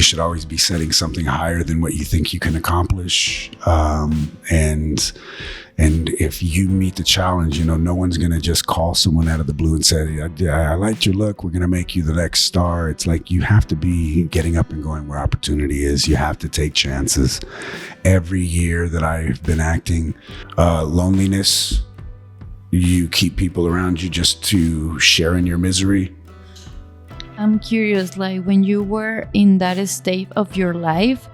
should always be setting something higher than what you think you can accomplish. And if you meet the challenge, no one's going to just call someone out of the blue and say, I liked your look, we're going to make you the next star. It's like you have to be getting up and going where opportunity is. You have to take chances. Every year that I've been acting, loneliness, you keep people around you just to share in your misery. I'm curious, like when you were in that state of your life,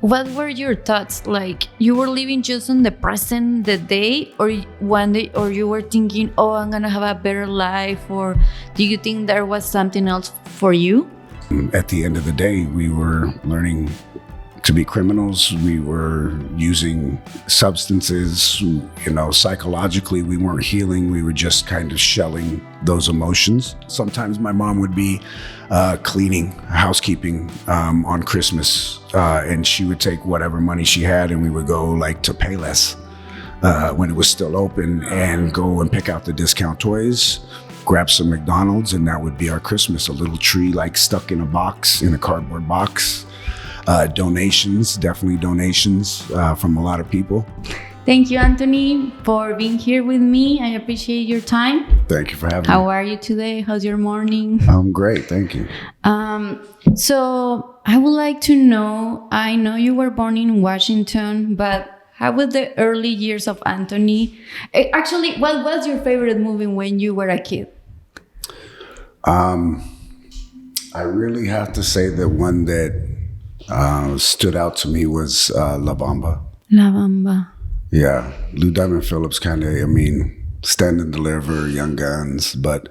what were your thoughts? Like you were living just in the present, the day, or one day, or you were thinking, oh, I'm gonna have a better life, or do you think there was something else for you? At the end of the day, we were learning to be criminals. We were using substances, psychologically we weren't healing. We were just kind of shelling those emotions. Sometimes my mom would be cleaning, housekeeping on Christmas, and she would take whatever money she had and we would go like to Payless when it was still open and go and pick out the discount toys, grab some McDonald's, and that would be our Christmas, a little tree like stuck in a cardboard box. Definitely donations from a lot of people. Thank you, Anthony, for being here with me. I appreciate your time. Thank you for having me. How are you today? How's your morning? I'm great, thank you. So I would like to know, I know you were born in Washington, but how were the early years of Anthony? Actually, what was your favorite movie when you were a kid? I really have to say that one that stood out to me was La Bamba. La Bamba. Yeah, Lou Diamond Phillips Stand and Deliver, Young Guns. But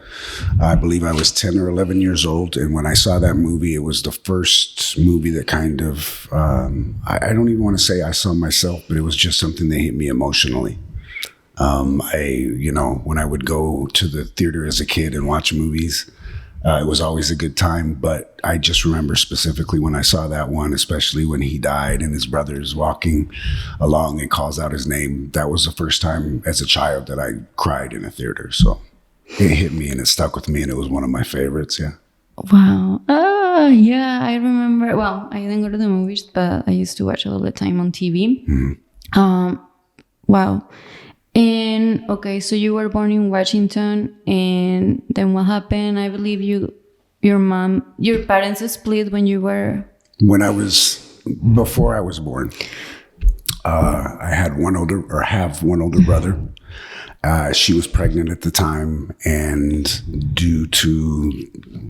I believe I was 10 or 11 years old. And when I saw that movie, it was the first movie that kind of, I don't even want to say I saw myself, but it was just something that hit me emotionally. When I would go to the theater as a kid and watch movies, it was always a good time, but I just remember specifically when I saw that one, especially when he died and his brother's walking along and calls out his name. That was the first time as a child that I cried in a theater. So it hit me and it stuck with me, and it was one of my favorites. Yeah. Wow. Oh, yeah. I remember. Well, I didn't go to the movies, but I used to watch it all the time on TV. Mm-hmm. Wow. And okay, so you were born in Washington, and then what happened? I believe your parents split when you were... Before I was born. I have one older brother. She was pregnant at the time, and due to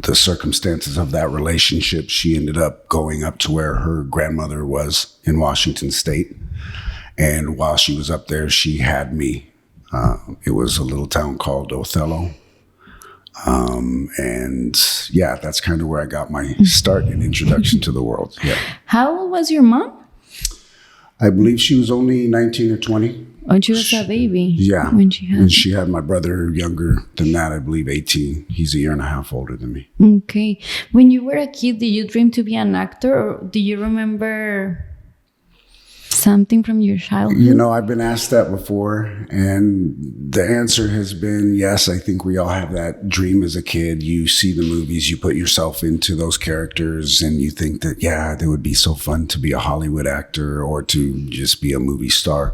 the circumstances of that relationship, she ended up going up to where her grandmother was in Washington State. And while she was up there, she had me. It was a little town called Othello. And yeah, that's kind of where I got my start and introduction to the world. Yeah. How old was your mom? I believe she was only 19 or 20. Oh, she was a baby. Yeah. When she had... And she had my brother younger than that, I believe 18. He's a year and a half older than me. Okay. When you were a kid, did you dream to be an actor, or do you remember something from your childhood? I've been asked that before, and the answer has been yes. I think we all have that dream as a kid. You see the movies, you put yourself into those characters, and you think that, yeah, it would be so fun to be a Hollywood actor or to just be a movie star.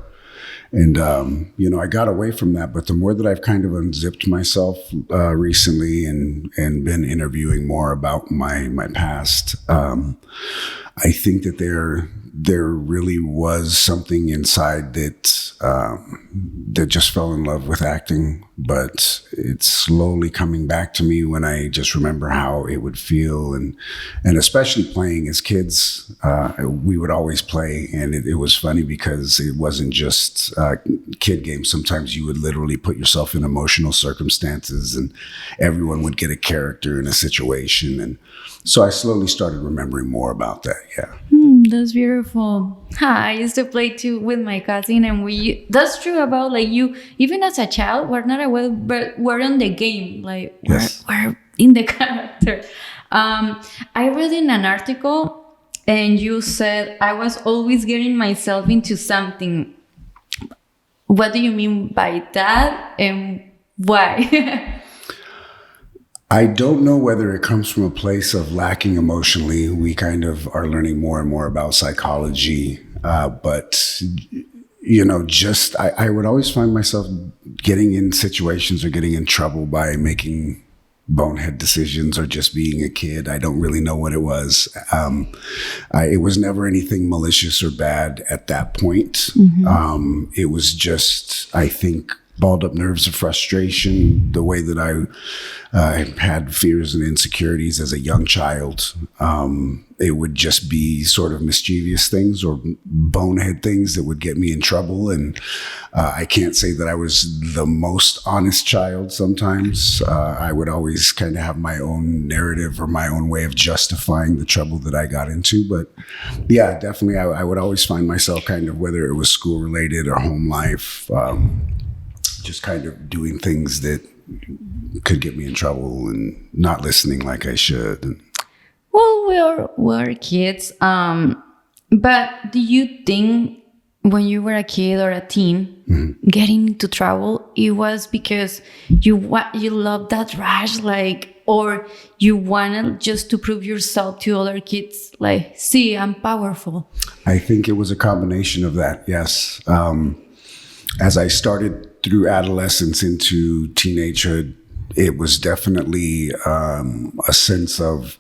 And, I got away from that. But the more that I've kind of unzipped myself recently and been interviewing more about my past, I think that there really was something inside that just fell in love with acting, but it's slowly coming back to me when I just remember how it would feel, and especially playing as kids. We would always play, and it was funny because it wasn't just kid games. Sometimes you would literally put yourself in emotional circumstances, and everyone would get a character in a situation, and so I slowly started remembering more about that. Yeah. That's beautiful. I used to play too with my cousin, and that's true about like you, even as a child, we're not aware, but we're in the game, like yes. we're in the character. I read in an article, and you said I was always getting myself into something. What do you mean by that, and why? I don't know whether it comes from a place of lacking emotionally. We kind of are learning more and more about psychology, but just I would always find myself getting in situations or getting in trouble by making bonehead decisions or just being a kid. I don't really know what it was. It was never anything malicious or bad at that point. It was just, I think, balled up nerves of frustration, the way that I had fears and insecurities as a young child. It would just be sort of mischievous things or bonehead things that would get me in trouble. And I can't say that I was the most honest child sometimes. I would always kind of have my own narrative or my own way of justifying the trouble that I got into. But yeah, definitely I would always find myself kind of, whether it was school related or home life, just kind of doing things that could get me in trouble and not listening like I should. Well, we're kids. But do you think when you were a kid or a teen, getting into trouble, it was because you loved that rush, or you wanted just to prove yourself to other kids, see, I'm powerful? I think it was a combination of that, yes. As I started through adolescence into teenagehood, it was definitely a sense of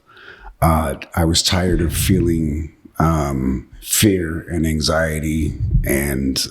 I was tired of feeling fear and anxiety. And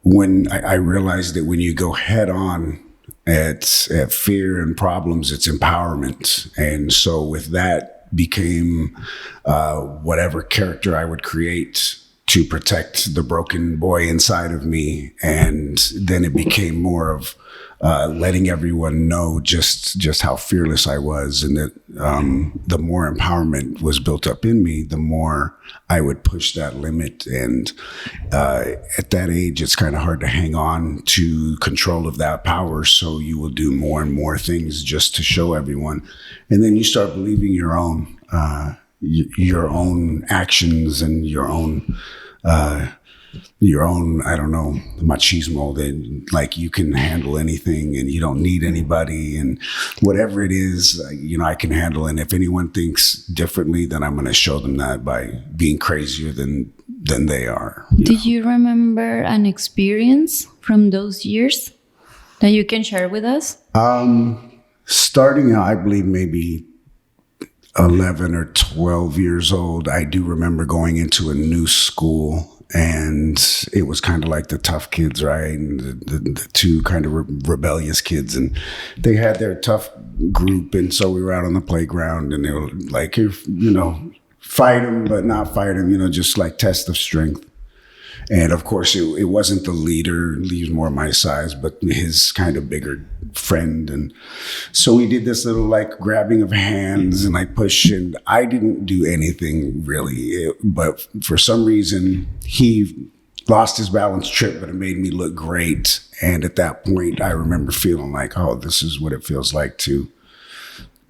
when I realized that when you go head on at fear and problems, it's empowerment. And so with that became whatever character I would create to protect the broken boy inside of me. And then it became more of letting everyone know just how fearless I was, and that the more empowerment was built up in me, the more I would push that limit. And at that age, it's kind of hard to hang on to control of that power. So you will do more and more things just to show everyone. And then you start believing your own actions and your own, I don't know, machismo, that like you can handle anything and you don't need anybody, and whatever it is, I can handle. And if anyone thinks differently, then I'm going to show them that by being crazier than they are. Did you remember an experience from those years that you can share with us? Starting out, I believe maybe 11 or 12 years old, I do remember going into a new school, and it was kind of like the tough kids, right? And the two kind of rebellious kids, and they had their tough group. And so we were out on the playground, and they were like, fight them, but not fight them, just like test of strength. And of course, it wasn't the leader. He was more my size, but his kind of bigger friend. And so we did this little like grabbing of hands and like push. And I didn't do anything really, but for some reason he lost his balance, tripped, but it made me look great. And at that point, I remember feeling like, oh, this is what it feels like to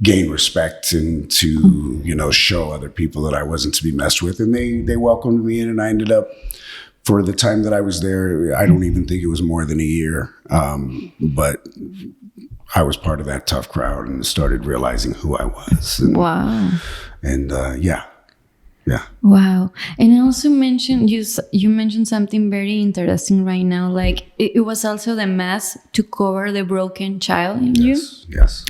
gain respect and to, show other people that I wasn't to be messed with. And they welcomed me in, and I ended up, for the time that I was there, I don't even think it was more than a year. But I was part of that tough crowd and started realizing who I was. And, wow. And yeah. Wow. And I also mentioned, you mentioned something very interesting right now. Like it was also the mask to cover the broken child in you. Yes.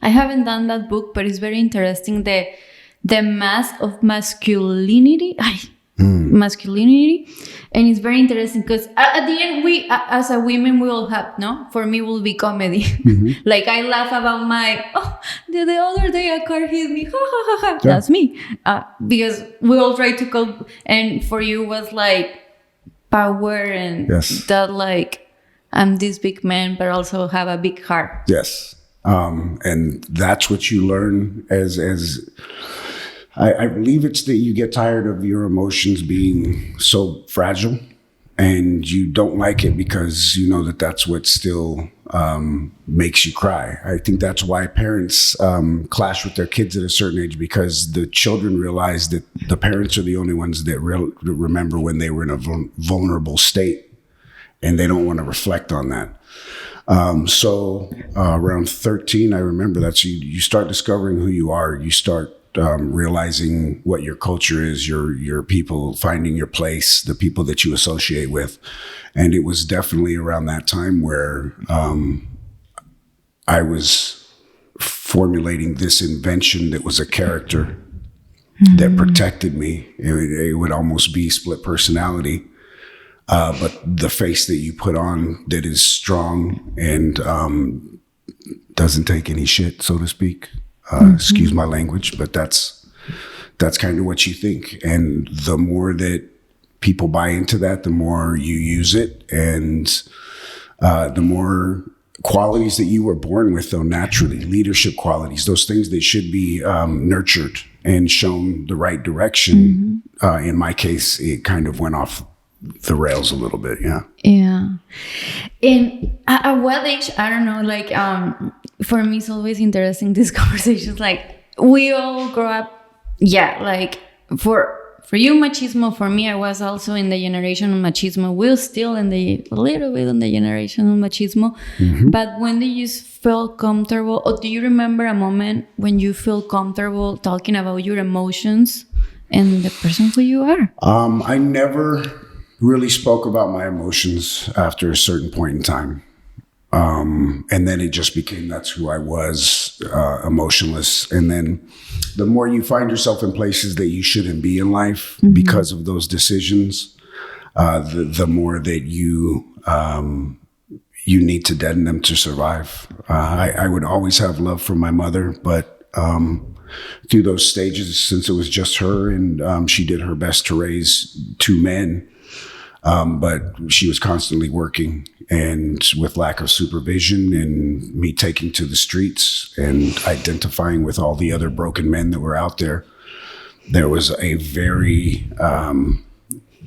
I haven't done that book, but it's very interesting. The mask of masculinity. Masculinity, and it's very interesting because at the end, we as a women, we all have, for me will be comedy. Like I laugh about the other day a car hit me, ha ha ha ha. Yeah. That's me, because we all try to cope. And for you was like power and that like I'm this big man but also have a big heart. Yes. And that's what you learn as I believe it's that you get tired of your emotions being so fragile, and you don't like it because you know that that's what still makes you cry. I think that's why parents clash with their kids at a certain age, because the children realize that the parents are the only ones that remember when they were in a vulnerable state, and they don't want to reflect on that. So around 13, I remember you start discovering who you are. You start realizing what your culture is, your people, finding your place, the people that you associate with. And it was definitely around that time where I was formulating this invention that was a character that protected me. It would almost be split personality. But the face that you put on that is strong and doesn't take any shit, so to speak. Excuse my language, but that's kind of what you think. And the more that people buy into that, the more you use it, and the more qualities that you were born with, though, naturally, leadership qualities, those things that should be nurtured and shown the right direction. In my case, it kind of went off the rails a little bit. Yeah. And at what age, I don't know, like, for me, it's always interesting, these conversations, like, we all grow up, like, for you, machismo. For me, I was also in the generation of machismo. We're still a little bit in the generation of machismo. But when do you feel comfortable, or do you remember a moment when you feel comfortable talking about your emotions and the person who you are? I never really spoke about my emotions after a certain point in time. And then it just became, that's who I was, emotionless. And then the more you find yourself in places that you shouldn't be in life because of those decisions, the more that you need to deaden them to survive. I would always have love for my mother, but through those stages, since it was just her and she did her best to raise two men, but she was constantly working, and with lack of supervision and me taking to the streets and identifying with all the other broken men that were out there, there was a very,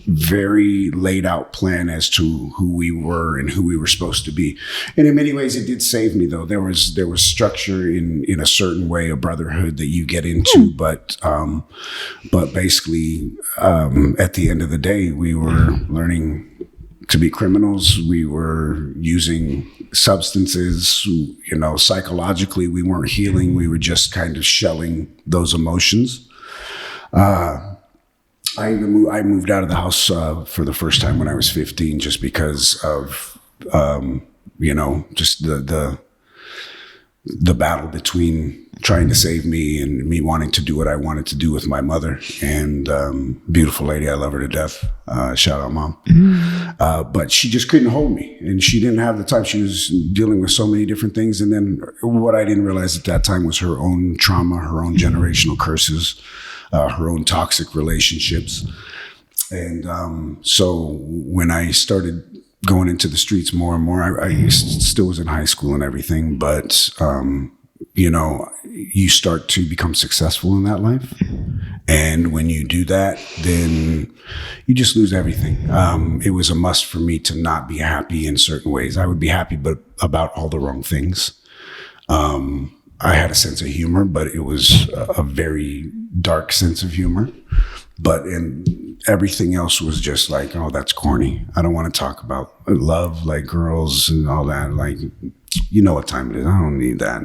very laid out plan as to who we were and who we were supposed to be. And in many ways, it did save me, though. There was structure in a certain way, a brotherhood that you get into, but basically, at the end of the day, we were learning to be criminals. We were using substances, psychologically, we weren't healing. We were just kind of shelling those emotions. I moved out of the house for the first time when I was 15, just because of, just the battle between trying to save me and me wanting to do what I wanted to do with my mother. And beautiful lady, I love her to death. Shout out, Mom. But she just couldn't hold me, and she didn't have the time. She was dealing with so many different things. And then what I didn't realize at that time was her own trauma, her own generational curses, her own toxic relationships. And so when I started going into the streets more and more, I still was in high school and everything, but you start to become successful in that life. And when you do that, then you just lose everything. It was a must for me to not be happy in certain ways. I would be happy, but about all the wrong things. I had a sense of humor, but it was a very dark sense of humor. But everything else was just like, oh, that's corny. I don't want to talk about love, like girls and all that. Like, you know what time it is. I don't need that.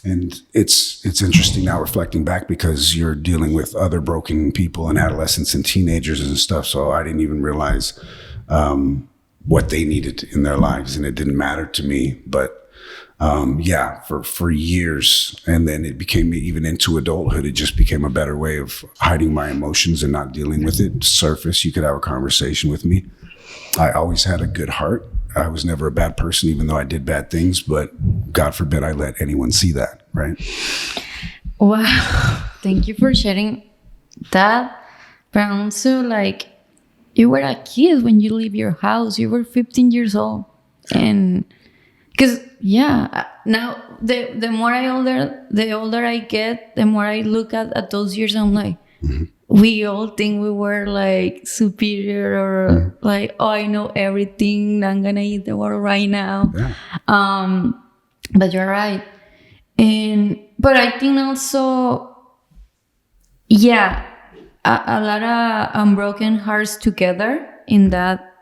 And it's interesting now reflecting back, because you're dealing with other broken people and adolescents and teenagers and stuff. So I didn't even realize what they needed in their lives, and it didn't matter to me. But for years, and then it became, even into adulthood, it just became a better way of hiding my emotions and not dealing with it. Surface, you could have a conversation with me. I always had a good heart. I was never a bad person, even though I did bad things, but God forbid I let anyone see that, right? Wow. Thank you for sharing that. But also, like, you were a kid when you leave your house. You were 15 years old. And because, now the older I get, the more I look at those years, I'm like, we all think we were like superior, or like, oh, I know everything, I'm gonna eat the world right now. But you're right. But I think also, a lot of unbroken hearts together in that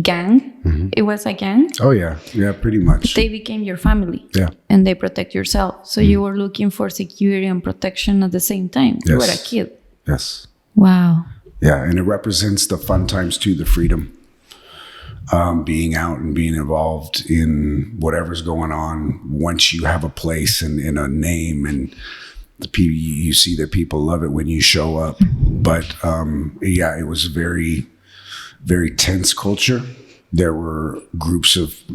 gang. It was a gang. Oh yeah, pretty much. They became your family. Yeah. And they protect yourself. So you were looking for security and protection at the same time. You were a kid. Yes. Wow. Yeah, and it represents the fun times too, the freedom. Being out and being involved in whatever's going on. Once you have a place and a name, and you see that people love it when you show up. But it was very, very tense culture. There were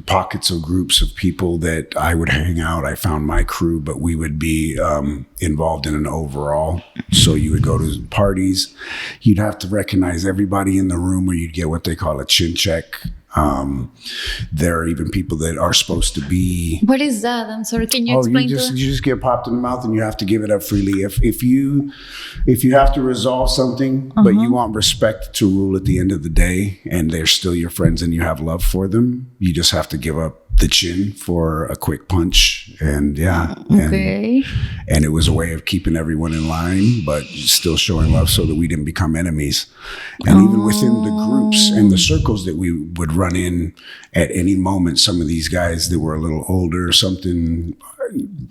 pockets of groups of people that I would hang out. I found my crew, but we would be involved in an overall. So you would go to parties. You'd have to recognize everybody in the room, or you'd get what they call a chin check. There are even people that are supposed to be. What is that? I'm sorry. Can you explain? You just get popped in the mouth, and you have to give it up freely. If you have to resolve something, but you want respect to rule at the end of the day, and they're still your friends, and you have love for them, you just have to give up the chin for a quick punch. And and it was a way of keeping everyone in line, but still showing love so that we didn't become enemies. And even within the groups and the circles that we would run in at any moment, some of these guys that were a little older or something,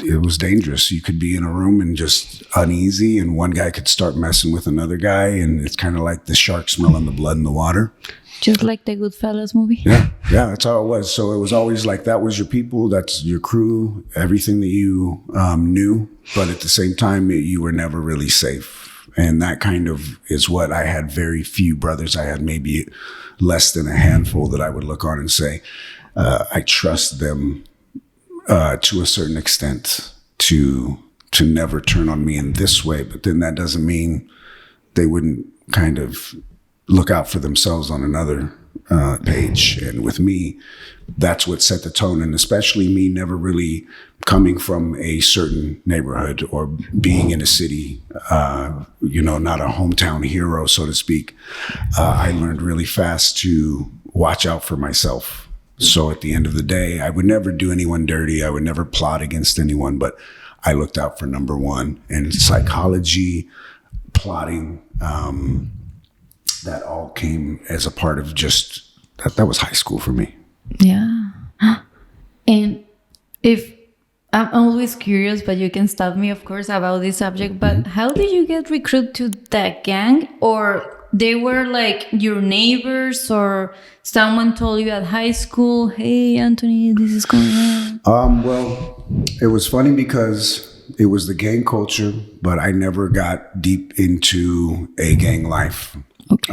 it was dangerous. You could be in a room and just uneasy, and one guy could start messing with another guy, and it's kind of like the shark smelling the blood in the water. Just like the Goodfellas movie. Yeah, that's how it was. So it was always like that was your people, that's your crew, everything that you knew. But at the same time, you were never really safe. And that kind of is what I had. Very few brothers. I had maybe less than a handful that I would look on and say, I trust them to a certain extent to never turn on me in this way. But then that doesn't mean they wouldn't kind of look out for themselves on another page. And with me, that's what set the tone. And especially me never really coming from a certain neighborhood or being in a city, not a hometown hero, so to speak. I learned really fast to watch out for myself. So at the end of the day, I would never do anyone dirty. I would never plot against anyone, but I looked out for number one. And psychology, plotting, that all came as a part of just that was high school for me. Yeah. And if I'm always curious, but you can stop me, of course, about this subject, but how did you get recruited to that gang? Or they were like your neighbors, or someone told you at high school, hey, Anthony, this is going on? Well, it was funny because it was the gang culture, but I never got deep into a gang life. Okay.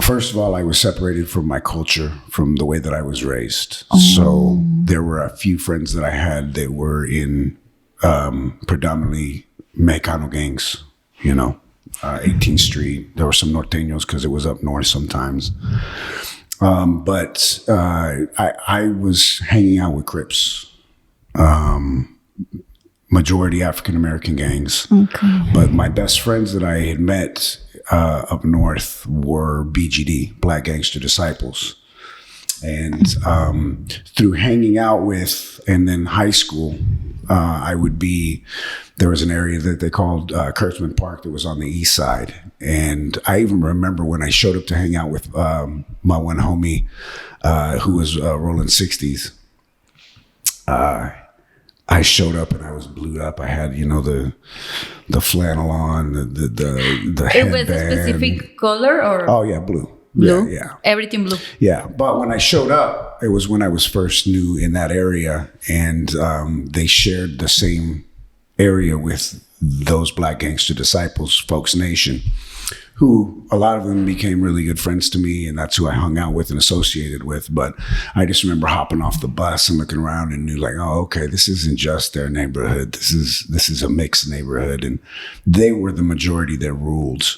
First of all, I was separated from my culture, from the way that I was raised. So there were a few friends that I had that were in predominantly Mexicano gangs, 18th Street. There were some Norteños because it was up north sometimes. But I was hanging out with Crips. Majority African-American gangs. Okay. But my best friends that I had met up north were BGD, Black Gangster Disciples. And through hanging out with, and then high school, there was an area that they called Kurtzman Park that was on the east side. And I even remember when I showed up to hang out with my one homie who was rolling 60s. I showed up and I was blued up. I had, the flannel on, the headband. It was a specific color, or? Oh yeah, blue. Blue? Yeah. Everything blue. Yeah. But when I showed up, it was when I was first new in that area, and they shared the same area with those Black Gangster Disciples, Folks Nation, who a lot of them became really good friends to me, and that's who I hung out with and associated with. But I just remember hopping off the bus and looking around and knew, like, oh, okay, this isn't just their neighborhood. This is a mixed neighborhood, and they were the majority that ruled.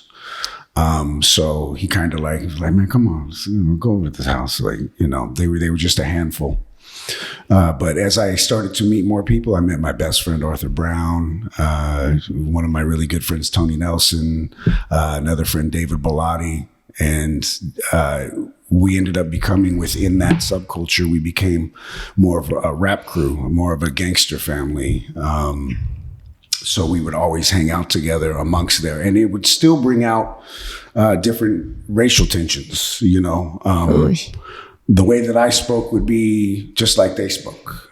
So he kind of was like, man, come on, let's, go over to this house. Like, they were just a handful. But as I started to meet more people, I met my best friend, Arthur Brown, one of my really good friends, Tony Nelson, another friend, David Bellotti. And we ended up becoming, within that subculture, we became more of a rap crew, more of a gangster family. So we would always hang out together amongst there, and it would still bring out different racial tensions, you know. The way that I spoke would be just like they spoke.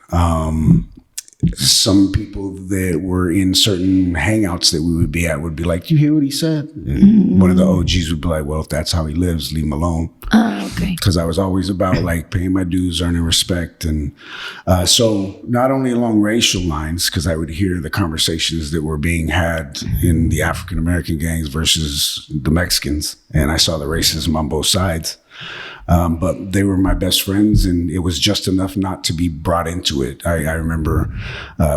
Some people that were in certain hangouts that we would be at would be like, "You hear what he said?" And one of the OGs would be like, "Well, if that's how he lives, leave him alone." Okay. Because I was always about like paying my dues, earning respect. And so not only along racial lines, because I would hear the conversations that were being had in the African-American gangs versus the Mexicans. And I saw the racism on both sides. But they were my best friends, and it was just enough not to be brought into it. I remember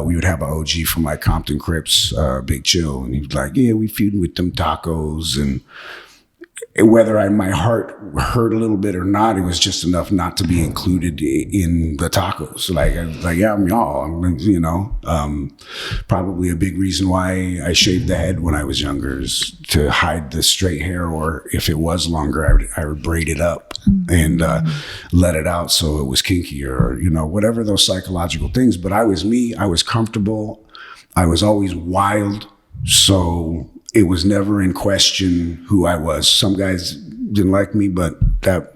we would have an OG from like Compton Crips, Big Chill, and he was like, "Yeah, we feuding with them tacos." And whether my heart hurt a little bit or not, it was just enough not to be included in the tacos. Like, I was like, yeah, I'm y'all, you know. Probably a big reason why I shaved the head when I was younger is to hide the straight hair, or if it was longer, I would braid it up and let it out so it was kinkier, or, you know, whatever those psychological things. But I was me. I was comfortable. I was always wild. So it was never in question who I was. Some guys didn't like me, but that,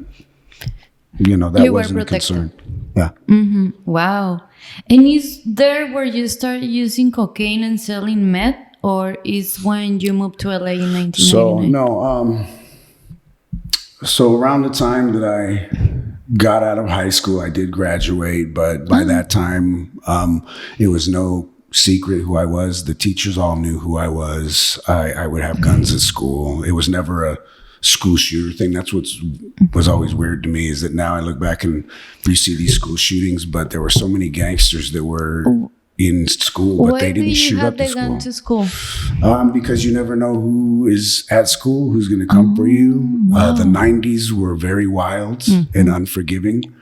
you know, that wasn't a concern. Yeah. Mm-hmm. Wow. And is there where you started using cocaine and selling meth, or is when you moved to LA in 1999? So, no. So around the time that I got out of high school, I did graduate, but by that time, it was no secret who I was. The teachers all knew who I was. I would have guns at school. It was never a school shooter thing. That's what was always weird to me, is that now I look back and you see these school shootings, but there were so many gangsters that were in school, but they didn't shoot up the school. Why did you have to school? Because you never know who is at school, who's going to come for you. Wow. The 90s were very wild and unforgiving.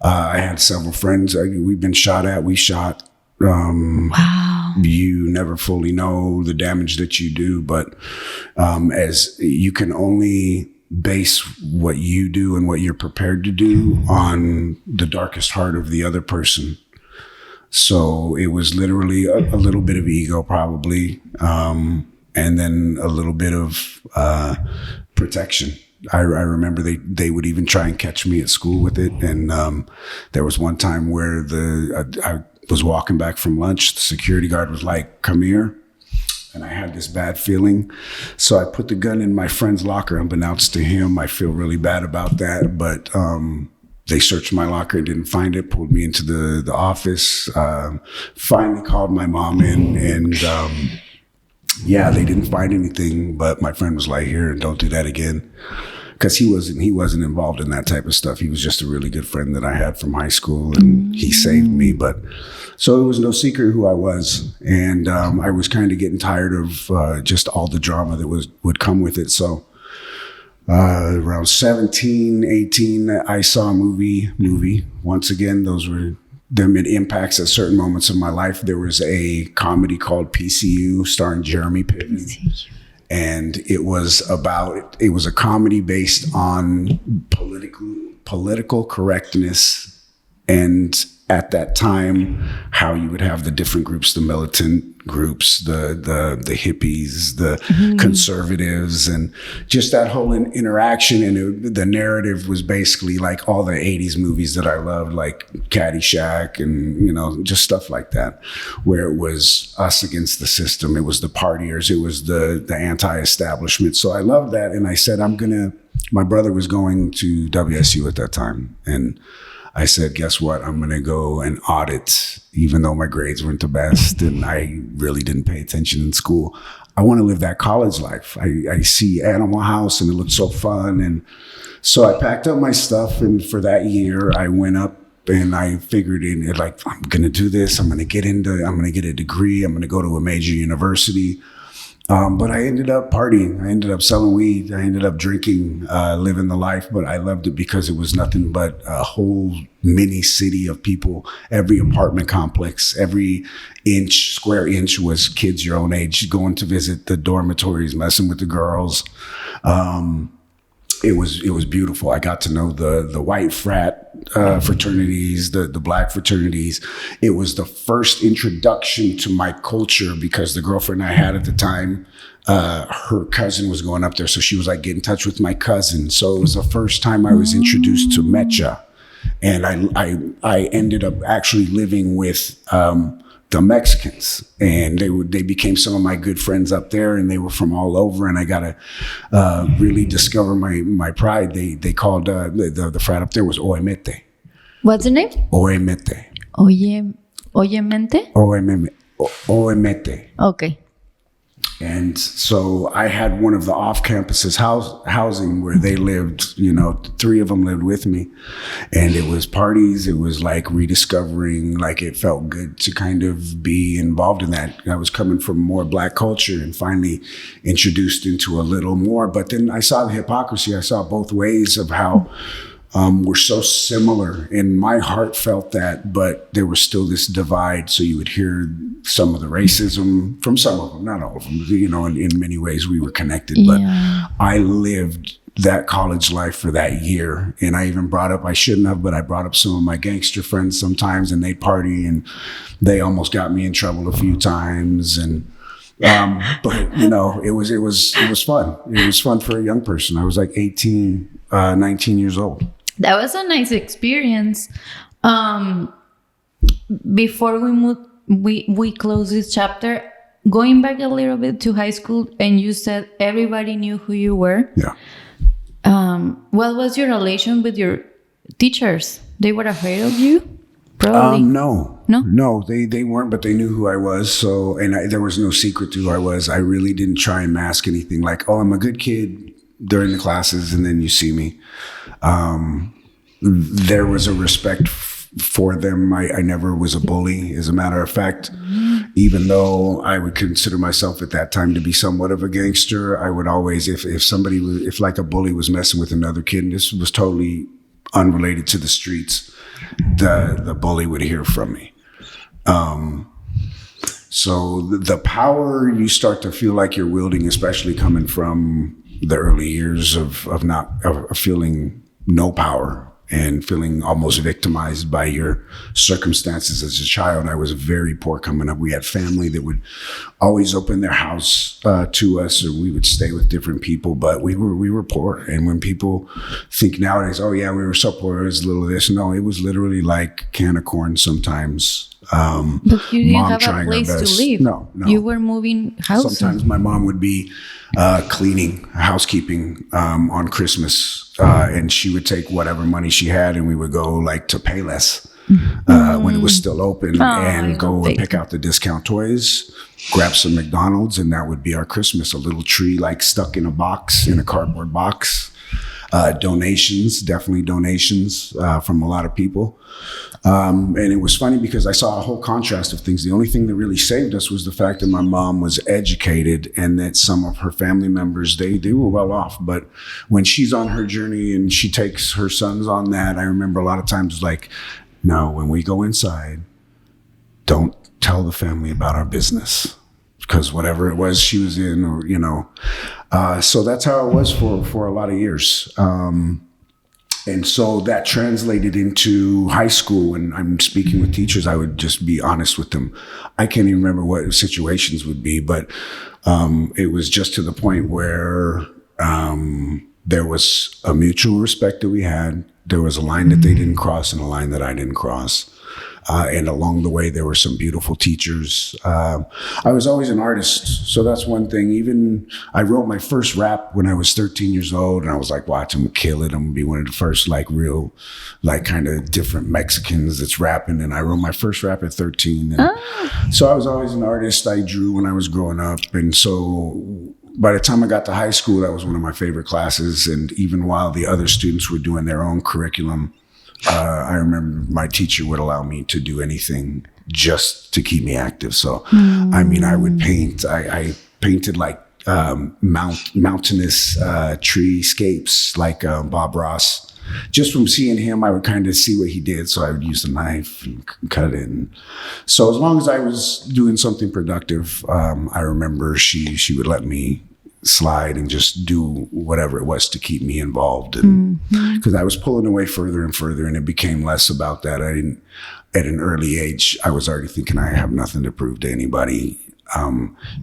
I had several friends. We've been shot at. We shot. Wow. You never fully know the damage that you do, but as you can only base what you do and what you're prepared to do on the darkest heart of the other person. So it was literally a little bit of ego, probably, and then a little bit of protection. I remember they would even try and catch me at school with it. And there was one time where I was walking back from lunch. The security guard was like, "Come here." And I had this bad feeling. So I put the gun in my friend's locker, unbeknownst to him. I feel really bad about that. But they searched my locker and didn't find it, pulled me into the office, finally called my mom in, and yeah, they didn't find anything. But my friend was like, "Here, don't do that again." Because he wasn't involved in that type of stuff. He was just a really good friend that I had from high school, and he saved me. But so it was no secret who I was, and I was kind of getting tired of just all the drama that would come with it. So around 17, 18, I saw a movie. Once again, those were them in impacts at certain moments of my life. There was a comedy called PCU starring Jeremy Piven. And it was a comedy based on political correctness, and at that time, how you would have the different groups, the militant groups, the hippies, the conservatives, and just that whole interaction. And the narrative was basically like all the 80s movies that I loved, like Caddyshack and, you know, just stuff like that, where it was us against the system. It was the partiers. It was the anti-establishment. So I loved that. And I said, my brother was going to WSU at that time. And I said, guess what? I'm going to go and audit, even though my grades weren't the best and I really didn't pay attention in school. I want to live that college life. I see Animal House and it looked so fun. And so I packed up my stuff. And for that year, I went up and I figured in it, like, I'm going to do this. I'm going to get a degree. I'm going to go to a major university. But I ended up partying. I ended up selling weed. I ended up drinking, living the life. But I loved it because it was nothing but a whole mini city of people. Every apartment complex, every square inch was kids your own age going to visit the dormitories, messing with the girls. it was beautiful. I got to know the white frat fraternities, the black fraternities. It was the first introduction to my culture because the girlfriend I had at the time, her cousin was going up there, so she was like, get in touch with my cousin. So it was the first time I was introduced to Mecha, and I ended up actually living with the Mexicans, and they became some of my good friends up there, and they were from all over, and I got to really discover my pride. They called the frat up there was Oemete. What's the name? Oemete. Oyemente? Oemete. Okay. And so I had one of the off-campuses housing where they lived, 3 of them lived with me. And it was parties. It was like rediscovering, like it felt good to kind of be involved in that. I was coming from more black culture and finally introduced into a little more. But then I saw the hypocrisy. I saw both ways of how we're so similar, and my heart felt that, but there was still this divide. So you would hear some of the racism from some of them, not all of them, in many ways we were connected, but I lived that college life for that year. And I even I shouldn't have, but I brought up some of my gangster friends sometimes, and they'd party, and they almost got me in trouble a few times. And but it was fun. It was fun for a young person. I was like 18, 19 years old. That was a nice experience. Before we close this chapter, going back a little bit to high school, and you said everybody knew who you were. Yeah. What was your relation with your teachers? They were afraid of you? Probably. No, they weren't, but they knew who I was. So, and there was no secret to who I was. I really didn't try and mask anything like, oh, I'm a good kid during the classes, and then you see me. There was a respect for them. I never was a bully. As a matter of fact, even though I would consider myself at that time to be somewhat of a gangster, I would always, if like a bully was messing with another kid, and this was totally unrelated to the streets, the bully would hear from me. So the power you start to feel like you're wielding, especially coming from the early years of feeling no power and feeling almost victimized by your circumstances as a child. I was very poor coming up. We had family that would always open their house to us, or we would stay with different people, but we were poor. And when people think nowadays, oh yeah, we were so poor, it was a little of this. No, it was literally like can of corn sometimes. But you didn't have a place to live. No. You were moving houses. Sometimes my mom would be cleaning, housekeeping on Christmas, and she would take whatever money she had, and we would go like to Payless when it was still open, and go and pick out the discount toys, grab some McDonald's, and that would be our Christmas. A little tree like stuck in a box, in a cardboard box. Definitely donations from a lot of people. And it was funny because I saw a whole contrast of things. The only thing that really saved us was the fact that my mom was educated, and that some of her family members, they were well off. But when she's on her journey and she takes her sons on that, I remember a lot of times like, no, when we go inside, don't tell the family about our business. Because whatever it was she was in, or, so that's how it was for a lot of years. And so that translated into high school. When I'm speaking with teachers, I would just be honest with them. I can't even remember what situations would be, but it was just to the point where there was a mutual respect that we had. There was a line that they didn't cross and a line that I didn't cross. And along the way, there were some beautiful teachers. I was always an artist, so that's one thing. Even I wrote my first rap when I was 13 years old, and I was like, watch, I'm gonna kill it. I'm gonna be one of the first real, kind of different Mexicans that's rapping. And I wrote my first rap at 13. And so I was always an artist. I drew when I was growing up. And so by the time I got to high school, that was one of my favorite classes. And even while the other students were doing their own curriculum, I remember my teacher would allow me to do anything just to keep me active. So, I would paint. I painted mountainous treescapes like Bob Ross. Just from seeing him, I would kind of see what he did. So I would use the knife and cut it. And so as long as I was doing something productive, I remember she would let me slide and just do whatever it was to keep me involved. And because I was pulling away further and further, and it became less about that. I didn't, at an early age, I was already thinking I have nothing to prove to anybody.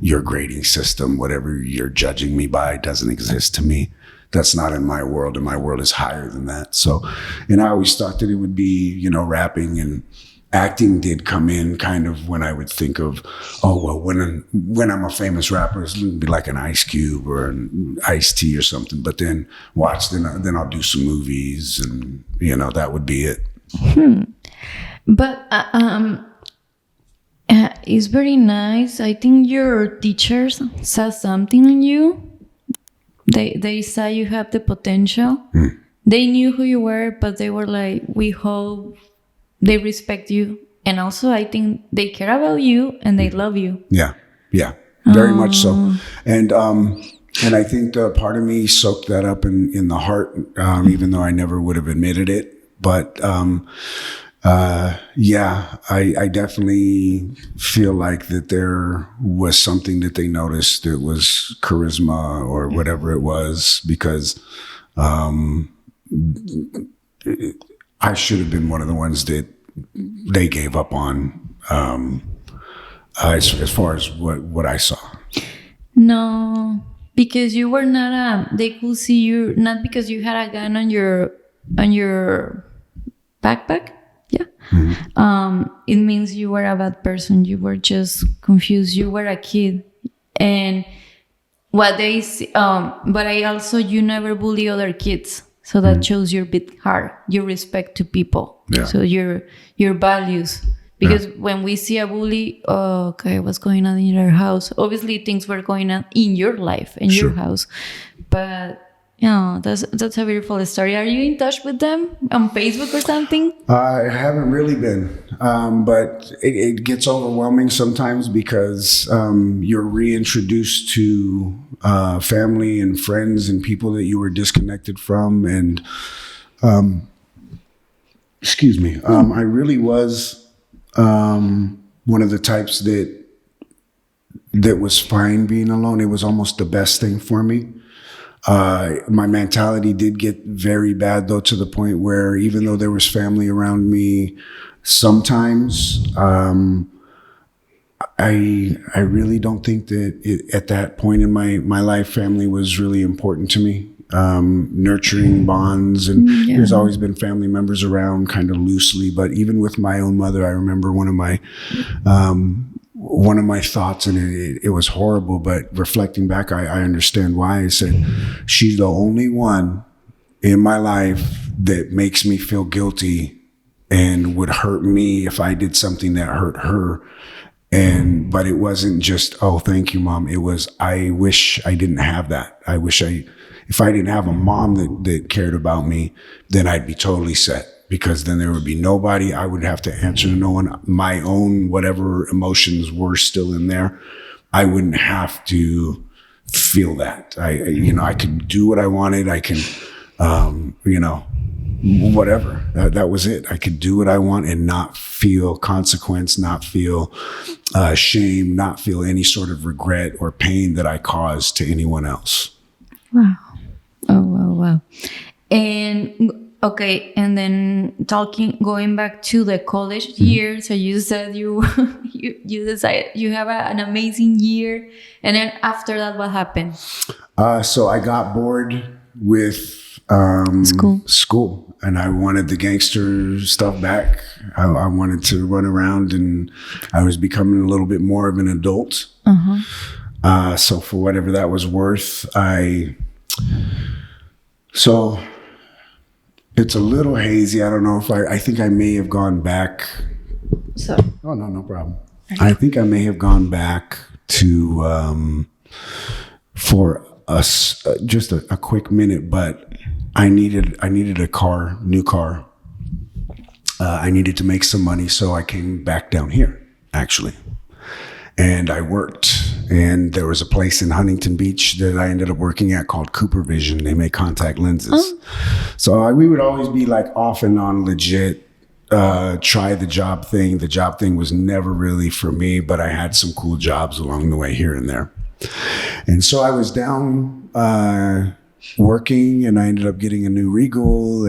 Your grading system, whatever you're judging me by, doesn't exist to me. That's not in my world, and my world is higher than that. So, and I always thought that it would be, you know, rapping and acting did come in kind of when I would think of, oh, well, when I'm a famous rapper, it's going to be like an Ice Cube or an Ice-T or something. But then then I'll do some movies, and, you know, that would be it. But it's very nice. I think your teachers saw something in you. They saw you have the potential. They knew who you were, but they were like, we hope they respect you. And also, I think they care about you and they love you. Yeah, very much so. And I think part of me soaked that up in the heart, even though I never would have admitted it. But I definitely feel like that there was something that they noticed that was charisma or whatever it was, because I should have been one of the ones that they gave up on as far as what I saw. No, because you were not they could see you not because you had a gun on your backpack. Yeah. It means you were a bad person. You were just confused. You were a kid. And what they see, but you never bully other kids. So that shows you're a bit hard. Your respect to people. Yeah. So your values. Because when we see a bully, okay, what's going on in your house? Obviously, things were going on in your life, in your house. But yeah, that's a beautiful story. Are you in touch with them on Facebook or something? I haven't really been, but it gets overwhelming sometimes because you're reintroduced to family and friends and people that you were disconnected from. And excuse me, I really was one of the types that was fine being alone. It was almost the best thing for me. My mentality did get very bad, though, to the point where even though there was family around me, sometimes I really don't think that at that point in my life, family was really important to me. Nurturing bonds, and there's always been family members around kind of loosely, but even with my own mother, I remember one of my thoughts, and it was horrible, but reflecting back, I understand why. I said, she's the only one in my life that makes me feel guilty and would hurt me if I did something that hurt her. But it wasn't just, oh, thank you, Mom. It was, I wish I didn't have that. If I didn't have a mom that cared about me, then I'd be totally set, because then there would be nobody. I would have to answer to no one. My own whatever emotions were still in there, I wouldn't have to feel that. I could do what I wanted. I can, whatever. That was it. I could do what I want and not feel consequence, not feel shame, not feel any sort of regret or pain that I caused to anyone else. Wow. Oh, wow. And okay, and then going back to the college year, so you said you decided you have an amazing year, and then after that, what happened? So I got bored with school, and I wanted the gangster stuff back. I wanted to run around, and I was becoming a little bit more of an adult. So for whatever that was worth, so it's a little hazy. I don't know if I think I may have gone back. Sorry. Oh, no problem. I think I may have gone back to, for us, just a quick minute, but I needed a new car. I needed to make some money. So I came back down here, actually. And I worked, and there was a place in Huntington Beach that I ended up working at called Cooper Vision. They make contact lenses. So we would always be like off and on legit, try the job thing. The job thing was never really for me, but I had some cool jobs along the way here and there. And so I was down working, and I ended up getting a new Regal.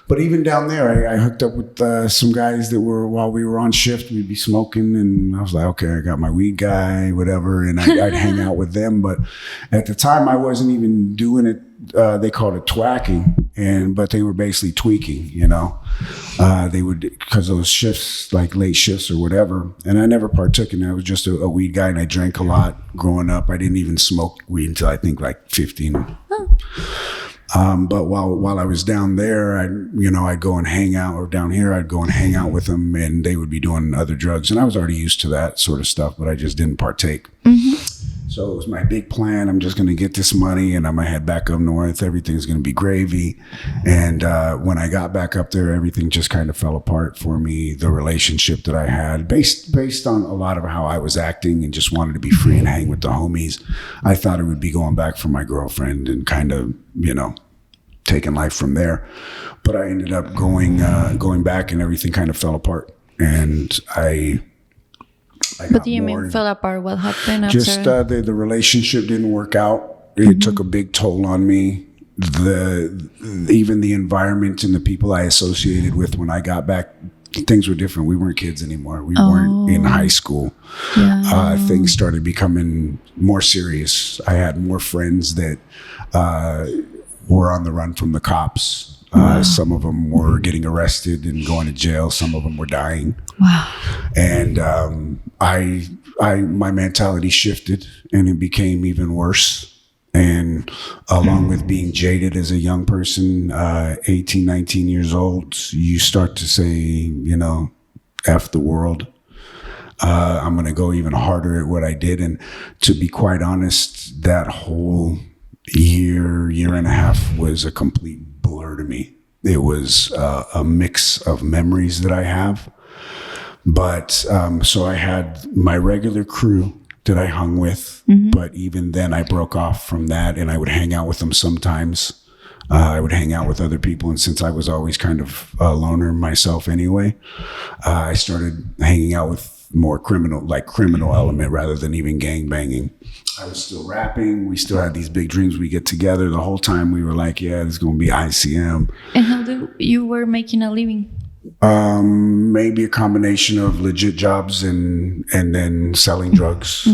But even down there, I hooked up with some guys that were, while we were on shift, we'd be smoking, and I was like, okay, I got my weed guy, whatever, and I'd hang out with them. But at the time, I wasn't even doing it. They called it twacking, but they were basically tweaking, they would, because those shifts, like late shifts or whatever, and I never partook in that. I was just a weed guy, and I drank a lot growing up. I didn't even smoke weed until I think like 15. But while I was down there, I'd go and hang out, or down here, I'd go and hang out with them, and they would be doing other drugs, and I was already used to that sort of stuff, but I just didn't partake. So it was my big plan. I'm just going to get this money, and I'm going to head back up north. Everything's going to be gravy. And when I got back up there, everything just kind of fell apart for me. The relationship that I had, based on a lot of how I was acting and just wanted to be free and hang with the homies, I thought it would be going back for my girlfriend and kind of, taking life from there. But I ended up going back, and everything kind of fell apart. And What do you mean fell apart? What happened after? Just the relationship didn't work out. It took a big toll on me. Even the environment and the people I associated with when I got back, things were different. We weren't kids anymore. We weren't in high school. Yeah. Things started becoming more serious. I had more friends that were on the run from the cops. Some of them were getting arrested and going to jail. Some of them were dying. Wow. And my mentality shifted, and it became even worse. And along with being jaded as a young person, 18, 19 years old, you start to say, F the world. I'm going to go even harder at what I did. And to be quite honest, that whole year and a half was a complete blur to me. It was a mix of memories that I have. But so I had my regular crew that I hung with, but even then I broke off from that, and I would hang out with them sometimes. I would hang out with other people, and since I was always kind of a loner myself anyway, I started hanging out with more criminal element rather than even gang banging. I was still rapping. We still had these big dreams. We get together. The whole time we were like, yeah, this is going to be ICM. And how you were making a living? Maybe a combination of legit jobs and then selling drugs.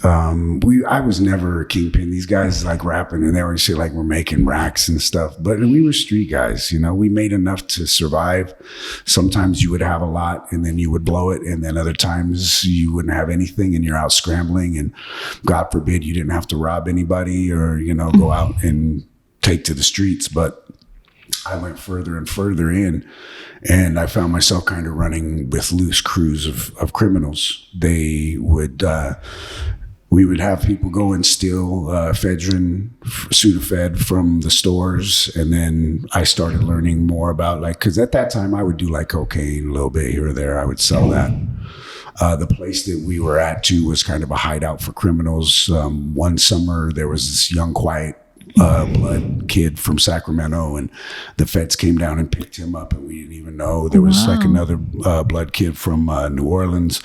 I was never a kingpin. These guys like rapping, and they always say like we're making racks and stuff, but we were street guys. We made enough to survive. Sometimes you would have a lot, and then you would blow it, and then other times you wouldn't have anything, and you're out scrambling, and God forbid you didn't have to rob anybody or go out and take to the streets. But I went further and further in, and I found myself kind of running with loose crews of criminals. They would, we would have people go and steal ephedrine, Sudafed from the stores. And then I started learning more about because at that time I would do cocaine a little bit here or there. I would sell that. The place that we were at too was kind of a hideout for criminals. One summer there was this young, quiet blood kid from Sacramento, and the feds came down and picked him up, and we didn't even know. There was another blood kid from New Orleans.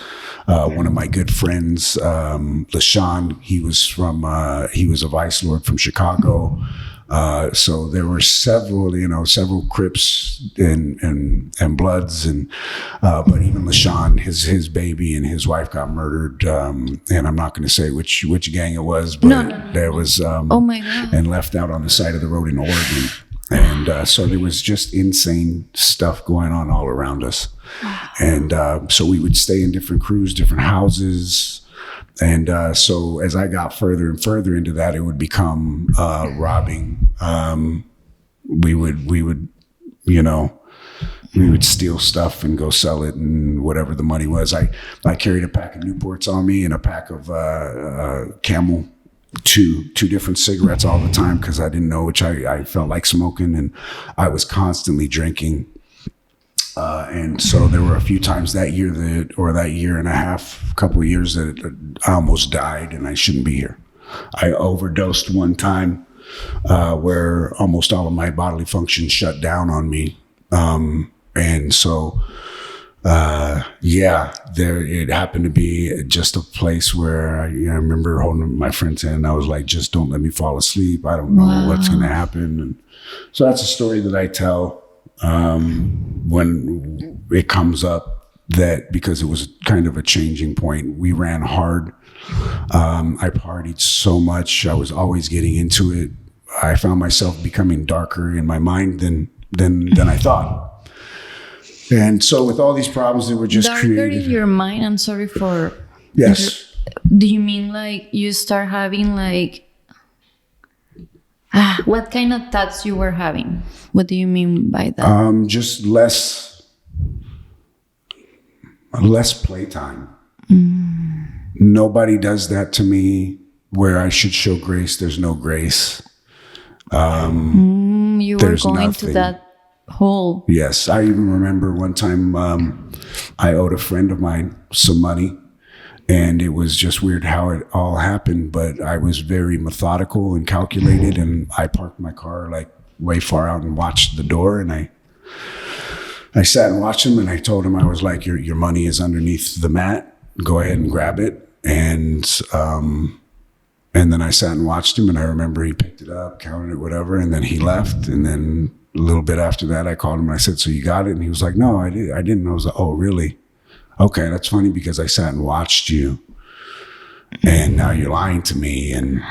One of my good friends, LaShawn, he was a vice lord from Chicago. So there were several Crips and Bloods, and but even LaShawn, his baby and his wife got murdered. And I'm not going to say which gang it was, but there was oh my God. And left out on the side of the road in Oregon. And so there was just insane stuff going on all around us. And so we would stay in different crews, different houses. And so as I got further and further into that, it would become robbing. We would steal stuff and go sell it, and whatever the money was. I carried a pack of Newports on me and a pack of Camel, two different cigarettes all the time, because I didn't know which I felt like smoking, and I was constantly drinking. And so there were a few times that year and a half, couple of years that I almost died, and I shouldn't be here. I overdosed one time where almost all of my bodily functions shut down on me. And so it happened to be just a place where I remember holding my friend's hand and I was like, just don't let me fall asleep. I don't know what's going to happen. And so that's a story that I tell when it comes up, that because it was kind of a changing point. We ran hard. I partied so much. I was always getting into it. I found myself becoming darker in my mind than I thought. And so with all these problems that were just darker created. in your mind, I'm sorry for... Yes. Do you mean like you start having like... what kind of thoughts you were having? What do you mean by that? Just less playtime. Nobody does that to me. Where I should show grace, there's no grace. You were going nothing. to that hole. Yes, I even remember one time I owed a friend of mine some money, and it was just weird how it all happened. But I was very methodical and calculated, and I parked my car like way far out and watched the door, and I sat and watched him, and I told him, I was like, your money is underneath the mat. Go ahead and grab it. And then I sat and watched him, and I remember he picked it up, counted it, whatever, and then he left. And then a little bit after that, I called him and I said, so you got it? And he was like, no, I didn't. I was like, oh, really? Okay, that's funny because I sat and watched you, and now you're lying to me. And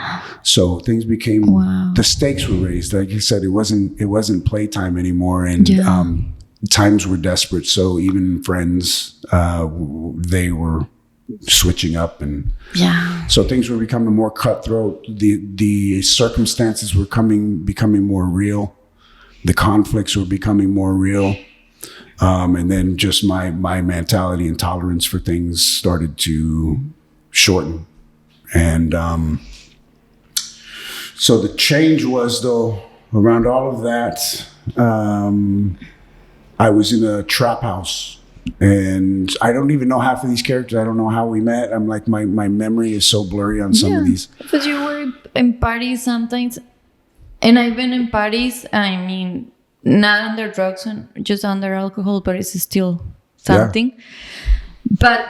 so things became, the stakes were raised. Like you said, it wasn't playtime anymore. And times were desperate. So even friends, they were switching up, and so things were becoming more cutthroat. The circumstances were becoming more real. The conflicts were becoming more real. And then just my mentality and tolerance for things started to shorten. And so the change was, though, around all of that, I was in a trap house. And I don't even know half of these characters. I don't know how we met. I'm like, my memory is so blurry on some of these. Because you were in parties sometimes. And I've been in parties, I mean, not under drugs and just under alcohol, but it's still something. But,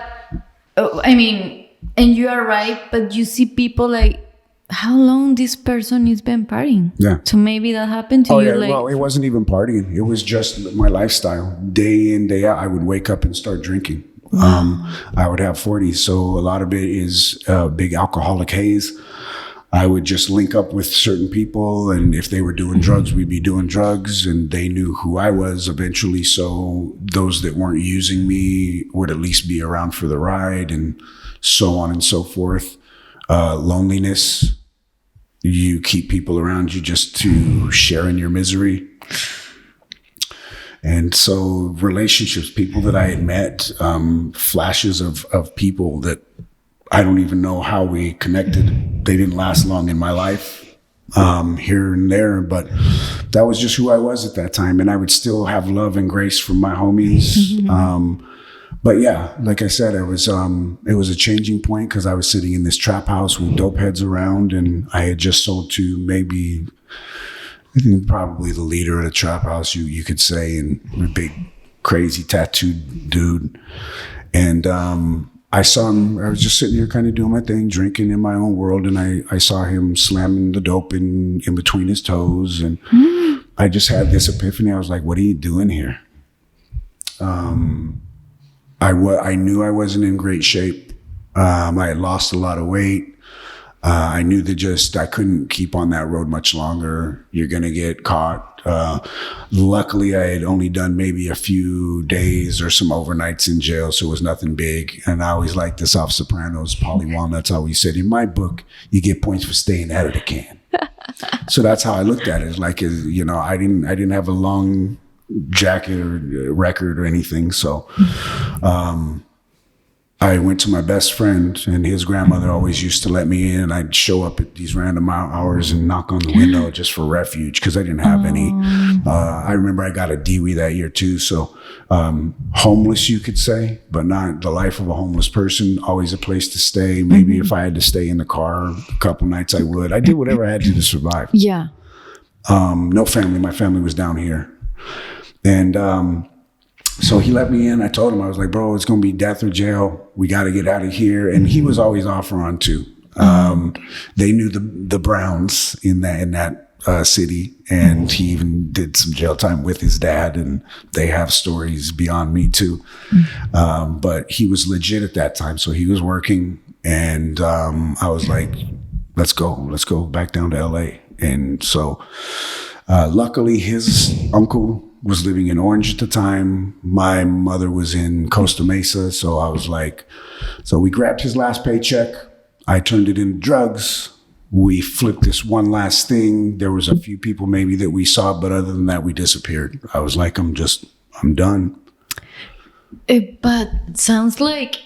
I mean, and you are right, but you see people like, how long this person has been partying. Yeah. So maybe that happened to you. Yeah. Well, it wasn't even partying. It was just my lifestyle. Day in, day out, I would wake up and start drinking. I would have 40s. So a lot of it is big alcoholic haze. I would just link up with certain people, and if they were doing drugs, we'd be doing drugs, and they knew who I was eventually. So those that weren't using me would at least be around for the ride, and so on and so forth. Loneliness. You keep people around you just to share in your misery. And so relationships, people that I had met, flashes of people that I don't even know how we connected. They didn't last long in my life, here and there, but that was just who I was at that time. And I would still have love and grace from my homies. But yeah, like I said, it was a changing point because I was sitting in this trap house with dope heads around, and I had just sold to maybe, I think probably the leader of the trap house, you could say, and a big, crazy tattooed dude. And I saw him, I was just sitting here kind of doing my thing, drinking in my own world, and I saw him slamming the dope in between his toes, and I just had this epiphany. I was like, what are you doing here? I knew I wasn't in great shape. I had lost a lot of weight. I knew that I couldn't keep on that road much longer. You're going to get caught. Luckily, I had only done maybe a few days or some overnights in jail, so it was nothing big. And I always liked the Soft Sopranos. Paulie Walnuts always said, in my book, you get points for staying out of the can. So that's how I looked at it. It's like, you know, I didn't have a long jacket or record or anything. So I went to my best friend, and his grandmother always used to let me in. I'd show up at these random hours and knock on the window just for refuge because I didn't have any. I remember I got a DWI that year too. So homeless, you could say, but not the life of a homeless person. Always a place to stay. Maybe if I had to stay in the car a couple nights, I would. I did whatever I had to survive. Yeah. No family. My family was down here. And So he let me in. I told him, I was like, bro, it's going to be death or jail. We got to get out of here. And he was always off or on too. They knew the Browns in that city, and he even did some jail time with his dad, and they have stories beyond me too. But he was legit at that time. So he was working, and I was like, let's go back down to LA. And so luckily his uncle was living in Orange at the time. My mother was in Costa Mesa. So I was like, so we grabbed his last paycheck. I turned it into drugs. We flipped this one last thing. There was a few people maybe that we saw, but other than that, we disappeared. I was like, I'm done. But sounds like,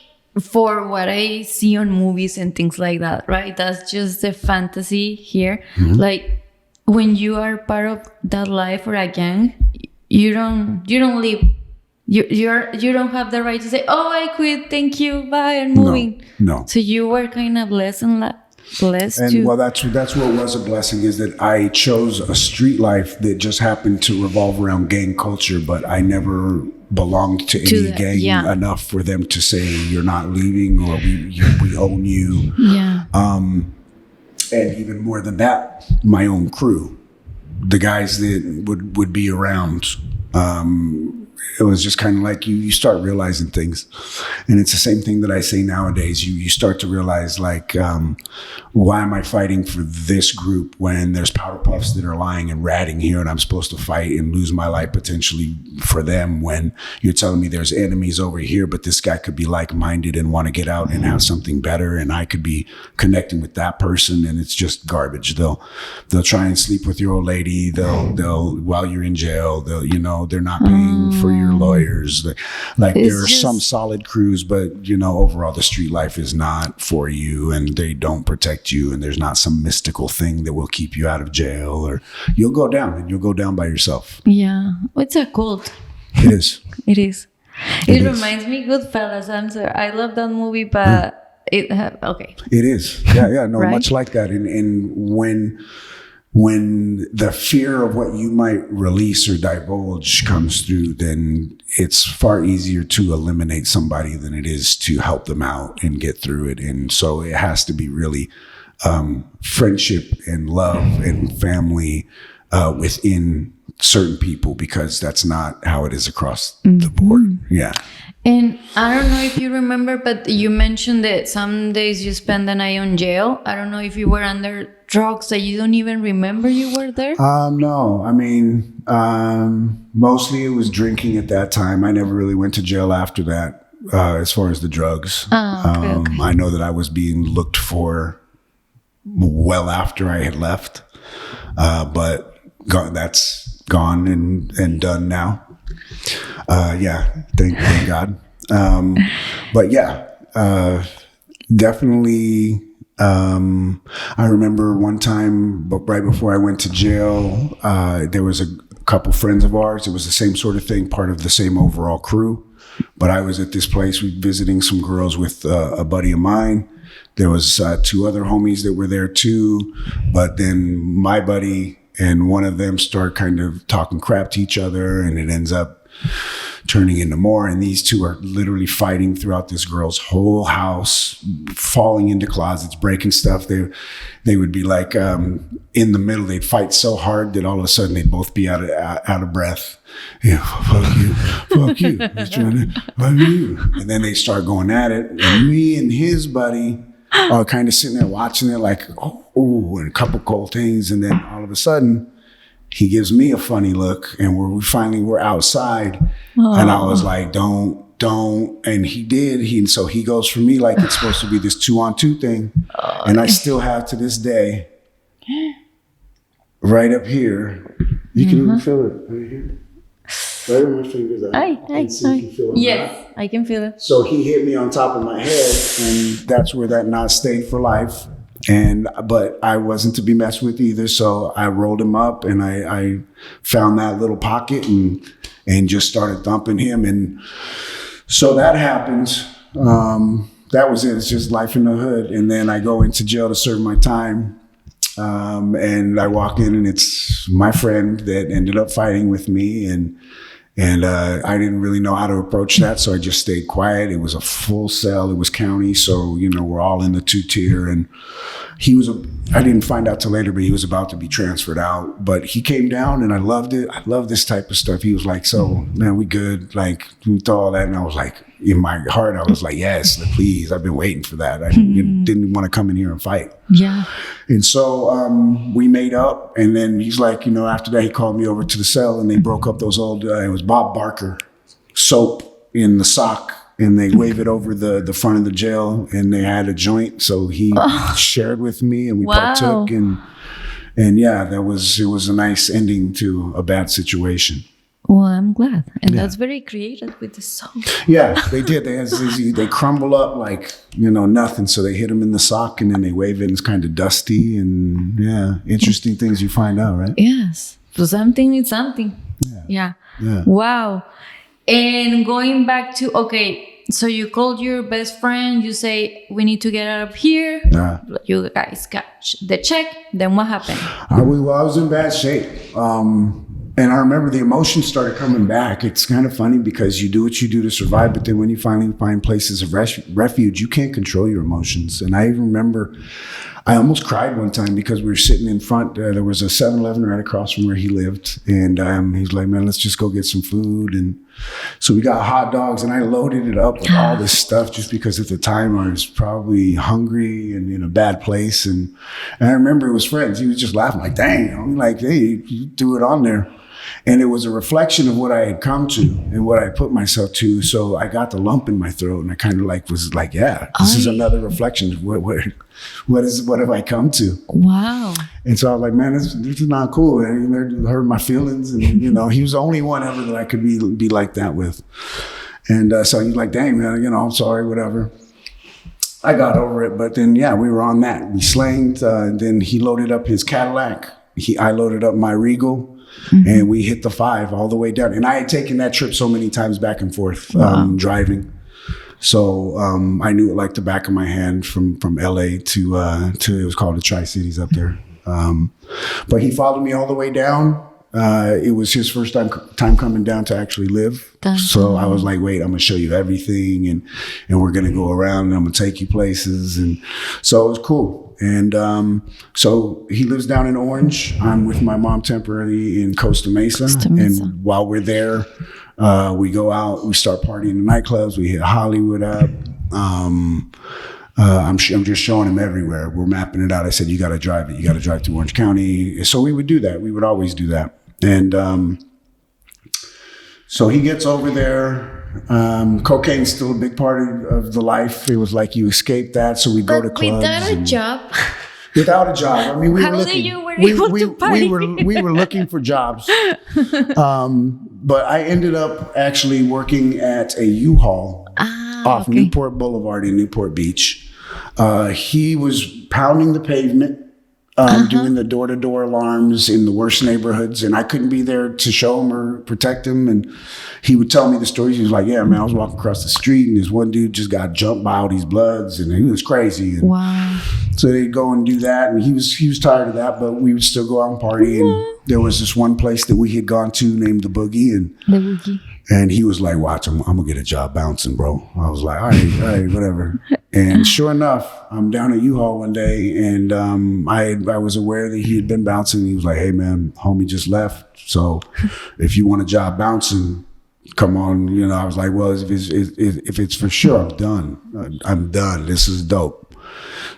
for what I see on movies and things like that, right? That's just the fantasy here. Like, when you are part of that life or a gang, you don't leave. You don't have the right to say, oh, I quit, thank you, bye, I'm moving. No. So you were kind of blessed and well, that's what was a blessing, is that I chose a street life that just happened to revolve around gang culture, but I never belonged to any gang enough for them to say you're not leaving, or we own you. And even more than that, my own crew, the guys that would be around. It was just kind of like you start realizing things. And it's the same thing that I say nowadays. You start to realize, like, why am I fighting for this group when there's powder puffs that are lying and ratting here, and I'm supposed to fight and lose my life potentially for them, when you're telling me there's enemies over here, but this guy could be like-minded and want to get out and have something better, and I could be connecting with that person, and it's just garbage. They'll try and sleep with your old lady. They'll while you're in jail, they're not paying for your lawyers. Like, there are some solid crews, but overall the street life is not for you, and they don't protect you, and there's not some mystical thing that will keep you out of jail, or you'll go down by yourself. Yeah, it's a cult. It is. It reminds me Goodfellas. I'm sorry, I love that movie, but it is. Yeah, no, right? Much like that. And when the fear of what you might release or divulge comes through, then it's far easier to eliminate somebody than it is to help them out and get through it. And so it has to be really friendship and love and family within certain people, because that's not how it is across the board. Yeah. And I don't know if you remember, but you mentioned that some days you spend the night on jail. I don't know if you were under drugs that you don't even remember you were there. No, I mean, mostly it was drinking at that time. I never really went to jail after that, as far as the drugs. Okay. I know that I was being looked for well after I had left, but that's gone and done now. Thank God. But yeah, definitely. I remember one time, but right before I went to jail, there was a couple friends of ours. It was the same sort of thing, part of the same overall crew. But I was at this place visiting some girls with a buddy of mine. There was two other homies that were there too. But then my buddy and one of them start kind of talking crap to each other, and it ends up turning into more. And these two are literally fighting throughout this girl's whole house, falling into closets, breaking stuff. They would be like in the middle. They'd fight so hard that all of a sudden they'd both be out of breath. Fuck you. Fuck you. And then they start going at it. And me and his buddy are kind of sitting there watching it, like, oh, and a couple cold things. And then all of a sudden, he gives me a funny look, and we're outside. Aww. And I was like, don't. And he did. So he goes for me like it's supposed to be this 2-on-2 thing. And I still have to this day, right up here. You can even feel it right here. Right where my fingers are. I can feel it. Yes, I can feel it. So he hit me on top of my head, and that's where that knot stayed for life. But I wasn't to be messed with either. So I rolled him up, and I found that little pocket and just started thumping him. And so that happens. That was it. It's just life in the hood. And then I go into jail to serve my time. And I walk in, and it's my friend that ended up fighting with me. And I didn't really know how to approach that, so I just stayed quiet. It was a full cell. It was county, so, you know, we're all in the 2-tier. And I didn't find out till later, but he was about to be transferred out. But he came down, and I loved it. I love this type of stuff. He was like, so, man, we good? Like, we thought all that. And I was like, in my heart, I was like, yes, please. I've been waiting for that. I didn't want to come in here and fight. Yeah. And so we made up, and then he's like, you know, after that, he called me over to the cell, and they broke up those old, it was Bob Barker soap in the sock, and they wave it over the front of the jail, and they had a joint. So he shared with me, and we partook, and yeah, it was a nice ending to a bad situation. Well, I'm glad. And that's very creative with the soap. Yeah, they did. They crumble up like, you know, nothing. So they hit them in the sock, and then they wave it, and it's kind of dusty. And yeah, interesting things you find out, right? Yes. So something is something. Yeah. Wow. And going back to, okay, so you called your best friend. You say, we need to get out of here. You guys got the check. Then what happened? I was in bad shape. And I remember the emotions started coming back. It's kind of funny because you do what you do to survive, but then when you finally find places of refuge, you can't control your emotions. And I even remember I almost cried one time because we were sitting in front. There was a 7-Eleven right across from where he lived. And he's like, man, let's just go get some food. And so we got hot dogs, and I loaded it up with all this stuff just because at the time I was probably hungry and in a bad place. And I remember it was friends. He was just laughing like, dang, I'm like, hey, you threw it on there. And it was a reflection of what I had come to and what I put myself to. So I got the lump in my throat, and I kind of like was like, yeah, this is another reflection of what have I come to? Wow. And so I was like, man, this is not cool. And it hurt my feelings. And, you know, he was the only one ever that I could be like that with. And so he's like, dang, man, you know, I'm sorry, whatever. I got over it. But then, yeah, we were on that. We slanged. And then he loaded up his Cadillac. I loaded up my Regal. Mm-hmm. And we hit the 5 all the way down. And I had taken that trip so many times back and forth, driving. So I knew it like the back of my hand from LA to it was called the Tri-Cities up there. But he followed me all the way down. It was his first time coming down to actually live. So I was like, wait, I'm going to show you everything. And we're going to go around, and I'm going to take you places. And so it was cool. And so he lives down in Orange. I'm with my mom temporarily in Costa Mesa. And while we're there, we go out, we start partying in nightclubs. We hit Hollywood up. I'm just showing him everywhere. We're mapping it out. I said, you got to drive it. You got to drive to Orange County. So we would do that. We would always do that. And so he gets over there. Cocaine's still a big part of the life. It was like you escape that. So we go to clubs. Without a job. Without a job. I mean, we were looking for jobs. But I ended up actually working at a U-Haul off Newport Boulevard in Newport Beach. He was pounding the pavement, doing the door-to-door alarms in the worst neighborhoods, and I couldn't be there to show him or protect him. And he would tell me the stories. He was like, yeah, man, I was walking across the street, and this one dude just got jumped by all these bloods, and he was crazy. And wow. So they'd go and do that, and he was tired of that, but we would still go out and party. And there was this one place that we had gone to named The Boogie, and he was like, watch, I'm gonna get a job bouncing, bro. I was like, all right, whatever. And sure enough, I'm down at U-Haul one day, and I was aware that he had been bouncing. He was like, hey man, homie just left, so if you want a job bouncing, come on. You know, I was like, well, if it's for sure, I'm done. This is dope.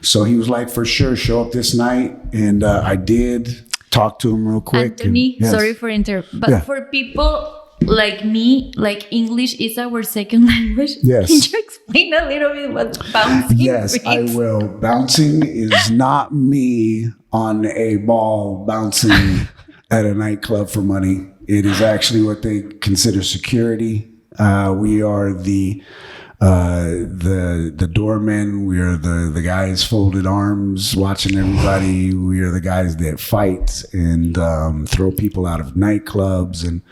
So he was like, for sure, show up this night. And I did talk to him real quick. Anthony, sorry for interrupting, but for people like me, like English is our second language. Yes. Can you explain a little bit what bouncing Yes, means? I will. Bouncing is not me on a ball bouncing at a nightclub for money. It is actually what they consider security. We are the doormen. We are the guys folded arms watching everybody. We are the guys that fight and throw people out of nightclubs. And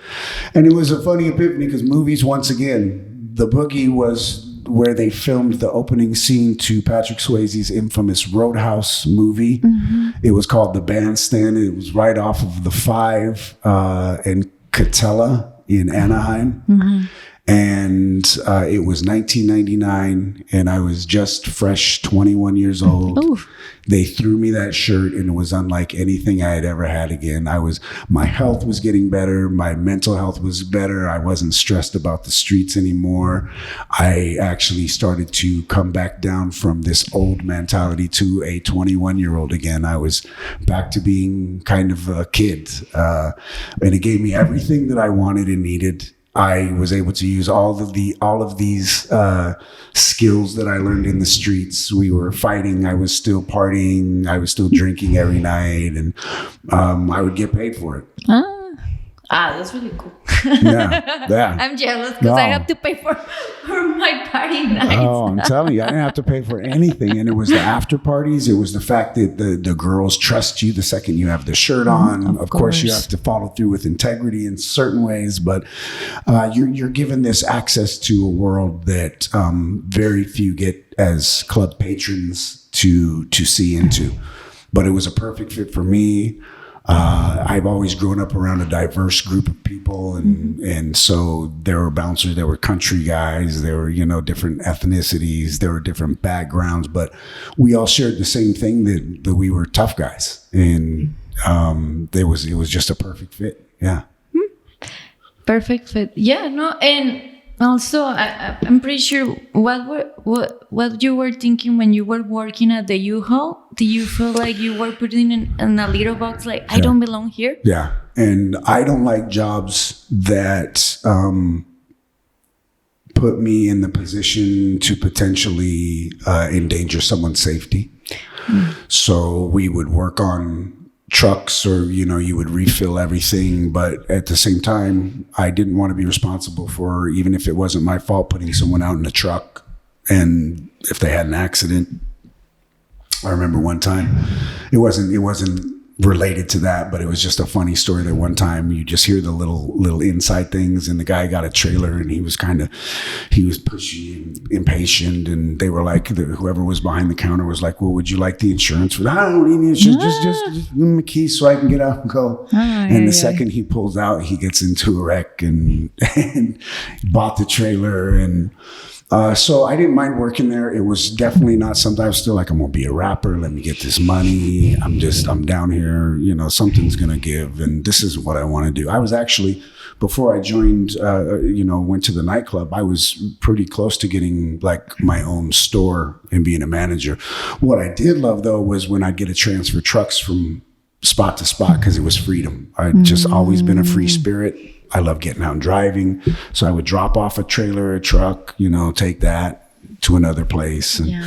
it was a funny epiphany because movies, once again, The Boogie was where they filmed the opening scene to Patrick Swayze's infamous Roadhouse movie. Mm-hmm. It was called The Bandstand. It was right off of the 5 and Catella in Anaheim. And it was 1999, and I was just fresh 21 years old. Oof. They threw me that shirt, and it was unlike anything I had ever had again. My health was getting better. My mental health was better. I wasn't stressed about the streets anymore. I actually started to come back down from this old mentality to a 21-year-old again. I was back to being kind of a kid, and it gave me everything that I wanted and needed. I was able to use all of these skills that I learned in the streets. We were fighting. I was still partying. I was still drinking every night, and I would get paid for it. That's really cool. Yeah. I'm jealous because I have to pay for my party nights. Oh, I'm telling you, I didn't have to pay for anything. And it was the after parties. It was the fact that the girls trust you the second you have the shirt on. Of course, you have to follow through with integrity in certain ways, but you're given this access to a world that very few get as club patrons to see into. But it was a perfect fit for me. I've always grown up around a diverse group of people, and so there were bouncers, there were country guys, there were, different ethnicities, there were different backgrounds, but we all shared the same thing, that we were tough guys, and it was just a perfect fit. Yeah. Perfect fit. Yeah, no, and also I'm pretty sure what you were thinking when you were working at the U-Haul. Do you feel like you were putting in a little box like, I don't belong here? Yeah. And I don't like jobs that put me in the position to potentially endanger someone's safety. So we would work on trucks, or you would refill everything, but at the same time I didn't want to be responsible for, even if it wasn't my fault, putting someone out in a truck, and if they had an accident. I remember one time, it wasn't related to that, but it was just a funny story that one time you just hear the little inside things, and the guy got a trailer, and he was pushy and impatient, and they were like, whoever was behind the counter was like, well, would you like the insurance for that? I don't need insurance, just give me the keys so I can get out and go. And the second he pulls out, he gets into a wreck and bought the trailer, and so I didn't mind working there. It was definitely not something. I was still like, I'm going to be a rapper. Let me get this money. I'm down here, something's going to give. And this is what I want to do. I was actually, before I joined, went to the nightclub, I was pretty close to getting like my own store and being a manager. What I did love though, was when I'd get to transfer trucks from spot to spot, because it was freedom. I'd just always been a free spirit. I love getting out and driving. So I would drop off a trailer, a truck, take that to another place. And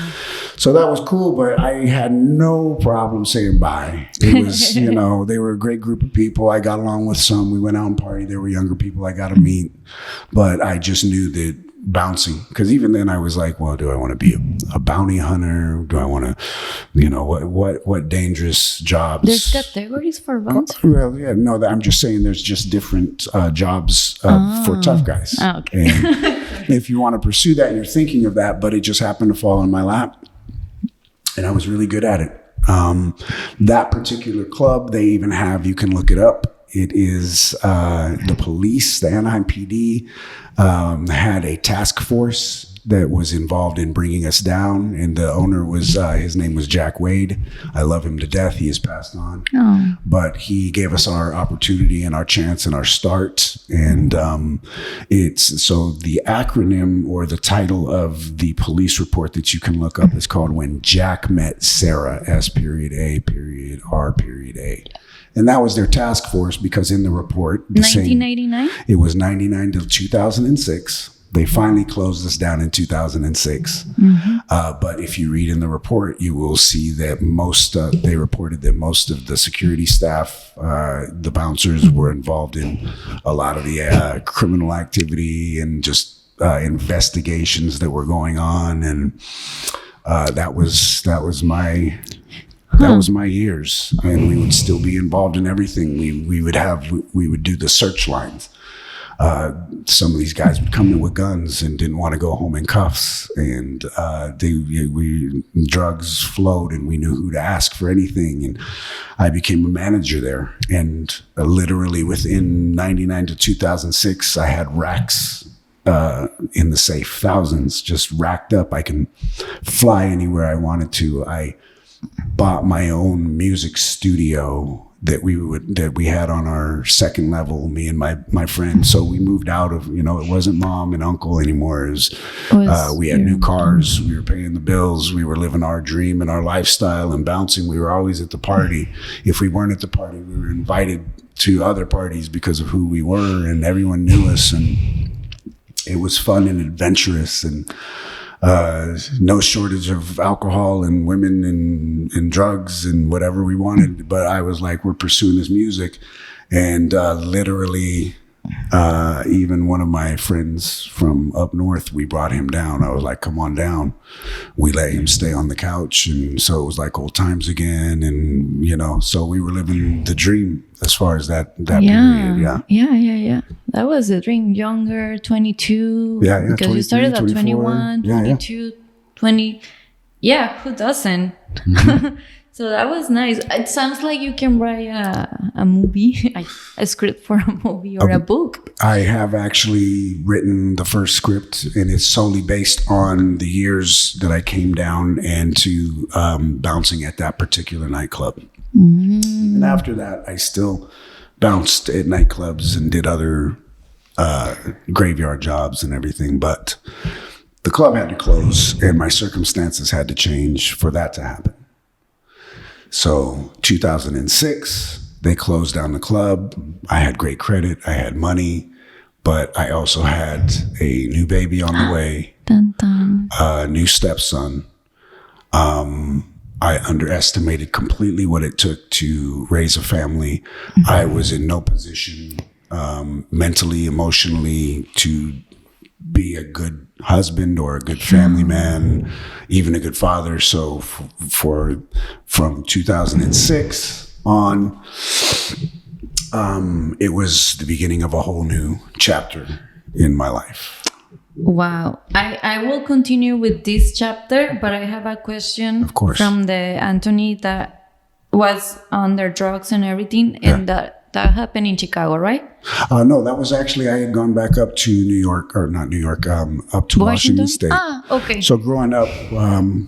so that was cool, but I had no problem saying bye. It was, they were a great group of people. I got along with some. We went out and partied. There were younger people I got to meet, but I just knew that bouncing, because even then I was like, well, do I want to be a bounty hunter? Do I want to, what dangerous jobs? There's categories for bouncers? I'm just saying there's just different jobs for tough guys. Okay. And if you want to pursue that, you're thinking of that, but it just happened to fall in my lap, and I was really good at it. That particular club, they even have, you can look it up. It is the police, the Anaheim PD, had a task force that was involved in bringing us down. And the owner was, his name was Jack Wade. I love him to death. He has passed on. Oh. But he gave us our opportunity and our chance and our start. And so the acronym or the title of the police report that you can look up is called When Jack Met Sarah, S.A.R.A. And that was their task force, because in the report, 1999? It was 99 to 2006. They finally closed us down in 2006. But if you read in the report, you will see that they reported that most of the security staff, the bouncers, were involved in a lot of the criminal activity and just investigations that were going on. And that was my... That was my years, and we would still be involved in everything. We would do the search lines. some of these guys would come in with guns and didn't want to go home in cuffs, and drugs flowed, and we knew who to ask for anything. And I became a manager there, and literally within 99 to 2006, I had racks in the safe, thousands just racked up. I can fly anywhere I wanted to. I bought my own music studio that we had on our second level, me and my friend. So we moved out of, it wasn't mom and uncle anymore. We had new cars. We were paying the bills. We were living our dream and our lifestyle and bouncing. We were always at the party. If we weren't at the party, we were invited to other parties because of who we were, and everyone knew us, and it was fun and adventurous, and no shortage of alcohol and women and drugs and whatever we wanted. But I was like, we're pursuing this music. And literally, even one of my friends from up north, we brought him down. I was like, come on down. We let him stay on the couch. And so it was like old times again. And, so we were living the dream as far as that period. Yeah. That was the dream. Younger, 22. Yeah. Because you started at 21, 22, 20. Yeah, who doesn't? Mm-hmm. So that was nice. It sounds like you can write a movie, a script for a movie or a book. I have actually written the first script, and it's solely based on the years that I came down and to bouncing at that particular nightclub. Mm-hmm. And after that, I still bounced at nightclubs and did other graveyard jobs and everything. But the club had to close, and my circumstances had to change for that to happen. So 2006, they closed down the club. I had great credit. I had money, but I also had a new baby on the way, dun, dun. A new stepson. I underestimated completely what it took to raise a family. Mm-hmm. I was in no position mentally, emotionally to be a good husband or a good family man, even a good father. So from 2006 on, it was the beginning of a whole new chapter in my life. Wow. I will continue with this chapter, but I have a question from the Anthony that was under drugs and everything, and that happened in Chicago, right? No, that was actually, I had gone back up to New York, or not New York, up to Washington State. Okay. So growing up,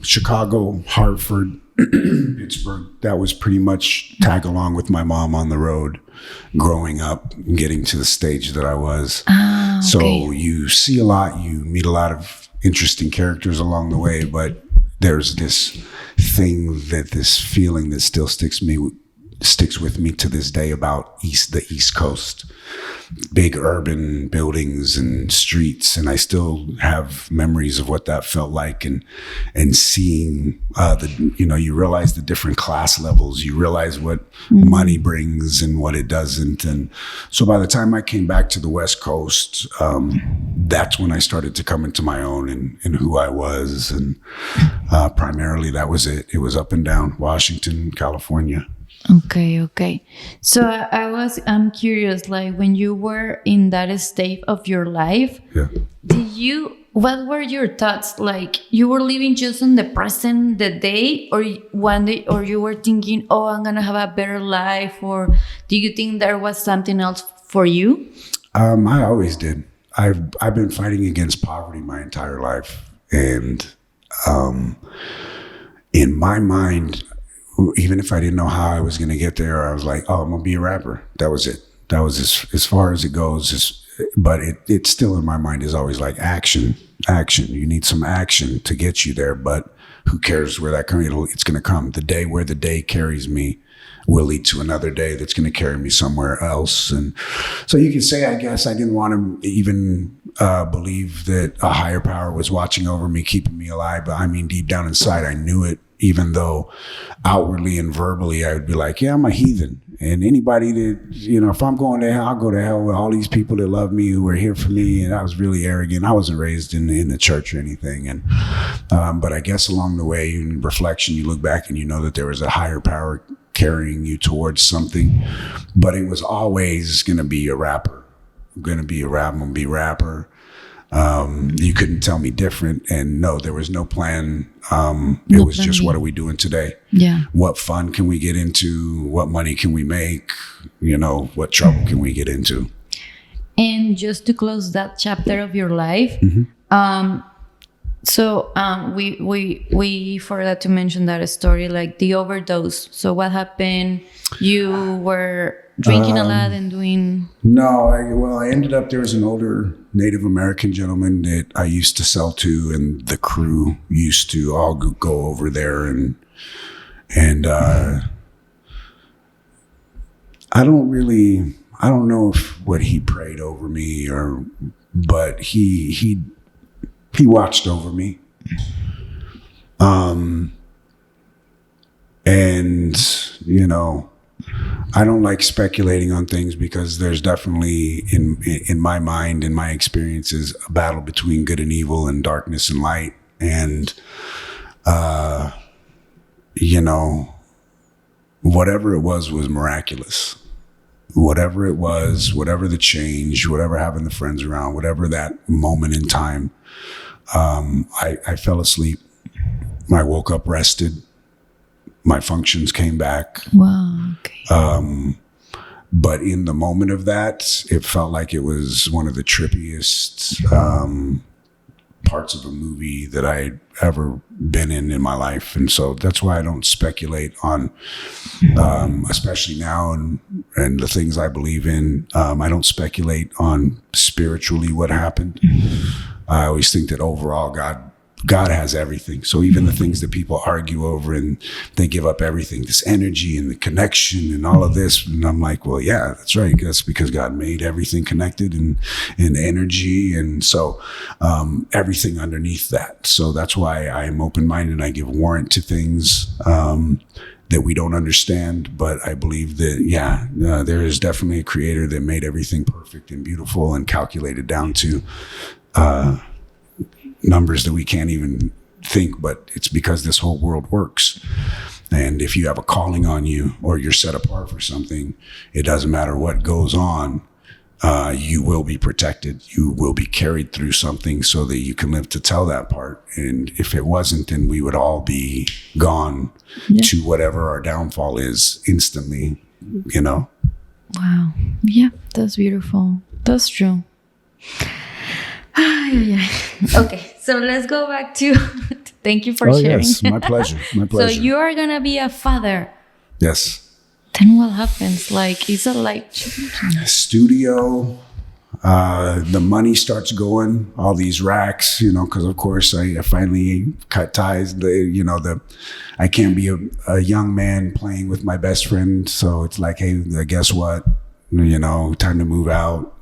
Chicago, Hartford, Pittsburgh, that was pretty much tag along with my mom on the road growing up and getting to the stage that I was. Okay. So you see a lot, you meet a lot of interesting characters along the way, but there's this feeling that still sticks with me to this day about the East Coast, big urban buildings and streets. And I still have memories of what that felt like, and seeing you realize the different class levels, you realize what money brings and what it doesn't. And so by the time I came back to the West Coast, that's when I started to come into my own and who I was. And primarily that was it. It was up and down Washington, California. Okay. So I'm curious, like when you were in that state of your life, what were your thoughts? Like you were living just in the present, the day, or one day, or you were thinking, oh, I'm going to have a better life? Or do you think there was something else for you? I always did. I've been fighting against poverty my entire life. And in my mind, even if I didn't know how I was going to get there, I was like, oh, I'm going to be a rapper. That was it. That was as far as it goes. But it still in my mind is always like action. You need some action to get you there. But who cares where that comes? It's going to come. The day where the day carries me will lead to another day that's going to carry me somewhere else. And so you can say, I guess I didn't want to even believe that a higher power was watching over me, keeping me alive. But I mean, deep down inside, I knew it. Even though outwardly and verbally, I would be like, yeah, I'm a heathen. And anybody that, if I'm going to hell, I'll go to hell with all these people that love me, who were here for me. And I was really arrogant. I wasn't raised in the church or anything. And but I guess along the way, in reflection, you look back and you know that there was a higher power carrying you towards something. But it was always going to be a rapper. going to be a rapper, I'm going to be a rapper. You couldn't tell me different. And no, there was no plan. It was just, what are we doing today? Yeah. What fun can we get into? What money can we make? You know, what trouble can we get into? And just to close that chapter of your life, we forgot to mention that story, like the overdose. So what happened? You were drinking a lot and doing... No, I ended up, there was an older Native American gentleman that I used to sell to, and the crew used to all go over there, and I don't know if what he prayed over me but he watched over me. And, you know, I don't like speculating on things, because there's definitely in my mind, in my experiences, a battle between good and evil and darkness and light. And, you know, whatever it was miraculous. Whatever it was, whatever the change, whatever having the friends around, whatever that moment in time, I fell asleep. I woke up rested. My functions came back. Wow. Okay. But in the moment of that, it felt like it was one of the trippiest parts of a movie that I'd ever been in my life. And so that's why I don't speculate on, especially now and the things I believe in. I don't speculate on spiritually what happened. I always think that overall God has everything. So even the things that people argue over and they give up everything, this energy and the connection and all of this. And I'm like, well, yeah, that's right. That's because God made everything connected and energy. And so everything underneath that. So that's why I'm open-minded and I give warrant to things that we don't understand. But I believe that, there is definitely a creator that made everything perfect and beautiful and calculated down to numbers that we can't even think, but it's because this whole world works. And if you have a calling on you or you're set apart for something, it doesn't matter what goes on, you will be protected. You will be carried through something so that you can live to tell that part. And if it wasn't, then we would all be gone to whatever our downfall is instantly, you know? Wow. Yeah, that's beautiful. That's true. Okay, so let's go back to thank you for sharing. Yes, my pleasure. My pleasure. So you are gonna be a father. Yes. Then what happens? Like, is it like studio? The money starts going, all these racks, you know, because of course I finally cut ties. I can't be a young man playing with my best friend. So it's like, hey, guess what? You know, time to move out.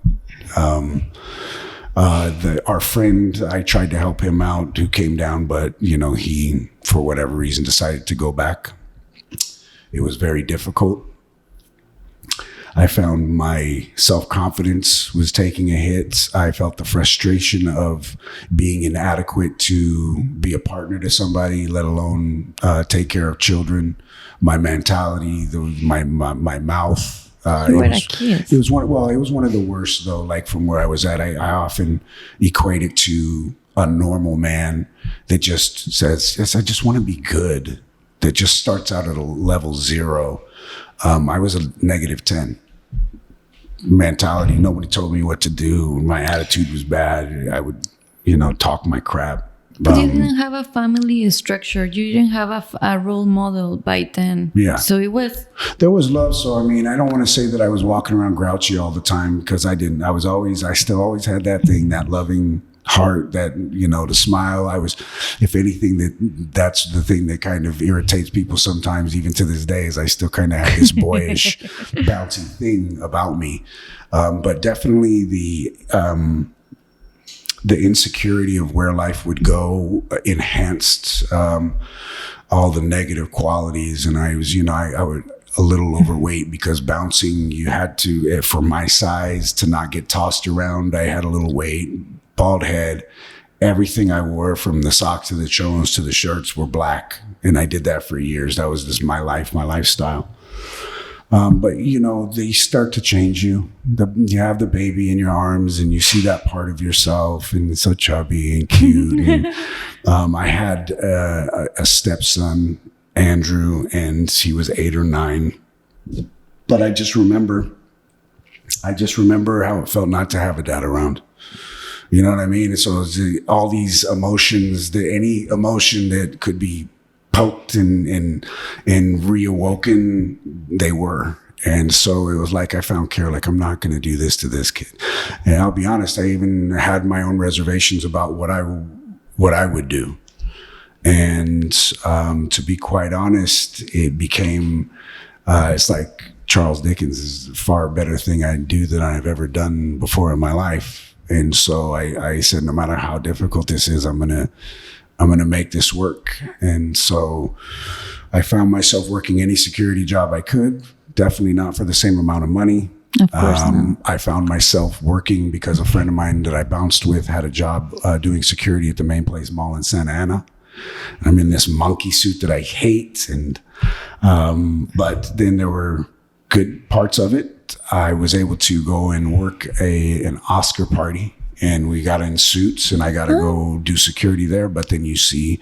Our friend, I tried to help him out, who came down, but you know, he, for whatever reason, decided to go back. It was very difficult. I found my self-confidence was taking a hit. I felt the frustration of being inadequate to be a partner to somebody, let alone take care of children. My mentality, my mouth. It was one of the worst though. Like from where I was at, I often equate it to a normal man that just says, yes, I just want to be good. That just starts out at a level 0. I was a -10 mentality. Nobody told me what to do. My attitude was bad. I would, talk my crap. But you didn't have a family structure. You didn't have a role model by then. Yeah. So there was love. So, I don't want to say that I was walking around grouchy all the time, because I didn't. I still always had that thing, that loving heart, that, the smile. If anything, that's the thing that kind of irritates people sometimes, even to this day, is I still kind of have this boyish, bouncy thing about me. But definitely the insecurity of where life would go enhanced all the negative qualities. And I was, I was a little overweight, because bouncing, you had to, for my size, to not get tossed around. I had a little weight, bald head. Everything I wore, from the socks to the cholos to the shirts, were black. And I did that for years. That was just my life, my lifestyle. But they start to change you. You have the baby in your arms and you see that part of yourself, and it's so chubby and cute. And I had a stepson, Andrew, and he was 8 or 9. But I just remember how it felt not to have a dad around. You know what I mean? And so all these emotions, any emotion that could be poked and reawoken, they were. And so it was like I found care, like, I'm not going to do this to this kid. And I'll be honest, I even had my own reservations about what I would do. And to be quite honest, it became, it's like Charles Dickens is a far better thing I do than I've ever done before in my life. And so I said, no matter how difficult this is, I'm gonna make this work. And so I found myself working any security job I could, definitely not for the same amount of money. Of course not. I found myself working because a friend of mine that I bounced with had a job doing security at the Main Place Mall in Santa Ana. I'm in this monkey suit that I hate. But then there were good parts of it. I was able to go and work an Oscar party, and we got in suits, and I got to go do security there. But then you see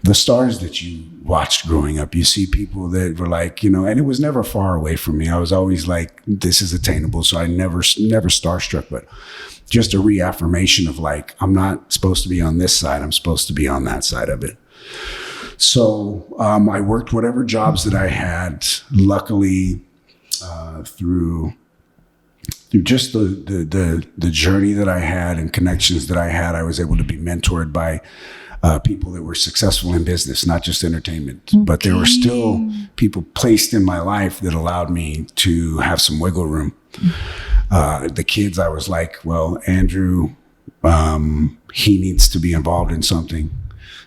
the stars that you watched growing up. You see people that were like, and it was never far away from me. I was always like, this is attainable. So I never starstruck, but just a reaffirmation of like, I'm not supposed to be on this side. I'm supposed to be on that side of it. So I worked whatever jobs that I had. Luckily, through just the journey that I had and connections that I had, I was able to be mentored by people that were successful in business, not just entertainment. Okay. But there were still people placed in my life that allowed me to have some wiggle room. The kids, I was like, well, Andrew, he needs to be involved in something.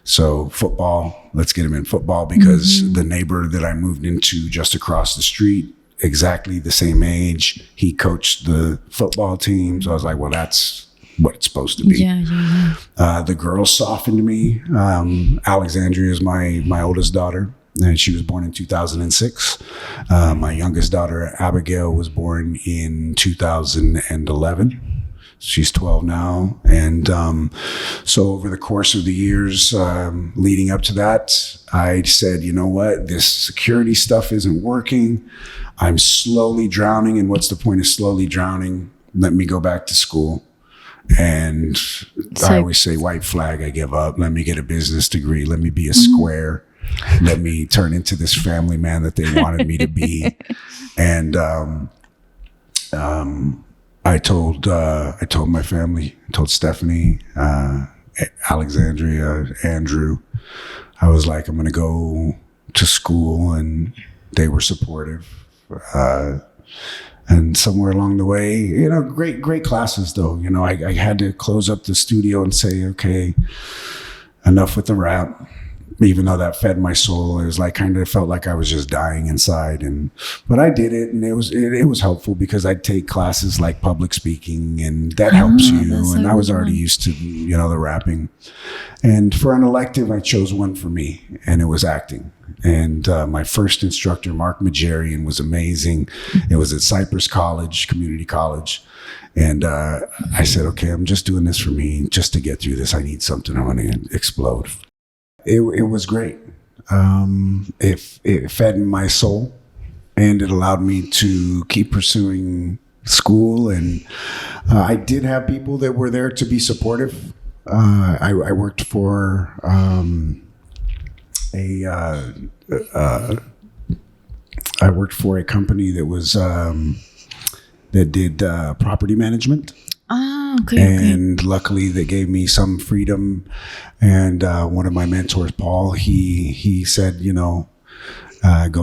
So football, let's get him in football, because the neighbor that I moved into just across the street, exactly the same age, he coached the football team. So I was like, well, that's what it's supposed to be. Yeah. The girls softened me. Alexandria is my oldest daughter, and she was born in 2006. My youngest daughter, Abigail, was born in 2011. She's 12 now. And so over the course of the years leading up to that, I said, you know what, this security stuff isn't working. I'm slowly drowning. And what's the point of slowly drowning? Let me go back to school. And I always say, white flag, I give up. Let me get a business degree. Let me be a square. Let me turn into this family man that they wanted me to be. And I told my family, I told Stephanie, Alexandria, Andrew, I was like, I'm going to go to school, and they were supportive. And somewhere along the way, great classes though. I had to close up the studio and say, okay, enough with the rap. Even though that fed my soul, it was like kind of felt like I was just dying inside. But I did it, and it was helpful because I'd take classes like public speaking, and that helps you. And I was already used to the rapping. And for an elective, I chose one for me, and it was acting. And my first instructor, Mark Majarian, was amazing. It was at Cypress College, community college. And I said, okay, I'm just doing this for me, just to get through this. I need something. I want to explode. It was great. It fed my soul, and it allowed me to keep pursuing school. And I did have people that were there to be supportive. I worked for a company that was that did property management. Okay. And luckily they gave me some freedom. And one of my mentors, Paul, he said, go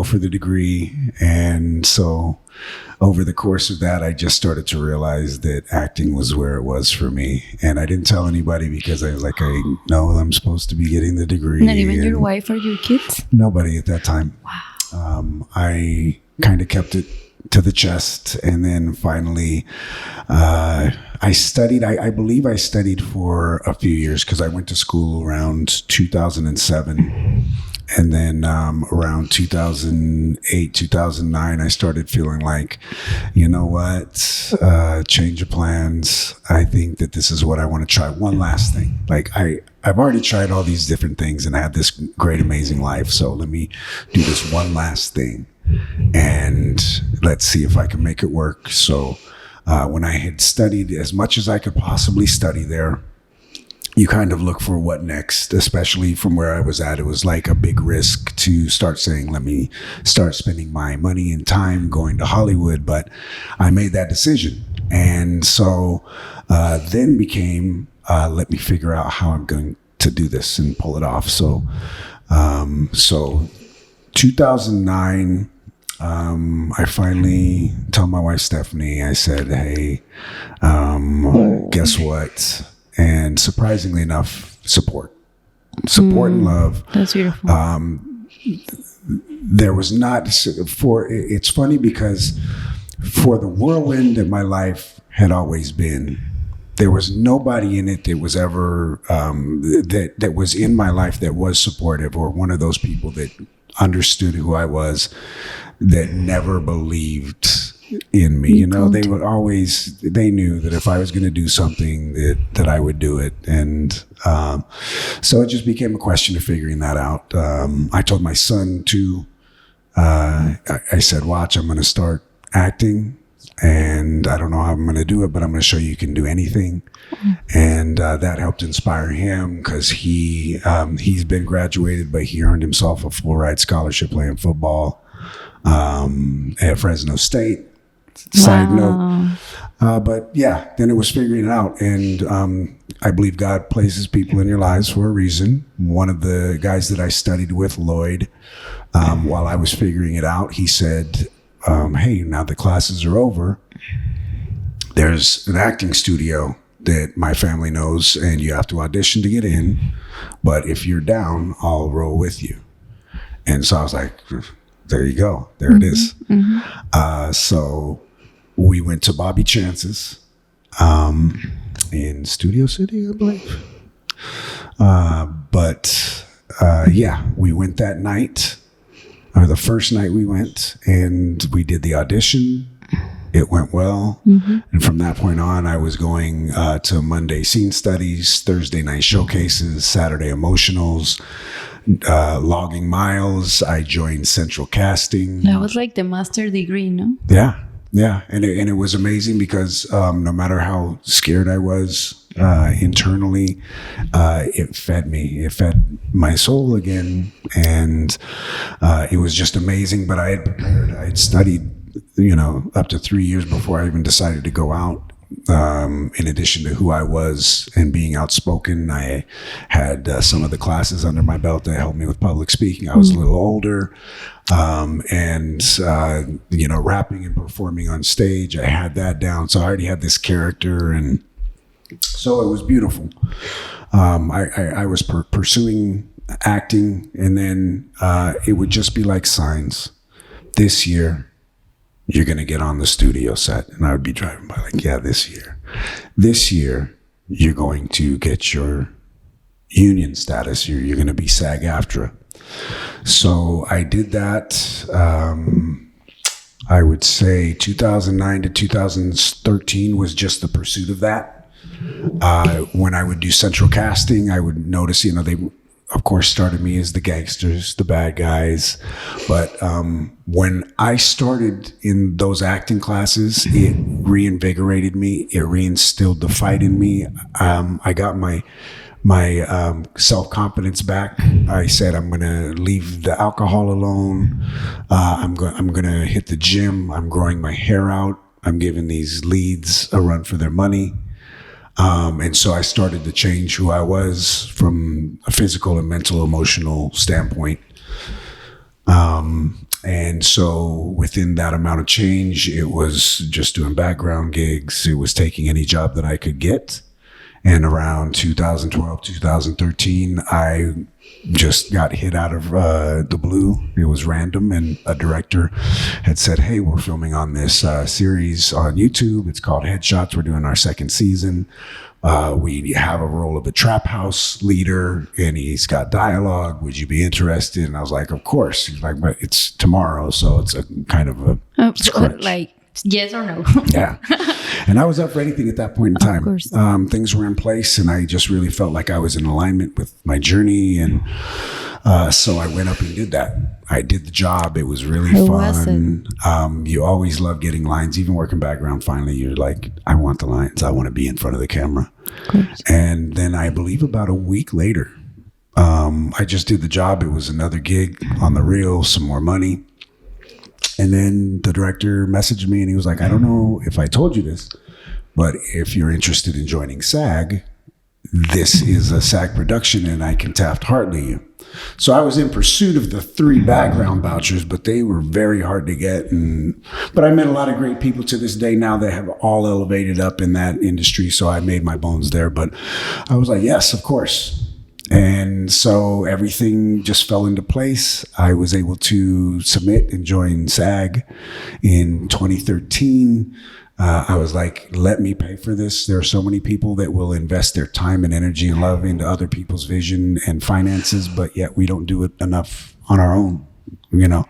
for the degree. And so over the course of that, I just started to realize that acting was where it was for me. And I didn't tell anybody because I was like, I know I'm supposed to be getting the degree. Not even your wife or your kids? Nobody at that time. Wow. I kind of kept it to the chest. And then finally, I studied, I believe I studied for a few years because I went to school around 2007. And then around 2008, 2009, I started feeling like, you know what, change of plans. I think that this is what I want to try. One last thing. Like I've already tried all these different things and I had this great, amazing life. So let me do this one last thing and let's see if I can make it work. So when I had studied as much as I could possibly study there, you kind of look for what next, especially from where I was at. It was like a big risk to start saying, let me start spending my money and time going to Hollywood. But I made that decision. And so then became, let me figure out how I'm going to do this and pull it off. So 2009, I finally told my wife, Stephanie, I said, hey, guess what? And surprisingly enough, support and love. That's beautiful. There was not it's funny because for the whirlwind that my life had always been, there was nobody in it that was ever, that was in my life that was supportive, or one of those people that understood who I was, that never believed in me. You know, they knew that if I was going to do something that I would do it. And so it just became a question of figuring that out. I told my son too, I said, watch, I'm going to start acting and I don't know how I'm going to do it, but I'm going to show you can do anything. And that helped inspire him because he's been graduated, but he earned himself a full ride scholarship playing football at Fresno State. Side note. But yeah, then it was figuring it out. And I believe God places people in your lives for a reason. One of the guys that I studied with, Lloyd, while I was figuring it out, he said, hey, now the classes are over. There's an acting studio that my family knows and you have to audition to get in. But if you're down, I'll roll with you. And so I was like, there you go. There it is. Mm-hmm. So we went to Bobby Chance's in Studio City, I believe. But we went that night, or the first night we went, and we did the audition. It went well. Mm-hmm. And from that point on, I was going to Monday scene studies, Thursday night showcases, Saturday emotionals, logging miles. I joined Central Casting. That was like the master degree, no? Yeah. And it was amazing because no matter how scared I was internally, it fed me. It fed my soul again. And it was just amazing. But I had prepared. I had studied, up to 3 years before I even decided to go out. In addition to who I was and being outspoken, I had some of the classes under my belt that helped me with public speaking. I was a little older, and rapping and performing on stage, I had that down. So I already had this character, and so it was beautiful. I was pursuing acting, and then it would just be like signs. This year, you're going to get on the studio set. And I would be driving by like, yeah, this year, you're going to get your union status. You're going to be SAG-AFTRA. So I did that. I would say 2009 to 2013 was just the pursuit of that. When I would do Central Casting, I would notice, they of course started me as the gangsters, the bad guys. But when I started in those acting classes, it reinvigorated me. It reinstilled the fight in me. I got my self-confidence back. I said, I'm going to leave the alcohol alone. I'm going to hit the gym. I'm growing my hair out. I'm giving these leads a run for their money. And so I started to change who I was from a physical and mental, emotional standpoint. And so within that amount of change, it was just doing background gigs. It was taking any job that I could get. And around 2012, 2013, I just got hit out of the blue. It was random, and a director had said, hey, we're filming on this series on YouTube. It's called Headshots. We're doing our second season. We have a role of a trap house leader, and he's got dialogue. Would you be interested? And I was like, of course. He's like, but it's tomorrow, so it's a kind of a crunch. Like, yes or no? Yeah. And I was up for anything at that point in time. Of course. Things were in place, and I just really felt like I was in alignment with my journey. And so I went up and did that. I did the job. It was really fun. You always love getting lines, even working background. Finally, you're like, I want the lines. I want to be in front of the camera. And then I believe about a week later, I just did the job. It was another gig on the reel, some more money. And then the director messaged me, and he was like, I don't know if I told you this, but if you're interested in joining SAG, this is a SAG production, and I can Taft-Hartley you. So I was in pursuit of the 3 background vouchers, but they were very hard to get. But I met a lot of great people to this day now that have all elevated up in that industry. So I made my bones there. But I was like, yes, of course. And so everything just fell into place. I was able to submit and join SAG in 2013. I was like, let me pay for this. There are so many people that will invest their time and energy and love into other people's vision and finances, but yet we don't do it enough on our own, you know?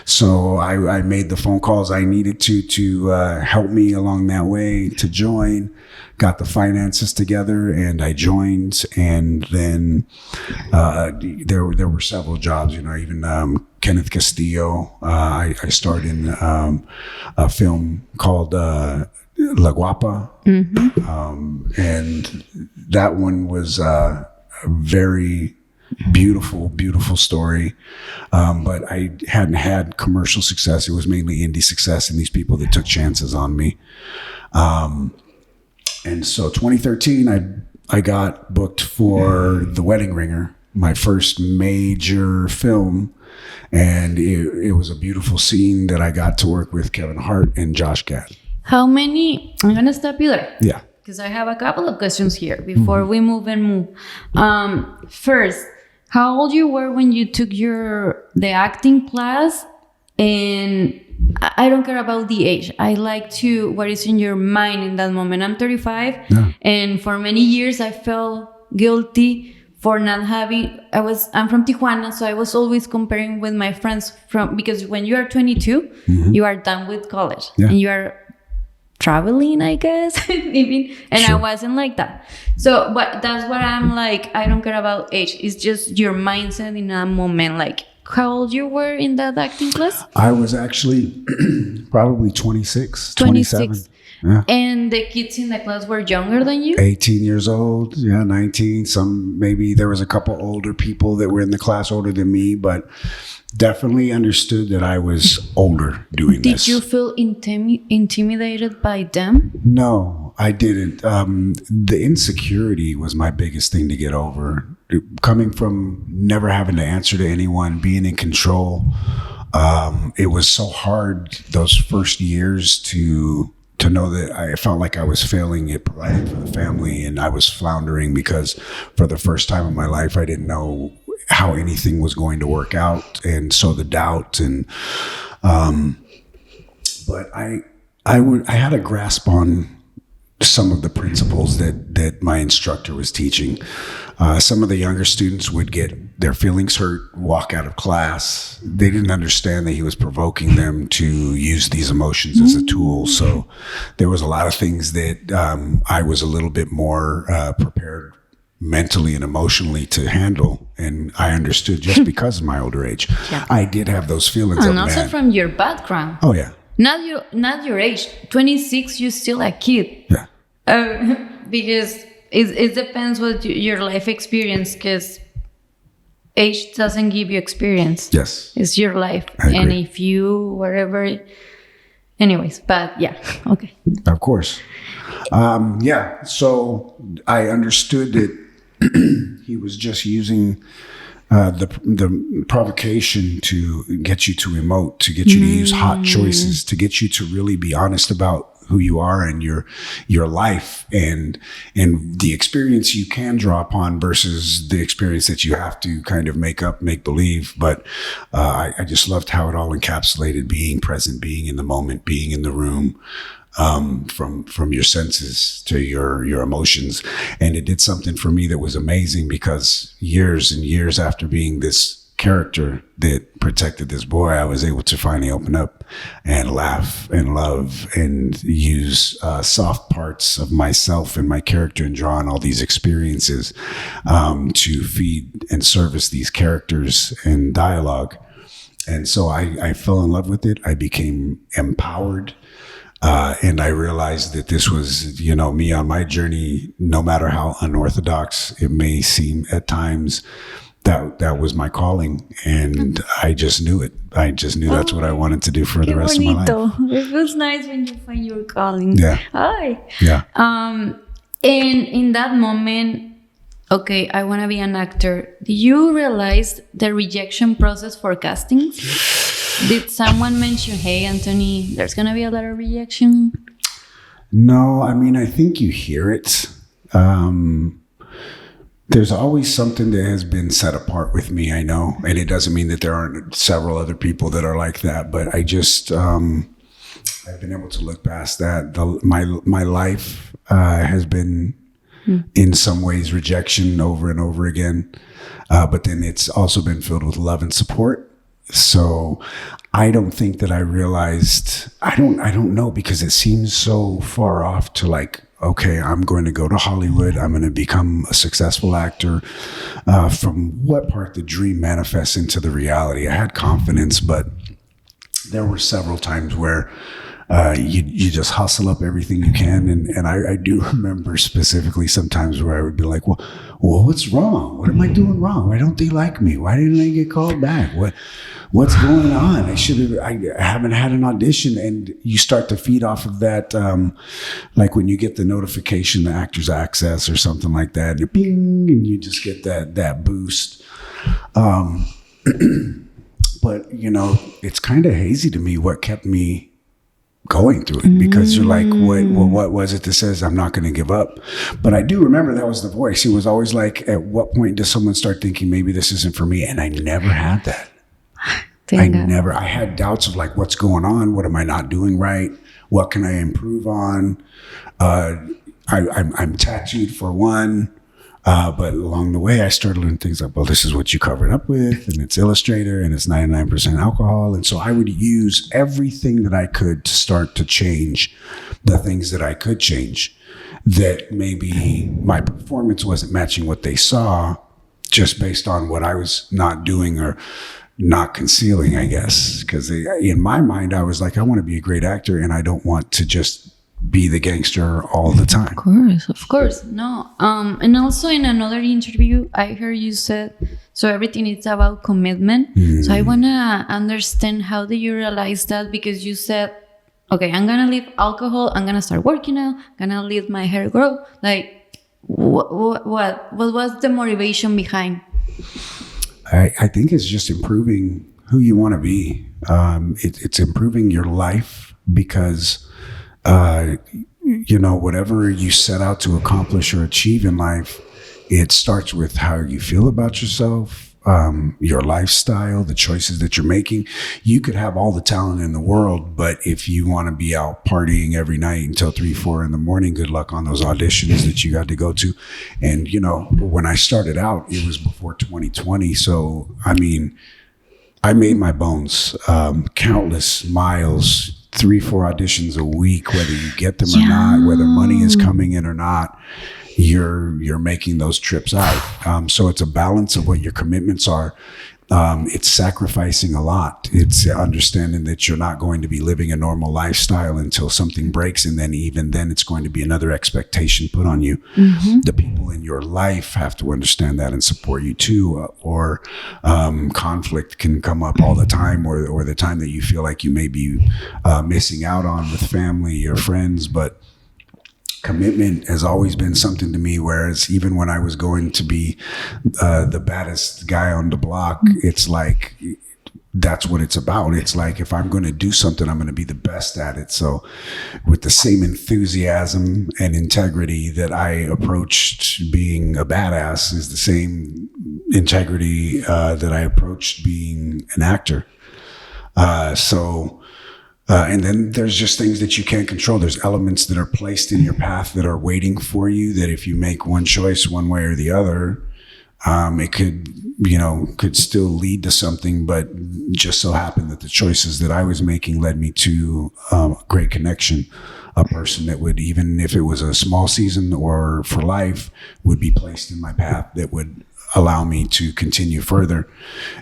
So I made the phone calls I needed to help me along that way to join, got the finances together, and I joined. And then there were several jobs, you know, even Kenneth Castillo. I starred in a film called La Guapa. And that one was a very beautiful story. But I hadn't had commercial success. It was mainly indie success and these people that took chances on me. And so 2013, I got booked for The Wedding Ringer, my first major film. And it was a beautiful scene that I got to work with Kevin Hart and Josh Gad. How many? I'm going to stop you there. Yeah. Because I have a couple of questions here before we move. First, how old you were when you took the acting class? And I don't care about the age. I like to, what is in your mind in that moment. I'm 35. Yeah. And for many years, I felt guilty for not having, I'm from Tijuana, so I was always comparing with my friends because when you are 22, you are done with college and you are traveling, I guess, even, and sure. I wasn't like that. So, but that's what I'm like, I don't care about age. It's just your mindset in that moment. Like, how old you were in that acting class? I was actually probably 26, 27. Yeah. And the kids in the class were younger than you? 18 years old, 19. Maybe there was a couple older people that were in the class older than me, but definitely understood that I was older doing this. Did you feel intimidated by them? No, I didn't. The insecurity was my biggest thing to get over. Coming from never having to answer to anyone, being in control, it was so hard those first years to know that I felt like I was failing at providing for the family, and I was floundering because for the first time in my life, I didn't know how anything was going to work out. And so the doubt but I had a grasp on some of the principles that my instructor was teaching. Some of the younger students would get their feelings hurt, walk out of class. They didn't understand that he was provoking them to use these emotions as a tool. So there was a lot of things that I was a little bit more prepared mentally and emotionally to handle. And I understood just because of my older age. Yeah. I did have those feelings. And also from your background. Oh, yeah. Not your age. 26, you're still a kid. Yeah. Because it depends what your life experience, because age doesn't give you experience. Yes. It's your life. And if you, wherever, anyways, but yeah, okay. Of course. So I understood that he was just using the provocation to get you to emote, to get you to use hot choices, to get you to really be honest about who you are and your life and the experience you can draw upon versus the experience that you have to kind of make believe. But I just loved how it all encapsulated being present, being in the moment, being in the room, from your senses to your emotions. And it did something for me that was amazing, because years and years after being this character that protected this boy, I was able to finally open up and laugh and love and use soft parts of myself and my character and draw on all these experiences to feed and service these characters and dialogue. And so I fell in love with it. I became empowered. And I realized that this was, me on my journey, no matter how unorthodox it may seem at times. That was my calling, and I just knew it. I just knew that's what I wanted to do for the rest of my life. It was nice when you find your calling. Yeah. Hi. Yeah. And in that moment, okay, I want to be an actor. Did you realize the rejection process for castings? Did someone mention, hey, Anthony, there's going to be a lot of rejection? No, I mean, I think you hear it. There's always something that has been set apart with me, I know. And it doesn't mean that there aren't several other people that are like that. But I just, I've been able to look past that. My life has been, in some ways, rejection over and over again. But then it's also been filled with love and support. So I don't think that I realized, I don't know, because it seems so far off to like, okay, I'm going to go to Hollywood. I'm going to become a successful actor. From what part the dream manifests into the reality? I had confidence, but there were several times where you just hustle up everything you can. And I do remember specifically sometimes where I would be like, well, what's wrong? What am I doing wrong? Why don't they like me? Why didn't I get called back? What's going on? I haven't had an audition. And you start to feed off of that. Like when you get the notification, the Actors Access or something like that, and bing, and you just get that boost. But it's kind of hazy to me what kept me going through it, because you're like, what was it that says I'm not going to give up? But I do remember that was the voice. It was always like, at what point does someone start thinking maybe this isn't for me? And I never had that. I had doubts of like, what's going on? What am I not doing right? What can I improve on? I'm tattooed for one. But along the way, I started learning things like, well, this is what you covered up with, and it's Illustrator, and it's 99% alcohol. And so I would use everything that I could to start to change the things that I could change, that maybe my performance wasn't matching what they saw, just based on what I was not doing or not concealing, I guess. Because in my mind, I was like, I want to be a great actor, and I don't want to just be the gangster all the time. Of course. No. And also in another interview, I heard you said, so everything is about commitment. So I want to understand, how do you realize that? Because you said, okay, I'm going to leave alcohol. I'm going to start working out. I'm going to let my hair grow. Like, what was the motivation behind? I think it's just improving who you want to be. It's improving your life, because whatever you set out to accomplish or achieve in life, it starts with how you feel about yourself, your lifestyle, the choices that you're making. You could have all the talent in the world, but if you want to be out partying every night until 3-4 in the morning, good luck on those auditions that you got to go to. And, when I started out, it was before 2020. So, I mean, I made my bones, countless miles, 3-4 auditions a week, whether you get them or not, whether money is coming in or not, you're making those trips out. So it's a balance of what your commitments are. It's sacrificing a lot. It's understanding that you're not going to be living a normal lifestyle until something breaks. And then even then it's going to be another expectation put on you. The people in your life have to understand that and support you too. Or conflict can come up all the time, or the time that you feel like you may be missing out on with family or friends. But commitment has always been something to me, whereas even when I was going to be the baddest guy on the block, it's like that's what it's about. It's like, if I'm going to do something, I'm going to be the best at it. So with the same enthusiasm and integrity that I approached being a badass is the same integrity that I approached being an actor. And then there's just things that you can't control. There's elements that are placed in your path that are waiting for you, that if you make one choice one way or the other, it could still lead to something, but just so happened that the choices that I was making led me to a great connection, a person that would, even if it was a small season or for life, would be placed in my path that would allow me to continue further.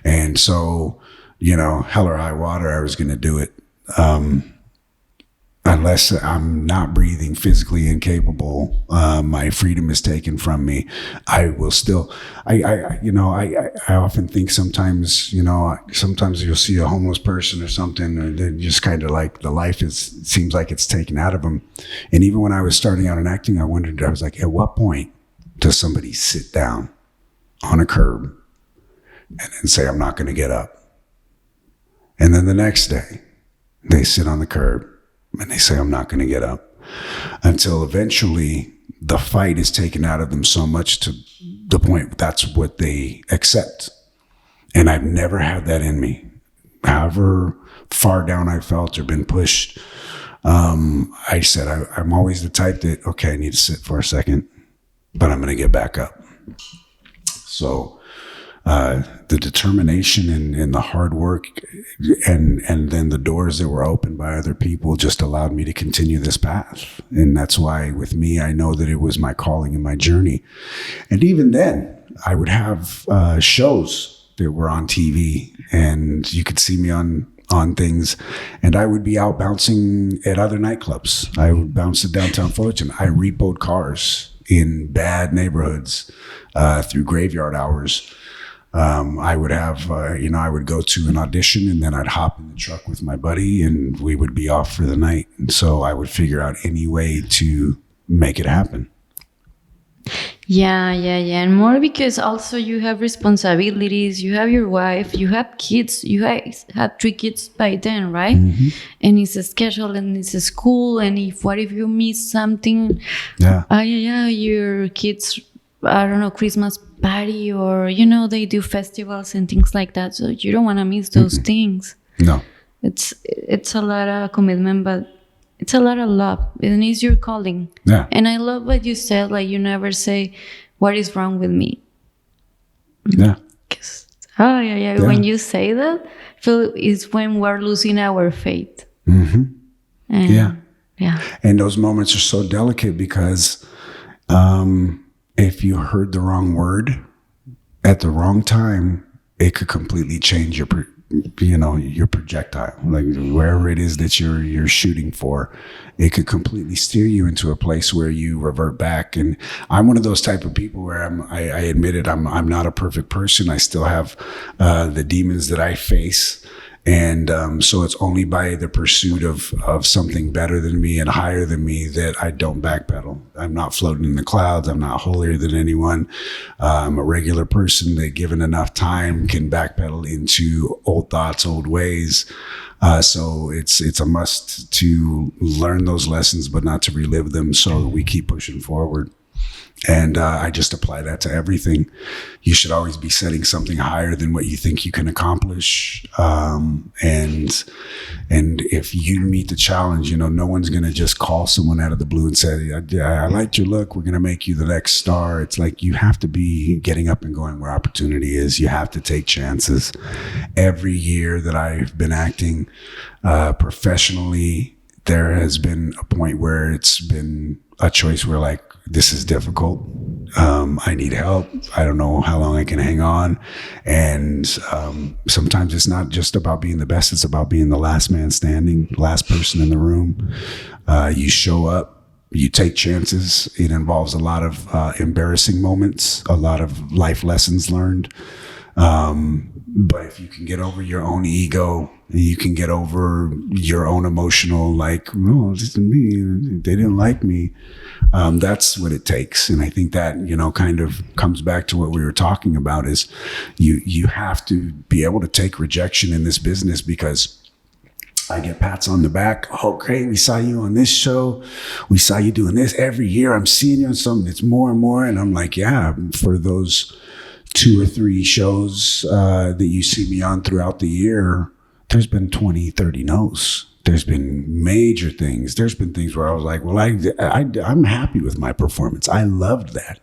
And so, hell or high water, I was going to do it. Unless I'm not breathing, physically incapable, my freedom is taken from me. I will still, I often think sometimes you'll see a homeless person or something, and they're just kind of like seems like it's taken out of them. And even when I was starting out in acting, I was like, at what point does somebody sit down on a curb and then say, I'm not going to get up? And then the next day, they sit on the curb and they say, I'm not going to get up, until eventually the fight is taken out of them so much to the point that's what they accept. And I've never had that in me. However far down I felt or been pushed, I said, I'm always the type that, okay, I need to sit for a second, but I'm going to get back up. So the determination and the hard work and then the doors that were opened by other people just allowed me to continue this path. And that's why with me, I know that it was my calling and my journey. And even then, I would have shows that were on TV, and you could see me on things, and I would be out bouncing at other nightclubs. I would bounce at downtown Fullerton. I repoed cars in bad neighborhoods through graveyard hours. I would have, I would go to an audition, and then I'd hop in the truck with my buddy and we would be off for the night. And so I would figure out any way to make it happen. Yeah. And more because also you have responsibilities, you have your wife, you have kids, you guys had 3 kids by then, right? Mm-hmm. And it's a schedule and it's a school. And what if you miss something? Yeah. Your kids, I don't know, Christmas party, or they do festivals and things like that, so you don't want to miss those things. No, it's a lot of commitment, but it's a lot of love, and it's your calling. Yeah. And I love what you said, like, you never say what is wrong with me. Yeah. Yeah. When you say that, I feel it's when we're losing our faith. Mm-hmm. And, yeah. And those moments are so delicate because if you heard the wrong word at the wrong time, it could completely change your projectile, like wherever it is that you're shooting for. It could completely steer you into a place where you revert back. And I'm one of those type of people where I admit it. I'm not a perfect person. I still have the demons that I face. And so it's only by the pursuit of something better than me and higher than me that I don't backpedal. I'm not floating in the clouds. I'm not holier than anyone. I'm a regular person that, given enough time, can backpedal into old thoughts, old ways. So it's a must to learn those lessons, but not to relive them, so that we keep pushing forward. And I just apply that to everything. You should always be setting something higher than what you think you can accomplish. And if you meet the challenge, no one's going to just call someone out of the blue and say, I liked your look, we're going to make you the next star. It's like, you have to be getting up and going where opportunity is. You have to take chances. Every year that I've been acting professionally, there has been a point where it's been a choice where, like, this is difficult. I need help. I don't know how long I can hang on. And sometimes it's not just about being the best. It's about being the last man standing, last person in the room. You show up, you take chances. It involves a lot of embarrassing moments, a lot of life lessons learned. But if you can get over your own ego, you can get over your own emotional, like, no, this is me, they didn't like me. That's what it takes. And I think that, kind of comes back to what we were talking about is you have to be able to take rejection in this business, because I get pats on the back. Oh, great. We saw you on this show. We saw you doing this every year. I'm seeing you on something. It's more and more. And I'm like, yeah, for those 2 or 3 shows that you see me on throughout the year, there's been 20, 30 no's. There's been major things. There's been things where I was like, well, I'm happy with my performance. I loved that.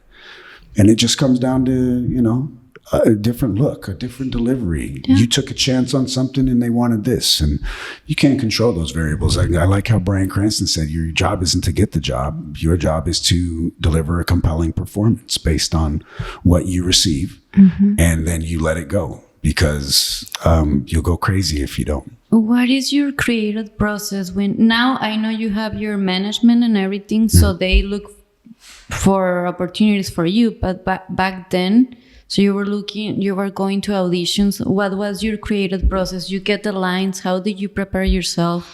And it just comes down to, a different look, a different delivery. Yeah. You took a chance on something and they wanted this, and you can't control those variables. I like how Bryan Cranston said, your job isn't to get the job. Your job is to deliver a compelling performance based on what you receive. Mm-hmm. And then you let it go, because you'll go crazy if you don't. What is your creative process when now I know you have your management and everything, so they look for opportunities for you, but back then, so you were going to auditions. What was your creative process? You get the lines. How did you prepare yourself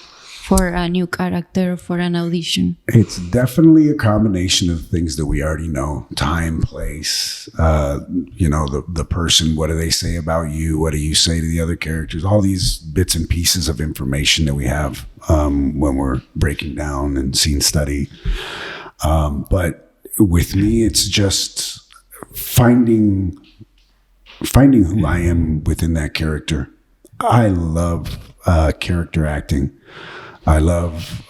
for a new character, for an audition? It's definitely a combination of things that we already know. Time, place, the person, what do they say about you? What do you say to the other characters? All these bits and pieces of information that we have when we're breaking down and scene study. But with me, it's just finding who I am within that character. I love character acting. I love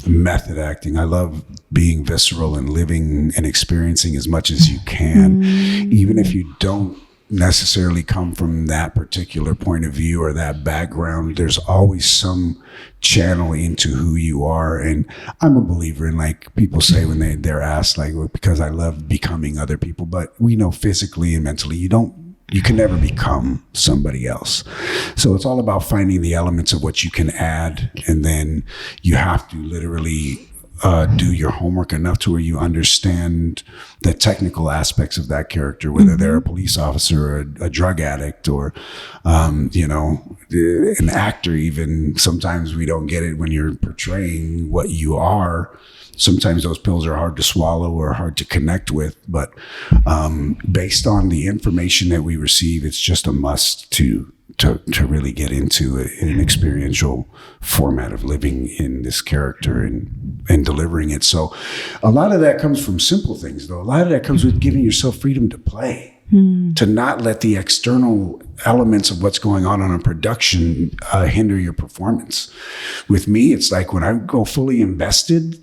method acting. I love being visceral and living and experiencing as much as you can, even if you don't necessarily come from that particular point of view or that background. There's always some channel into who you are. And I'm a believer in, like people say when they're asked, like, well, because I love becoming other people, but we know physically and mentally you can never become somebody else. So it's all about finding the elements of what you can add. And then you have to literally do your homework enough to where you understand the technical aspects of that character, whether they're a police officer or a drug addict or, an actor even. Sometimes we don't get it when you're portraying what you are. Sometimes those pills are hard to swallow or hard to connect with, but based on the information that we receive, it's just a must to really get into an experiential format of living in this character and delivering it. So a lot of that comes from simple things, though. A lot of that comes with giving yourself freedom to play, to not let the external elements of what's going on a production hinder your performance. With me, it's like when I go fully invested,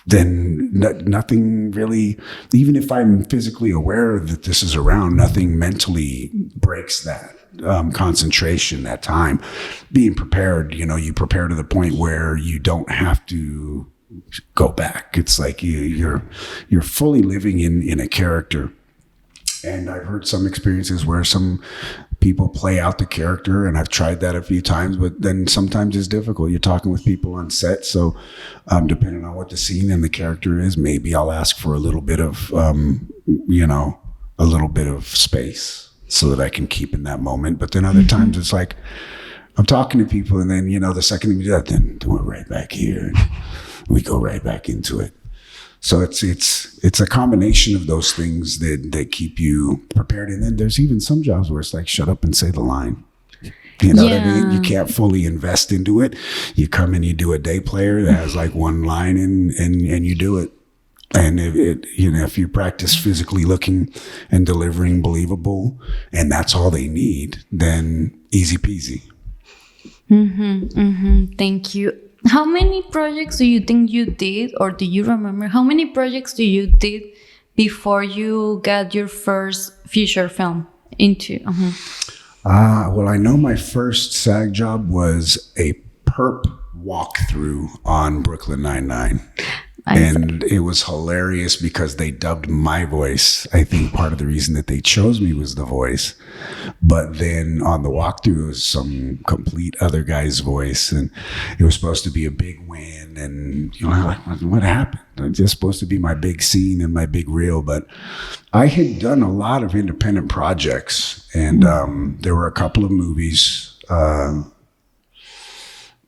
then nothing really, even if I'm physically aware that this is around, nothing mentally breaks that concentration, that time. Being prepared, you prepare to the point where you don't have to go back. It's like you're fully living in a character. And I've heard some experiences where some people play out the character, and I've tried that a few times, but then sometimes it's difficult. You're talking with people on set, so depending on what the scene and the character is, maybe I'll ask for a little bit of, a little bit of space so that I can keep in that moment. But then other times it's like I'm talking to people, and then the second we do that, then we're right back here, and we go right back into it. So it's a combination of those things that keep you prepared. And then there's even some jobs where it's like, shut up and say the line. You know what I mean? You can't fully invest into it. You come and you do a day player that has like one line and you do it. And if you practice physically looking and delivering believable, and that's all they need, then easy peasy. Thank you. How many projects do you think you did, or do you remember how many projects do you did before you got your first feature film into? Well, I know my first SAG job was a perp walkthrough on Brooklyn Nine-Nine. And it was hilarious because they dubbed my voice. I think part of the reason that they chose me was the voice. But then on the walkthrough, it was some complete other guy's voice. And it was supposed to be a big win. And, like, what happened? It's just supposed to be my big scene and my big reel. But I had done a lot of independent projects. And there were a couple of movies.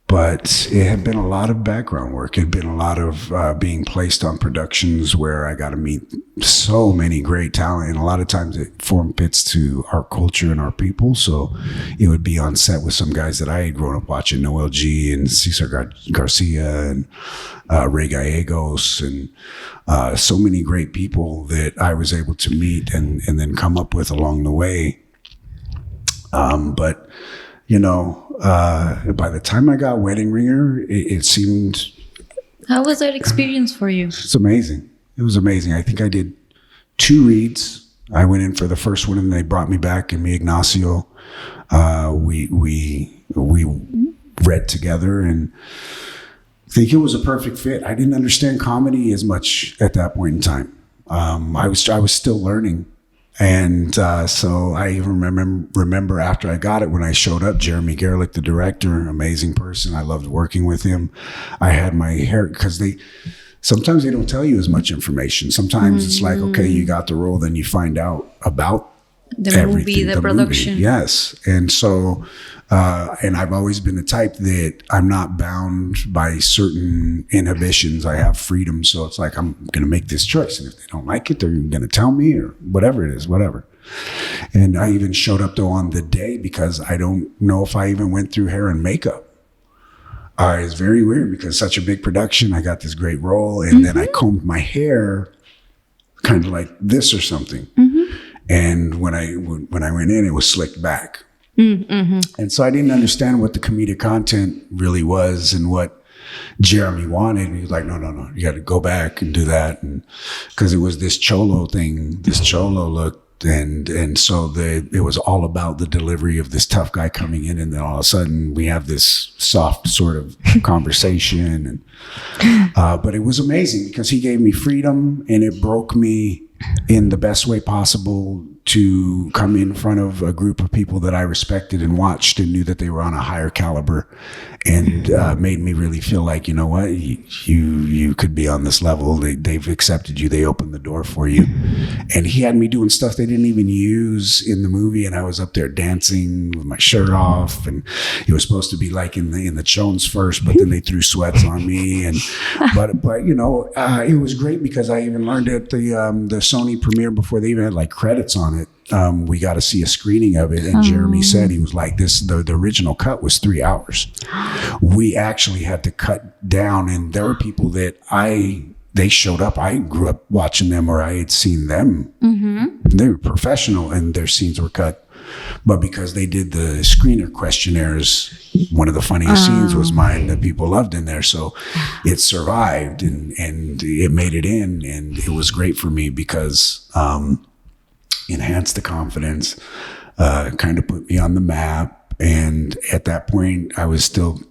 But it had been a lot of background work. It had been a lot of being placed on productions where I got to meet so many great talent. And a lot of times it fits to our culture and our people. So it would be on set with some guys that I had grown up watching, Noel G and Cesar Garcia and Ray Gallegos and so many great people that I was able to meet and then come up with along the way. But by the time I got Wedding Ringer, it seemed... How was that experience for you? It's amazing. It was amazing. I think I did 2 reads. I went in for the first one and they brought me back, and me, Ignacio, we read together, and I think it was a perfect fit. I didn't understand comedy as much at that point in time. I was still learning. And so I even remember after I got it, when I showed up, Jeremy Gerlich, the director, amazing person. I loved working with him. I had my hair, because sometimes they don't tell you as much information. Sometimes it's like, okay, you got the role, then you find out about the movie, the production. Movie. Yes. And so, and I've always been the type that I'm not bound by certain inhibitions. I have freedom. So it's like, I'm going to make this choice. And if they don't like it, they're going to tell me, or whatever it is, whatever. And I even showed up though on the day, because I don't know if I even went through hair and makeup. It's very weird, because such a big production, I got this great role. And then I combed my hair kind of like this or something. And when I went in, it was slicked back. And so I didn't understand what the comedic content really was and what Jeremy wanted. He was like, no, you got to go back and do that. And because it was this cholo thing, this cholo look. And so it was all about the delivery of this tough guy coming in. And then all of a sudden we have this soft sort of conversation. And but it was amazing, because he gave me freedom, and it broke me in the best way possible to come in front of a group of people that I respected and watched and knew that they were on a higher caliber, and made me really feel like, you know what, you could be on this level. They've accepted you. They opened the door for you. And he had me doing stuff they didn't even use in the movie. And I was up there dancing with my shirt off, and it was supposed to be like in the Chones first, but then they threw sweats on me. And, but it was great, because I even learned at the Sony premiere, before they even had like credits on it. We got to see a screening of it, and Jeremy said, he was like, the original cut was 3 hours. We actually had to cut down, and there were people that they showed up. I grew up watching them, or I had seen them. They were professional, and their scenes were cut. But because they did the screener questionnaires, one of the funniest scenes was mine that people loved in there. So it survived, and it made it in, and it was great for me, because enhanced the confidence, kind of put me on the map. And at that point, I was still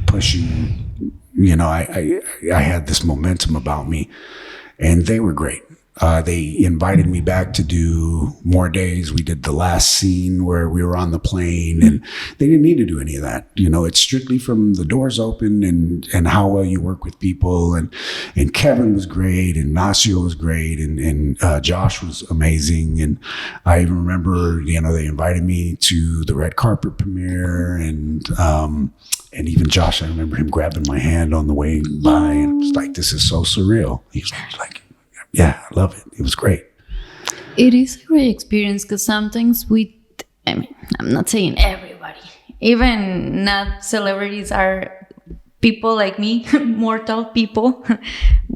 pushing, I had this momentum about me, and they were great. They invited me back to do more days. We did the last scene where we were on the plane, and they didn't need to do any of that. It's strictly from the doors open and how well you work with people. And Kevin was great, and Nacio was great, and Josh was amazing. And I even remember, they invited me to the red carpet premiere, and even Josh, I remember him grabbing my hand on the way by, and it was like, this is so surreal. He's like, yeah, I love it. It was great. It is a great experience, because sometimes I'm not saying everybody, even not celebrities, are people like me, mortal people.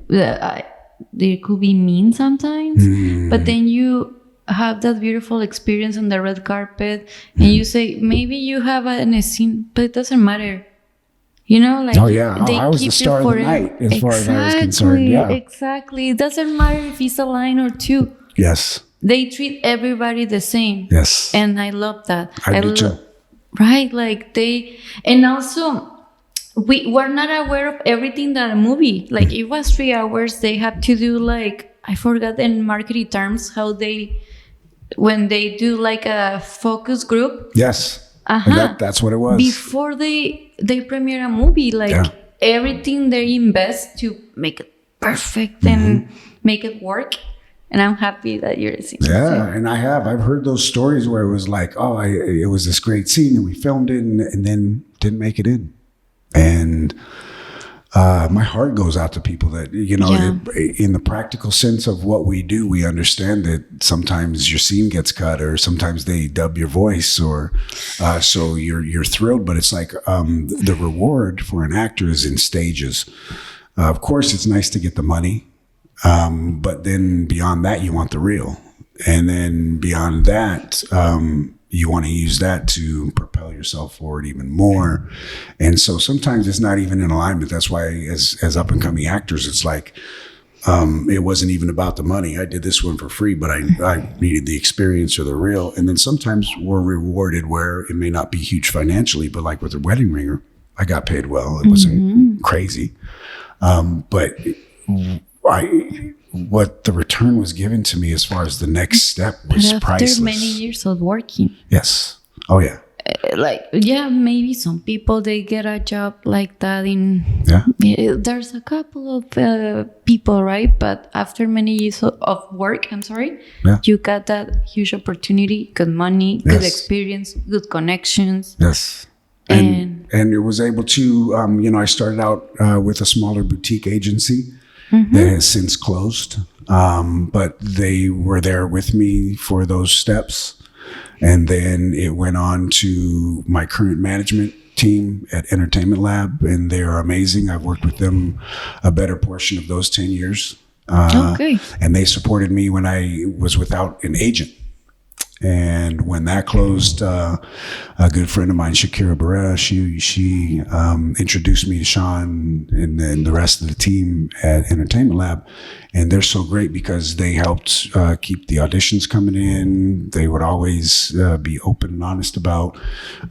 They could be mean sometimes, but then you have that beautiful experience on the red carpet, and you say, maybe you have a scene, but it doesn't matter. Oh yeah, I was the star of the night as far as I was concerned. Yeah, exactly. It doesn't matter if it's a line or 2. Yes. They treat everybody the same. Yes. And I love that. I do too. Right, and also we were not aware of everything that a movie. Like it was 3 hours. They have to do like, I forgot in marketing terms how when they do like a focus group. Yes. That's what it was. Before they premiere a movie, like everything they invest to make it perfect and make it work. And I'm happy that you're seeing it. Yeah, and I've heard those stories where it was like, it was this great scene and we filmed it and then didn't make it in. And my heart goes out to people that, in the practical sense of what we do, we understand that sometimes your scene gets cut or sometimes they dub your voice or so you're thrilled. But it's like the reward for an actor is in stages. Of course, it's nice to get the money. But then beyond that, you want the real. And then beyond that, you want to use that to propel yourself forward even more. And so sometimes it's not even in alignment. That's why as up and coming actors, it's like, it wasn't even about the money. I did this one for free, but I needed the experience or the real. And then sometimes we're rewarded where it may not be huge financially, but like with The Wedding Ringer, I got paid well. It wasn't crazy. But what the return was given to me as far as the next step was priceless. After many years of working. Yes. Oh, yeah. Maybe some people, they get a job like that there's a couple of people, right? But after many years of work, you got that huge opportunity, good money, good experience, good connections. Yes. And it was able to, I started out with a smaller boutique agency. That has since closed. But they were there with me for those steps. And then it went on to my current management team at Entertainment Lab, and they are amazing. I've worked with them a better portion of those 10 years. And they supported me when I was without an agent. And when that closed, a good friend of mine, Shakira Barrera, she introduced me to Sean and then the rest of the team at Entertainment Lab. And they're so great because they helped keep the auditions coming in. They would always be open and honest about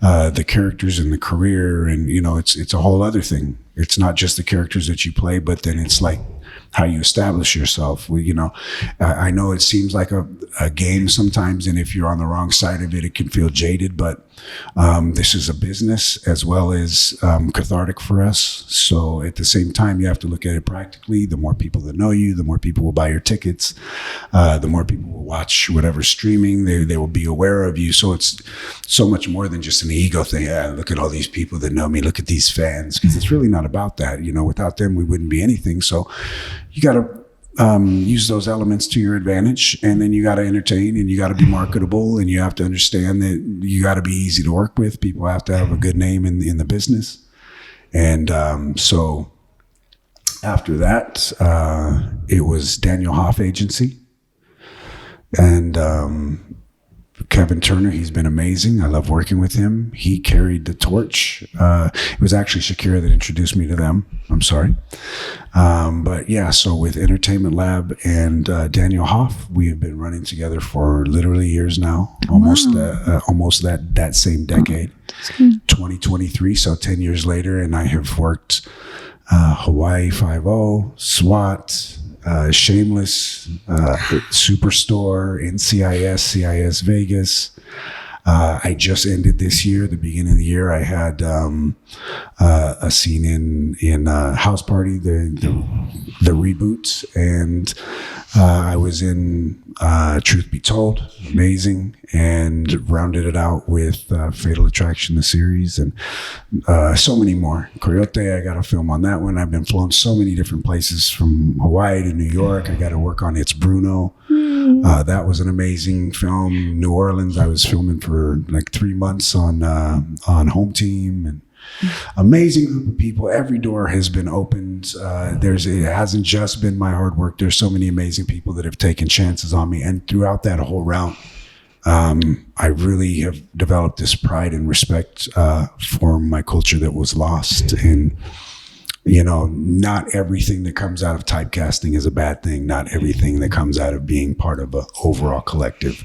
the characters and the career. And, it's a whole other thing. It's not just the characters that you play, but then it's like how you establish yourself. I know it seems like a game sometimes, and if you're on the wrong side of it, it can feel jaded, but this is a business as well as cathartic for us. So at the same time, you have to look at it practically. The more people that know you, the more people will buy your tickets, the more people will watch whatever streaming, they will be aware of you. So it's so much more than just an ego thing. Look at all these people that know me, look at these fans, because it's really not about that. Without them, we wouldn't be anything. So you got to use those elements to your advantage, and then you got to entertain, and you got to be marketable, and you have to understand that you got to be easy to work with. People have to have a good name in the business. And so after that, it was Daniel Hoff Agency, and Kevin Turner, he's been amazing. I love working with him. He carried the torch. It was actually Shakira that introduced me to them. I'm sorry. But yeah, so with Entertainment Lab and Daniel Hoff, we have been running together for literally years now, almost that same decade, 2023. So 10 years later, and I have worked Hawaii 5-0, SWAT, Shameless, Superstore, NCIS, CIS Vegas. I just ended this year, the beginning of the year, I had a scene in House Party, the reboot, and I was in Truth Be Told, amazing, and rounded it out with Fatal Attraction, the series, and so many more. Coyote, I got to film on that one. I've been flown so many different places from Hawaii to New York. I got to work on It's Bruno. That was an amazing film. New Orleans, I was filming for like 3 months on Home Team, and amazing group of people. Every door has been opened. It hasn't just been my hard work. There's so many amazing people that have taken chances on me, and throughout that whole route, I really have developed this pride and respect for my culture that was lost. And not everything that comes out of typecasting is a bad thing. Not everything that comes out of being part of an overall collective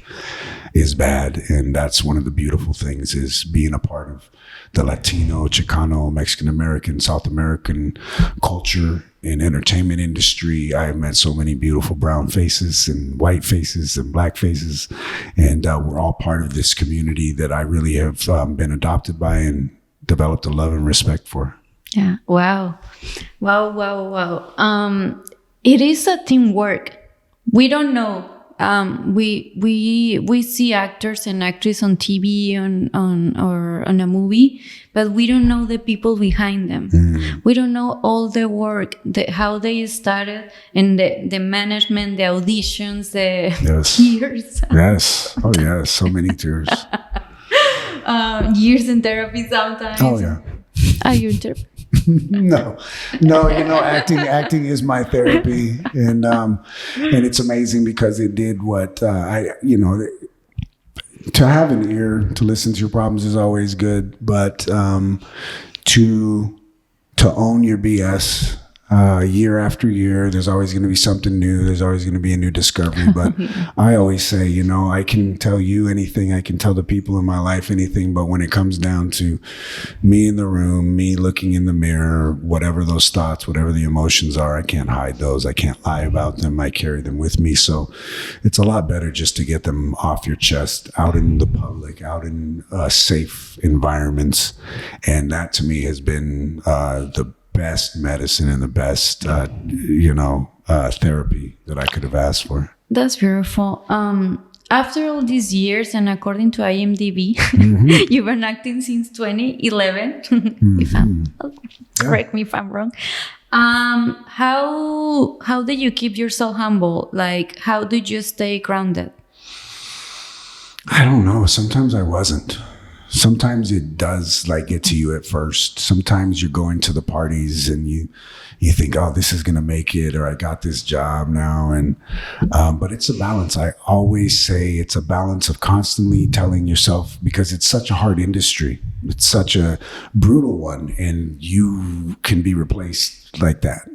is bad. And that's one of the beautiful things, is being a part of the Latino, Chicano, Mexican American, South American culture and entertainment industry. I have met so many beautiful brown faces and white faces and black faces. And we're all part of this community that I really have been adopted by and developed a love and respect for. Yeah. Wow. It is a teamwork. We don't know. We see actors and actresses on TV or on a movie, but we don't know the people behind them. We don't know all the work, how they started, and the management, the auditions, the years. Yes. Oh yes. So many tears. Years in therapy sometimes. Oh yeah. Are you in therapy? No, acting is my therapy, and it's amazing because it did what to have an ear to listen to your problems is always good, but to own your BS year after year, there's always going to be something new. There's always going to be a new discovery. But I always say, I can tell you anything. I can tell the people in my life anything. But when it comes down to me in the room, me looking in the mirror, whatever those thoughts, whatever the emotions are, I can't hide those. I can't lie about them. I carry them with me. So it's a lot better just to get them off your chest, out in the public, out in safe environments. And that to me has been the best medicine and the best, therapy that I could have asked for. That's beautiful. After all these years, and according to IMDb, you've been acting since 2011. Correct me if I'm wrong. How did you keep yourself humble? Like, how did you stay grounded? I don't know. Sometimes I wasn't. Sometimes it does get to you at first. Sometimes you're going to the parties and you think, oh, this is going to make it, or I got this job now. And, but it's a balance. I always say it's a balance of constantly telling yourself, because it's such a hard industry. It's such a brutal one, and you can be replaced like that.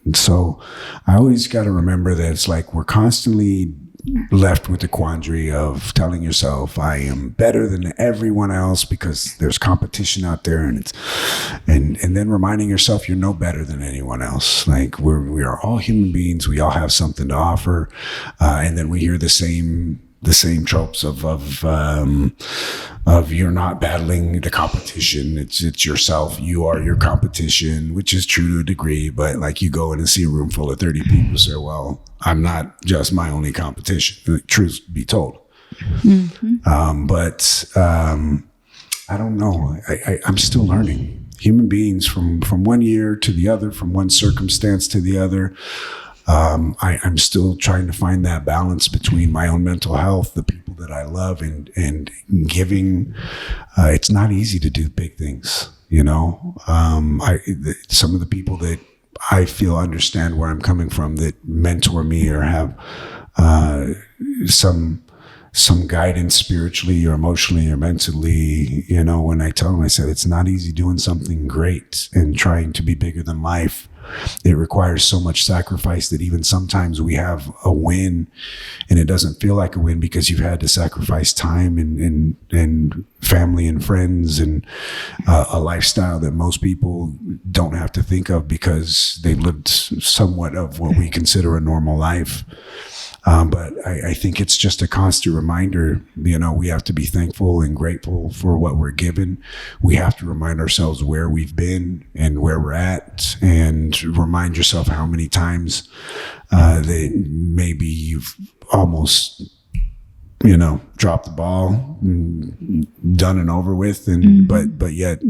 And so I always got to remember that it's we're constantly left with the quandary of telling yourself, I am better than everyone else because there's competition out there, and then reminding yourself you're no better than anyone else. We are all human beings. We all have something to offer. And then we hear the same tropes of you're not battling the competition. It's yourself. You are your competition, which is true to a degree. But you go in and see a room full of 30 people, say, well, I'm not just my only competition. Truth be told. But I don't know. I'm still learning. Human beings from one year to the other, from one circumstance to the other. I'm still trying to find that balance between my own mental health, the people that I love, and giving. It's not easy to do big things, some of the people that I feel understand where I'm coming from, that mentor me or have some guidance spiritually or emotionally or mentally, when I tell them, I said, it's not easy doing something great and trying to be bigger than life. It requires so much sacrifice that even sometimes we have a win and it doesn't feel like a win because you've had to sacrifice time and family and friends and a lifestyle that most people don't have to think of because they've lived somewhat of what we consider a normal life. But I think it's just a constant reminder, we have to be thankful and grateful for what we're given. We have to remind ourselves where we've been and where we're at, and remind yourself how many times that maybe you've almost, dropped the ball, done and over with, and but yet,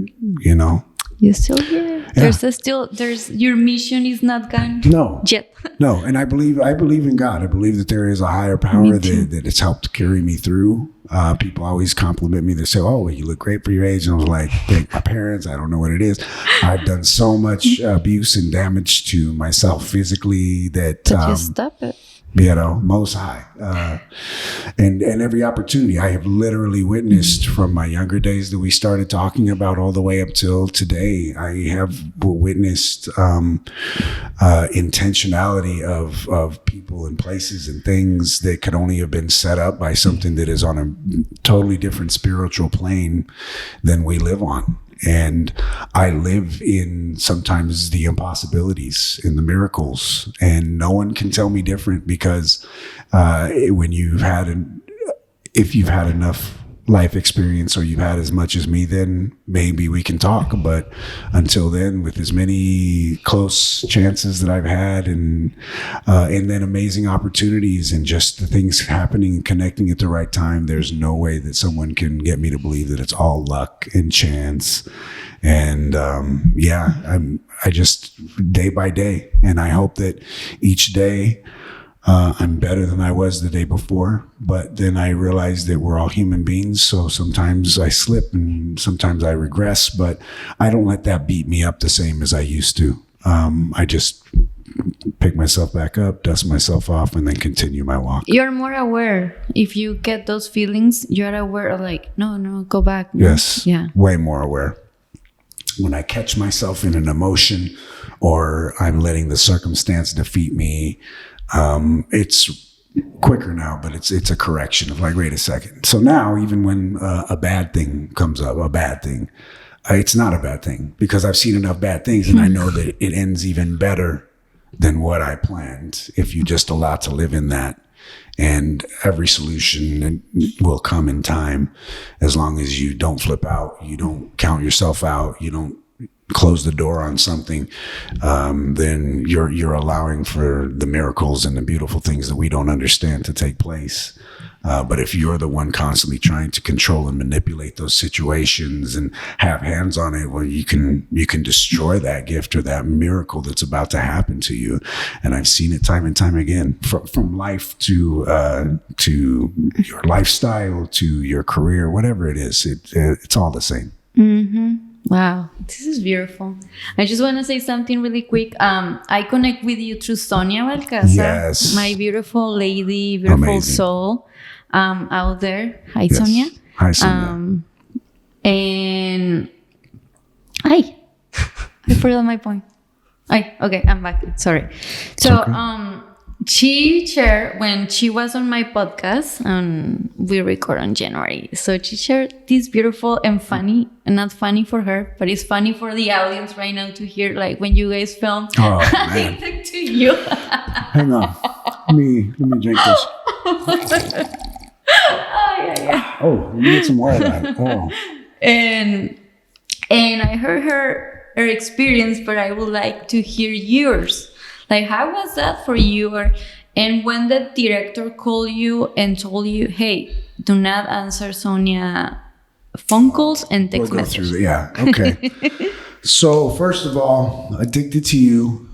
You're still here. Yeah. There's your mission is not gone. No. Yet. No. And I believe in God. I believe that there is a higher power that has helped carry me through. People always compliment me. They say, oh, well, you look great for your age. And I was like, thank my parents. I don't know what it is. I've done so much abuse and damage to myself physically that just stop it. Most High. And every opportunity I have literally witnessed from my younger days that we started talking about all the way up till today. I have witnessed intentionality of people and places and things that could only have been set up by something that is on a totally different spiritual plane than we live on. And I live in sometimes the impossibilities and the miracles, and no one can tell me different, because if you've had enough life experience, or you've had as much as me, then maybe we can talk. But until then, with as many close chances that I've had, and then amazing opportunities, and just the things happening and connecting at the right time, there's no way that someone can get me to believe that it's all luck and chance. And I just day by day, and I hope that each day I'm better than I was the day before. But then I realize that we're all human beings, so sometimes I slip and sometimes I regress, but I don't let that beat me up the same as I used to. I just pick myself back up, dust myself off, and then continue my walk. You're more aware. If you get those feelings, you're aware of no, go back. No. Yes. Yeah. Way more aware. When I catch myself in an emotion, or I'm letting the circumstance defeat me, it's quicker now, but it's a correction of wait a second. So now, even when a bad thing comes up, it's not a bad thing, because I've seen enough bad things, and I know that it ends even better than what I planned if you just allow to live in that. And every solution will come in time, as long as you don't flip out, you don't count yourself out, you don't close the door on something. Then you're allowing for the miracles and the beautiful things that we don't understand to take place. But if you're the one constantly trying to control and manipulate those situations and have hands on it, well, you can destroy that gift or that miracle that's about to happen to you. And I've seen it time and time again, from life to your lifestyle, to your career, whatever it is, it's all the same. Mm-hmm. Wow, this is beautiful. I just want to say something really quick. I connect with you through Sonia Balcázar, yes, my beautiful lady, beautiful amazing soul out there. Hi, yes. Sonia. Hi, Sonia. And I forgot my point. Okay, I'm back. Sorry. So, okay. She shared, when she was on my podcast, we record on January. So she shared this beautiful and funny, and not funny for her, but it's funny for the audience right now to hear, when you guys filmed. Oh, man. To you. Hang on. Let me drink this. Oh, let me get some more of that. Oh. And I heard her experience, but I would like to hear yours. How was that for you? And when the director called you and told you, hey, do not answer Sonia phone calls and text messages. Yeah, okay. So first of all, Addicted to You,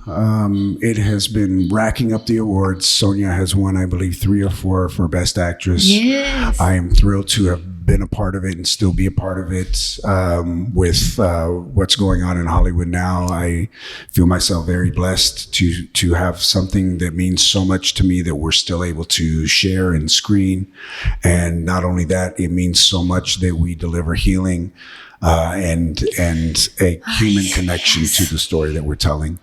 it has been racking up the awards. Sonia has won, I believe, 3 or 4 for Best Actress. Yes. I am thrilled to have been a part of it and still be a part of it. With what's going on in Hollywood now, I feel myself very blessed to have something that means so much to me that we're still able to share and screen. And not only that, it means so much that we deliver healing and a human connection to the story that we're telling.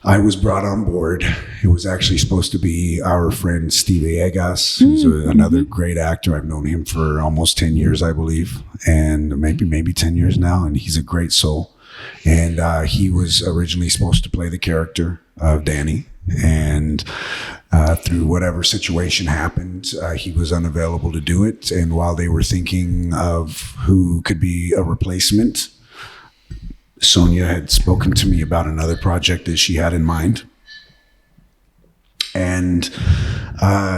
I was brought on board. It was actually supposed to be our friend Steve Villegas, who's another great actor. I've known him for almost 10 years, I believe, and maybe 10 years now. And he's a great soul. And he was originally supposed to play the character of Danny. And through whatever situation happened, he was unavailable to do it. And while they were thinking of who could be a replacement, Sonia had spoken to me about another project that she had in mind. And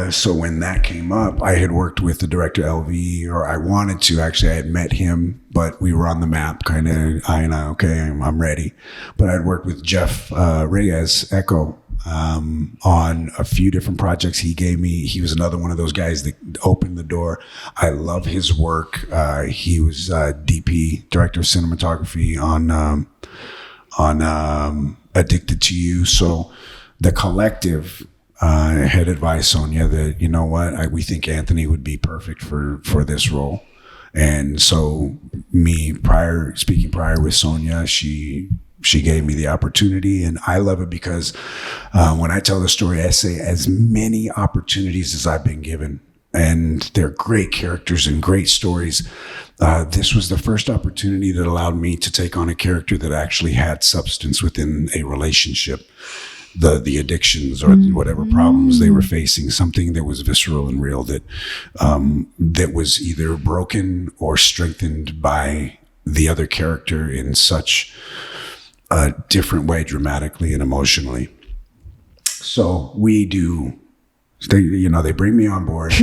so when that came up, I had worked with the director LV, or I wanted to. Actually, I had met him, but we were on the map, kind of, okay, I'm ready. But I'd worked with Jeff Reyes, Echo, on a few different projects he gave me. He was another one of those guys that opened the door. I love his work. He was DP, director of cinematography on Addicted to You. So the collective had advised Sonia that, you know what, we think Anthony would be perfect for this role. And so speaking prior with Sonia, she gave me the opportunity, and I love it because when I tell the story, I say as many opportunities as I've been given, and they're great characters and great stories. This was the first opportunity that allowed me to take on a character that actually had substance within a relationship. The addictions or whatever problems they were facing, something that was visceral and real, that was either broken or strengthened by the other character in such a different way, dramatically and emotionally. So they bring me on board.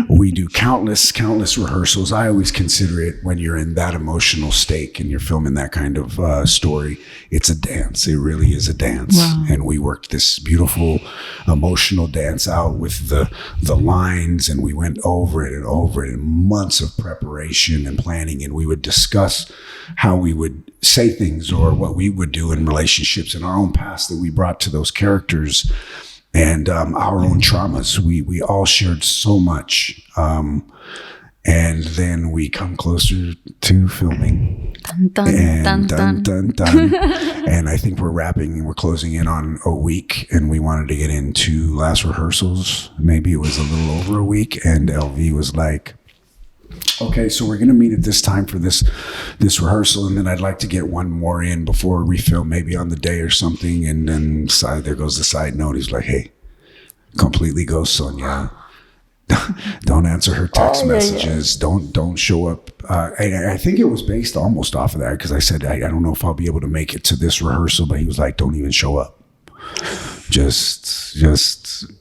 We do countless rehearsals. I always consider it, when you're in that emotional state and you're filming that kind of story, it's a dance. It really is a dance. Wow. And we worked this beautiful emotional dance out with the lines, and we went over it and over it in months of preparation and planning. And we would discuss how we would say things or what we would do in relationships in our own past that we brought to those characters. And our own traumas, we all shared so much. And then we come closer to filming. Dun, dun, dun, dun. And I think we're closing in on a week, and we wanted to get into last rehearsals. Maybe it was a little over a week, and LV was like, okay, so we're going to meet at this time for this rehearsal, and then I'd like to get one more in before we film, maybe on the day or something. And then there goes the side note. He's like, hey, completely ghost Sonia. Don't answer her text messages. Yeah. Don't show up. I think it was based almost off of that, because I said, I don't know if I'll be able to make it to this rehearsal, but he was like, don't even show up. Just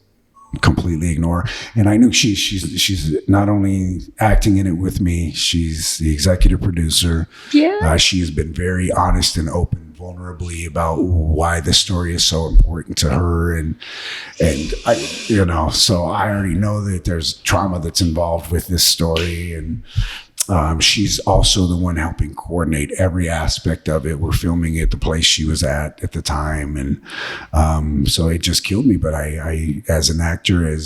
completely ignore. And I knew she's not only acting in it with me, she's the executive producer. Yeah. She has been very honest and open vulnerably about why this story is so important to her, and I, so I already know that there's trauma that's involved with this story, and she's also the one helping coordinate every aspect of it. We're filming at the place she was at the time. And so it just killed me. But I as an actor,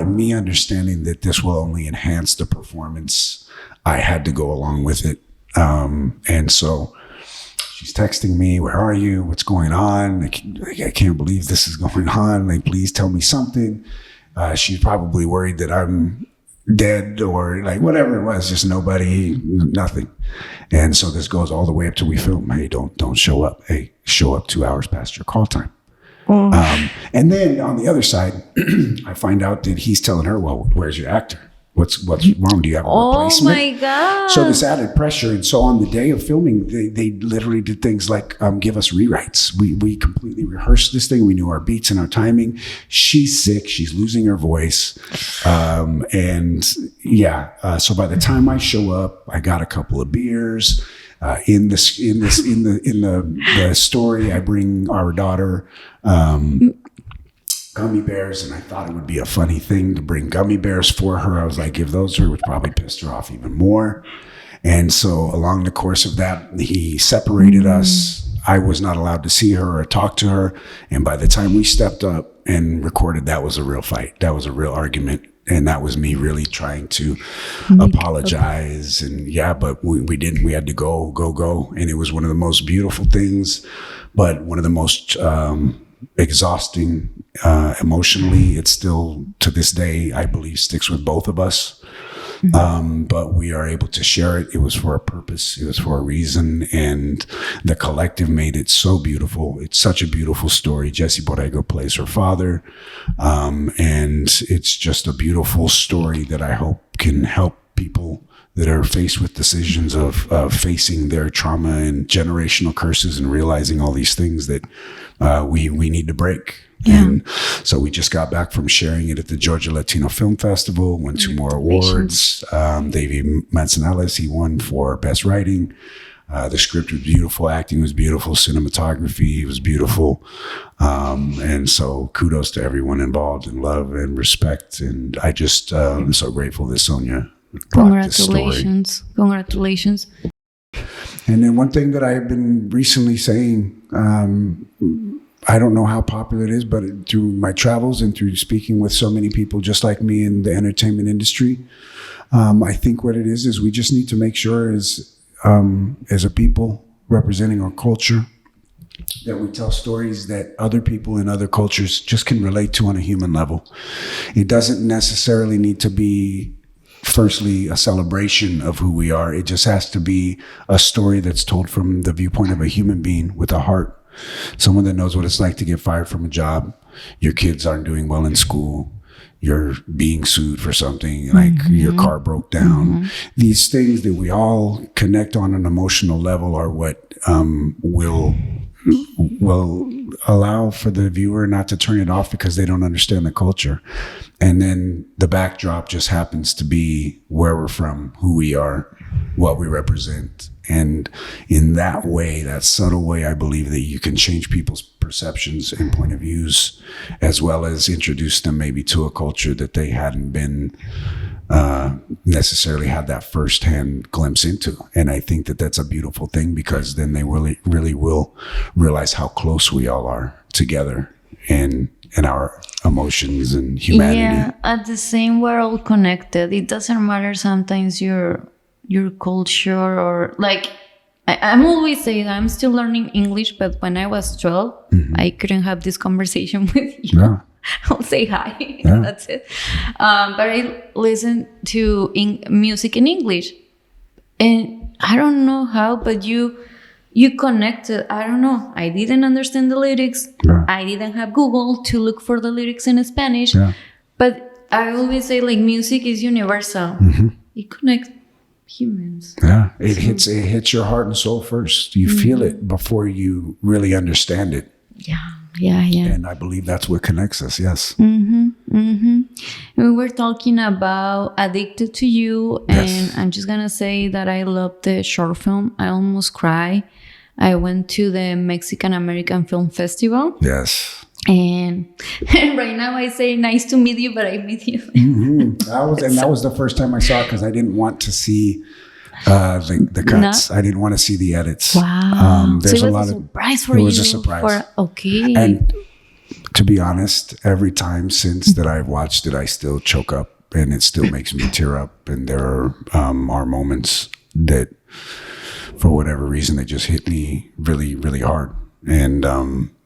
me understanding that this will only enhance the performance, I had to go along with it. And so she's texting me, where are you? What's going on? I can't believe this is going on. Like, please tell me something. She's probably worried that I'm dead or like whatever it was, just nothing. And so this goes all the way up till we film. Hey, don't show up. Hey, show up 2 hours past your call time. And then on the other side, I find out that he's telling her, well, where's your actor? What's wrong? Do you have a replacement? Oh my God. So this added pressure. And so on the day of filming, they literally did things like give us rewrites. We completely rehearsed this thing. We knew our beats and our timing. She's sick. She's losing her voice. So by the time I show up, I got a couple of beers. In the story, I bring our daughter gummy bears, and I thought it would be a funny thing to bring gummy bears for her. I was like, give those to her, which probably pissed her off even more. And so along the course of that, he separated us. I was not allowed to see her or talk to her. And by the time we stepped up and recorded, that was a real fight. That was a real argument. And that was me really trying to apologize. And but we didn't. We had to go. And it was one of the most beautiful things, but one of the most exhausting emotionally. It still, to this day, I believe, sticks with both of us. But we are able to share it. It was for a purpose. It was for a reason. And the collective made it so beautiful. It's such a beautiful story. Jessie Borrego plays her father. And it's just a beautiful story that I hope can help people that are faced with decisions of facing their trauma and generational curses and realizing all these things that we need to break. Yeah. And so we just got back from sharing it at the Georgia Latino Film Festival, won 2 more awards. David Manzanales, he won for Best Writing. The script was beautiful. Acting was beautiful. Cinematography was beautiful. And so kudos to everyone involved, in love and respect. And I just am so grateful that Sonia brought this story. Congratulations. And then one thing that I've been recently saying, I don't know how popular it is, but through my travels and through speaking with so many people just like me in the entertainment industry, I think what it is we just need to make sure as a people representing our culture that we tell stories that other people in other cultures just can relate to on a human level. It doesn't necessarily need to be, firstly, a celebration of who we are. It just has to be a story that's told from the viewpoint of a human being with a heart. Someone that knows what it's like to get fired from a job. Your kids aren't doing well in school. You're being sued for something, like your car broke down. These things that we all connect on an emotional level are what will allow for the viewer not to turn it off because they don't understand the culture. And then the backdrop just happens to be where we're from, who we are, what we represent. And in that way, that subtle way, I believe that you can change people's perceptions and point of views, as well as introduce them maybe to a culture that they hadn't been necessarily had that firsthand glimpse into. And I think that that's a beautiful thing, because then they really will realize how close we all are together and our emotions and humanity. Yeah, at the same, we're all connected. It doesn't matter sometimes your culture, or like I'm always saying I'm still learning English, but when I was 12, I couldn't have this conversation with you. Yeah. I'll say hi. Yeah. That's it. But I listen to music in English, and I don't know how, but you connected. I don't know. I didn't understand the lyrics. Yeah. I didn't have Google to look for the lyrics in Spanish. Yeah. But I always say, like, music is universal. It connects humans. Yeah, it hits your heart and soul first. You feel it before you really understand it. Yeah. And I believe that's what connects us. Yes. We were talking about Addicted to You, and Yes. I'm just gonna say that I love the short film. I almost cry. I went to the Mexican American Film Festival. Yes. And right now I say nice to meet you, but I meet you. That was the first time I saw it, because I didn't want to see the cuts. No? I didn't want to see the edits. Wow. There's so it a was lot a surprise for it you. was a surprise. Okay. And to be honest, every time since that I've watched it, I still choke up, and it still makes me tear up. And there are moments that, for whatever reason, they just hit me really, really hard. And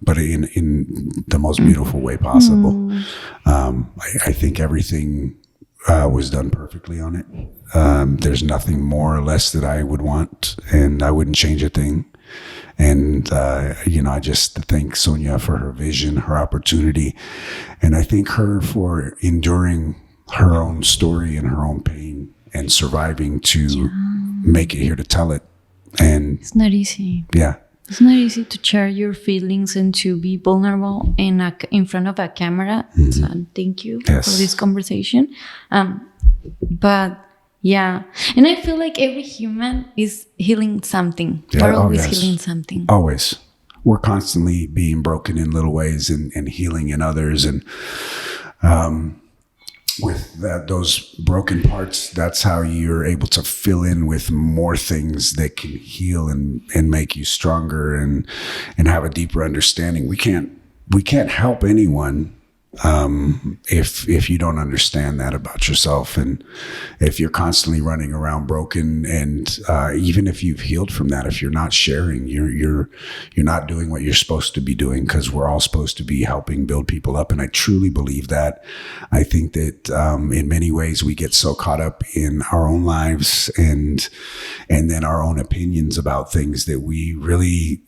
but in the most beautiful way possible. I think everything was done perfectly on it. There's nothing more or less that I would want, and I wouldn't change a thing. And I just thank Sonia for her vision, her opportunity, and I thank her for enduring her own story and her own pain and surviving to make it here to tell it. And it's not easy. Yeah. It's not easy to share your feelings and to be vulnerable in front of a camera. So thank you for this conversation. But yeah, and I feel like every human is healing something. Yeah, We're always healing something. Always. We're constantly being broken in little ways and healing in others. And with those broken parts, that's how you're able to fill in with more things that can heal and make you stronger and have a deeper understanding. We can't help anyone if you don't understand that about yourself, and if you're constantly running around broken, and even if you've healed from that, if you're not sharing, you're not doing what you're supposed to be doing, because we're all supposed to be helping build people up. And I truly believe that. I think that in many ways we get so caught up in our own lives and then our own opinions about things that we really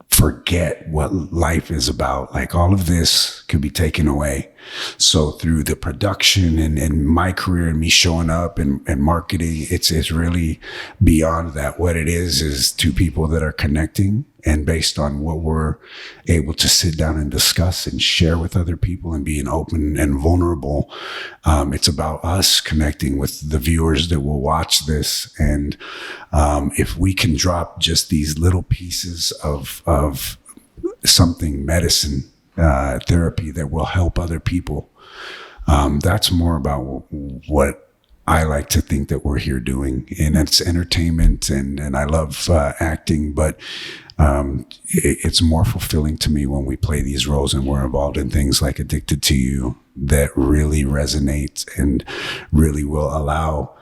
forget what life is about. Like, all of this could be taken away. So through the production and my career and me showing up and marketing, it's really beyond that. What it is two people that are connecting, and based on what we're able to sit down and discuss and share with other people and being open and vulnerable. It's about us connecting with the viewers that will watch this. And if we can drop just these little pieces of something, medicine, therapy that will help other people, that's more about what I like to think that we're here doing, and it's entertainment, and I love acting, but it's more fulfilling to me when we play these roles and we're involved in things like Addicted to You that really resonate and really will allow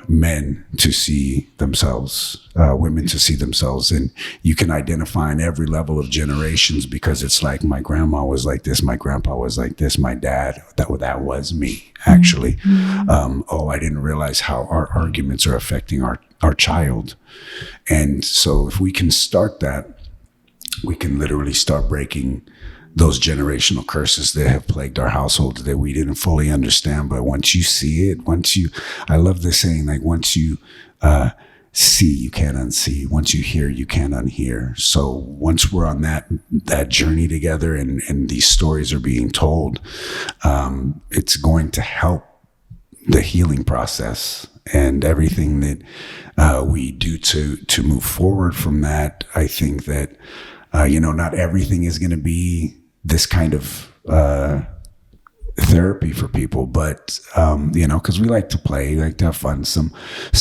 men to see themselves, women to see themselves. And you can identify in every level of generations, because it's like, my grandma was like this, my grandpa was like this, my dad, that was me, actually. I didn't realize how our arguments are affecting our child. And so if we can start that, we can literally start breaking those generational curses that have plagued our households that we didn't fully understand. But once you see it, I love the saying, like, once you see, you can't unsee. Once you hear, you can't unhear. So once we're on that journey together, and these stories are being told, it's going to help the healing process and everything that we do to move forward from that. I think that not everything is going to be this kind of therapy for people, but because we like to play, we like to have fun, some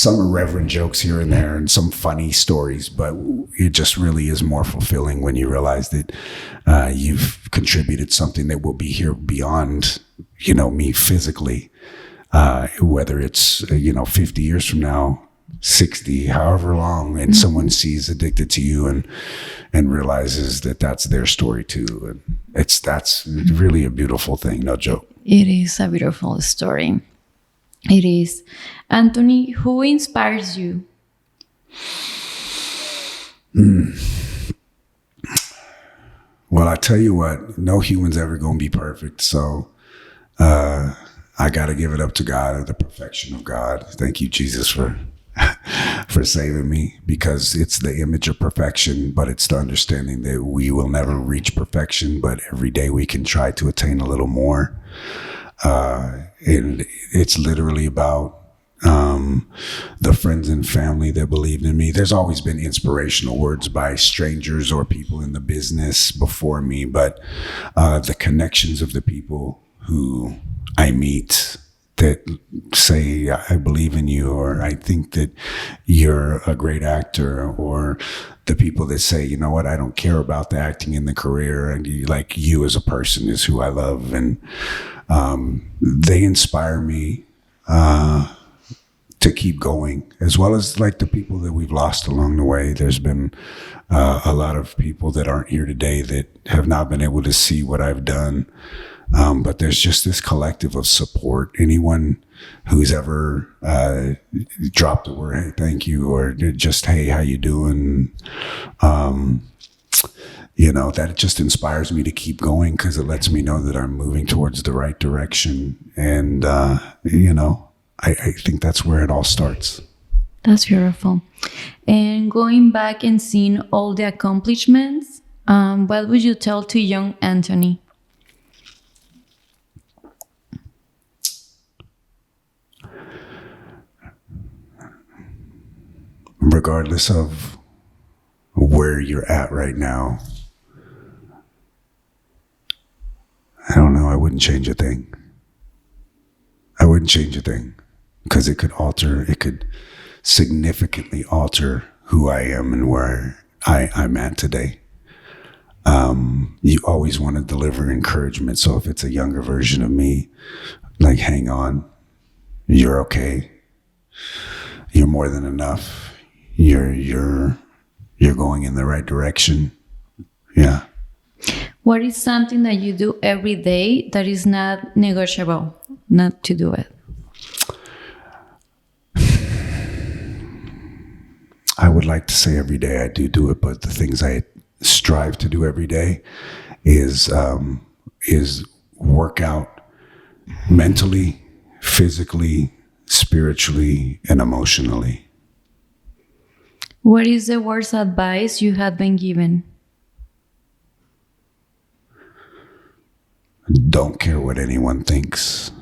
irreverent jokes here and there, and some funny stories, but it just really is more fulfilling when you realize that you've contributed something that will be here beyond me physically, whether it's 50 years from now, 60, however long, and someone sees Addicted to You and realizes that that's their story too. And that's really a beautiful thing, no joke. It is a beautiful story. It is. Anthony, who inspires you? Well, I tell you what, no human's ever going to be perfect. So I got to give it up to God, the perfection of God. Thank you, Jesus, for saving me, because it's the image of perfection, but it's the understanding that we will never reach perfection, but every day we can try to attain a little more. And it's literally about the friends and family that believed in me. There's always been inspirational words by strangers or people in the business before me, but the connections of the people who I meet that say, I believe in you, or I think that you're a great actor, or the people that say, you know what, I don't care about the acting in the career, and you as a person is who I love. And they inspire me to keep going, as well as like the people that we've lost along the way. There's been a lot of people that aren't here today that have not been able to see what I've done. But there's just this collective of support. Anyone who's ever dropped a word, hey, thank you, or just, hey, how you doing? That just inspires me to keep going, because it lets me know that I'm moving towards the right direction. And, I think that's where it all starts. That's beautiful. And going back and seeing all the accomplishments, what would you tell to young Anthony? Regardless of where you're at right now, I don't know, I wouldn't change a thing. I wouldn't change a thing, because it could significantly alter who I am and where I'm at today. You always want to deliver encouragement. So if it's a younger version of me, like, hang on, you're okay. You're more than enough. You're going in the right direction. Yeah. What is something that you do every day that is not negotiable, not to do it? I would like to say every day I do it, but the things I strive to do every day is work out mentally, physically, spiritually, and emotionally. What is the worst advice you have been given? Don't care what anyone thinks.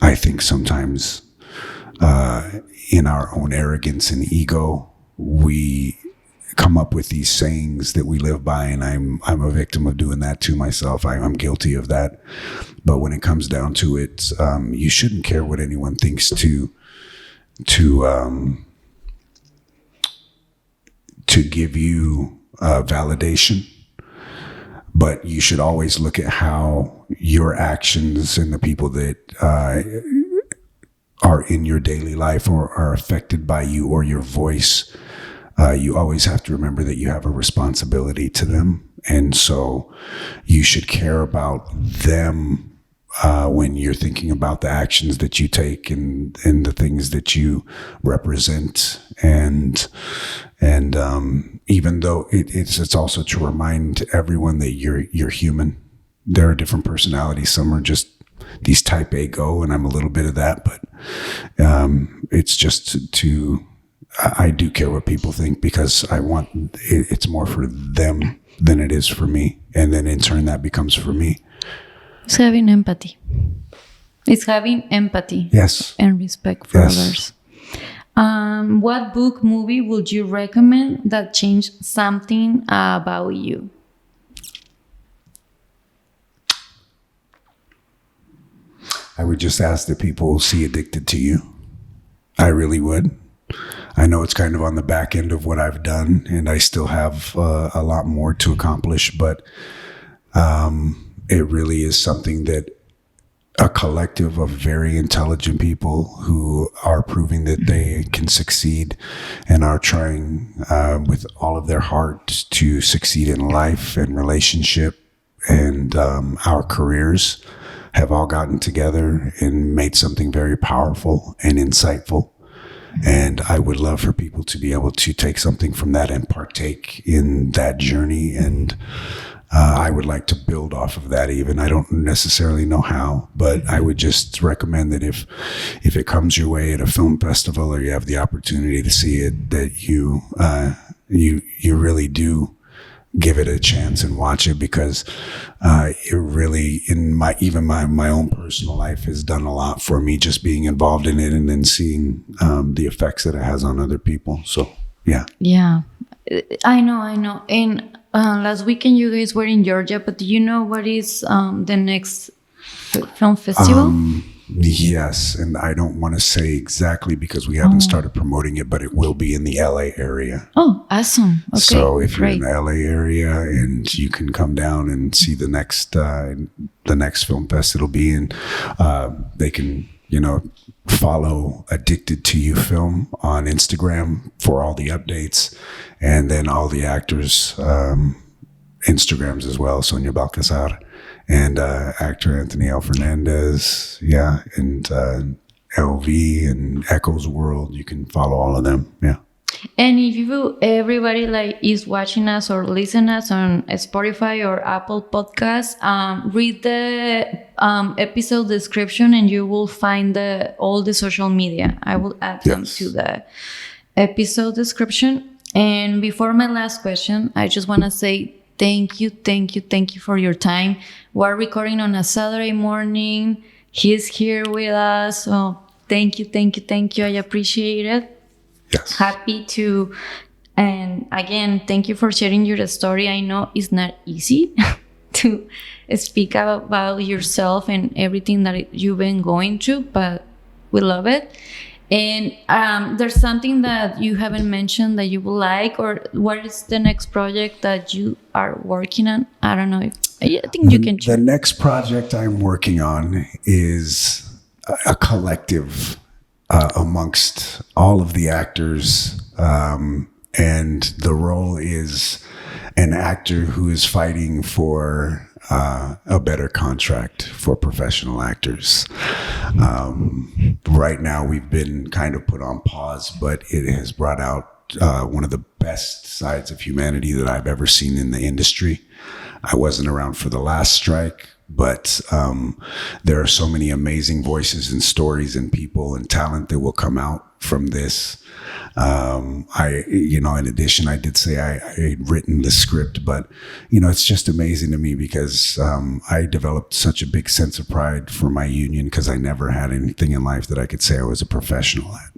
I think sometimes in our own arrogance and ego, we come up with these sayings that we live by, and I'm a victim of doing that to myself. I'm guilty of that. But when it comes down to it, you shouldn't care what anyone thinks to give you validation. But you should always look at how your actions and the people that are in your daily life or are affected by you or your voice. You always have to remember that you have a responsibility to them. And so you should care about them when you're thinking about the actions that you take and the things that you represent. And even though it's also to remind everyone that you're human. There are different personalities. Some are just these type A go, and I'm a little bit of that, but it's just to I do care what people think, because I want it's more for them than it is for me, and then in turn that becomes for me. It's having empathy. It's having empathy. Yes. And respect for others. What book, movie would you recommend that changed something about you? I would just ask that people see Addicted to You. I really would. I know it's kind of on the back end of what I've done, and I still have a lot more to accomplish, but it really is something that a collective of very intelligent people who are proving that they can succeed and are trying with all of their heart to succeed in life and relationship and our careers have all gotten together and made something very powerful and insightful. And I would love for people to be able to take something from that and partake in that journey. And I would like to build off of that even. I don't necessarily know how, but I would just recommend that if it comes your way at a film festival or you have the opportunity to see it, that you really do give it a chance and watch it, because it really, in my own personal life, has done a lot for me, just being involved in it and then seeing the effects that it has on other people. So yeah. I know. And last weekend you guys were in Georgia, but do you know what is the next film festival? Yes, and I don't want to say exactly because we haven't started promoting it, but it will be in the LA area. Oh, awesome. Okay, so if you're in the LA area and you can come down and see the next film fest it'll be in, they can, follow Addicted to You Film on Instagram for all the updates, and then all the actors' Instagrams as well, Sonia Balcazar and actor Anthony Fernandez, and LV and Echo's World. You can follow all of them, And if everybody is watching us or listen us on Spotify or Apple Podcasts, read the episode description and you will find all the social media. I will add them to the episode description. And before my last question, I just want to say thank you for your time. We're recording on a Saturday morning. He's here with us. So thank you. I appreciate it. Yes. Happy to, and again, thank you for sharing your story. I know it's not easy to speak about yourself and everything that you've been going through, but we love it. And there's something that you haven't mentioned that you would like, or what is the next project that you are working on? I don't know. I think you can share. The next project I'm working on is a collective amongst all of the actors, and the role is an actor who is fighting for a better contract for professional actors. Right now we've been kind of put on pause, but it has brought out one of the best sides of humanity that I've ever seen in the industry. I wasn't around for the last strike, but there are so many amazing voices and stories and people and talent that will come out from this. In addition, I did say I had written the script, but it's just amazing to me because I developed such a big sense of pride for my union, because I never had anything in life that I could say I was a professional at.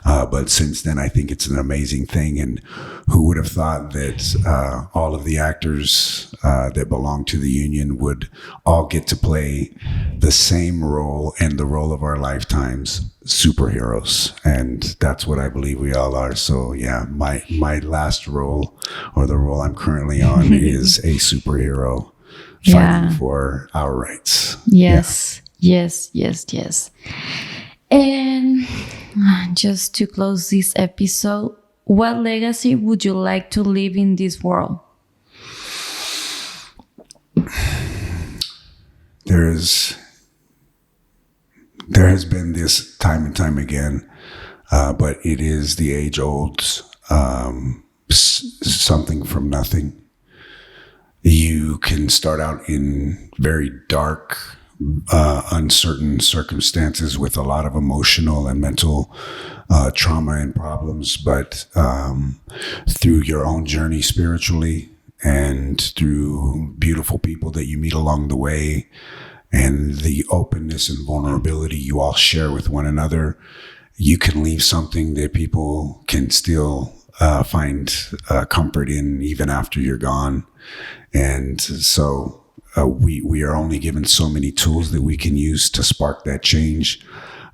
But since then, I think it's an amazing thing. And who would have thought that all of the actors that belong to the union would all get to play the same role and the role of our lifetimes, superheroes. And that's what I believe we all are. So yeah, my last role, or the role I'm currently on, is a superhero fighting for our rights. Yes, yes, yes, yes. And just to close this episode, what legacy would you like to leave in this world? There has been this time and time again, but it is the age-old something from nothing. You can start out in very dark, uncertain circumstances with a lot of emotional and mental trauma and problems, but through your own journey spiritually and through beautiful people that you meet along the way and the openness and vulnerability you all share with one another, you can leave something that people can still find comfort in even after you're gone. And so we are only given so many tools that we can use to spark that change.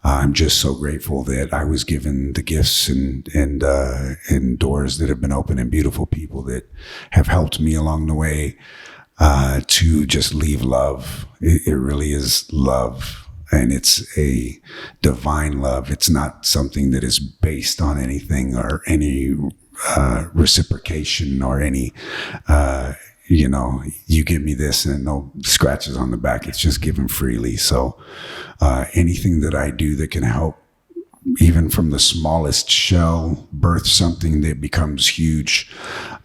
I'm just so grateful that I was given the gifts and doors that have been open, and beautiful people that have helped me along the way to just leave love. It really is love. And it's a divine love. It's not something that is based on anything or any reciprocation or any, you give me this and no scratches on the back. It's just given freely. So anything that I do that can help, even from the smallest shell, birth something that becomes huge,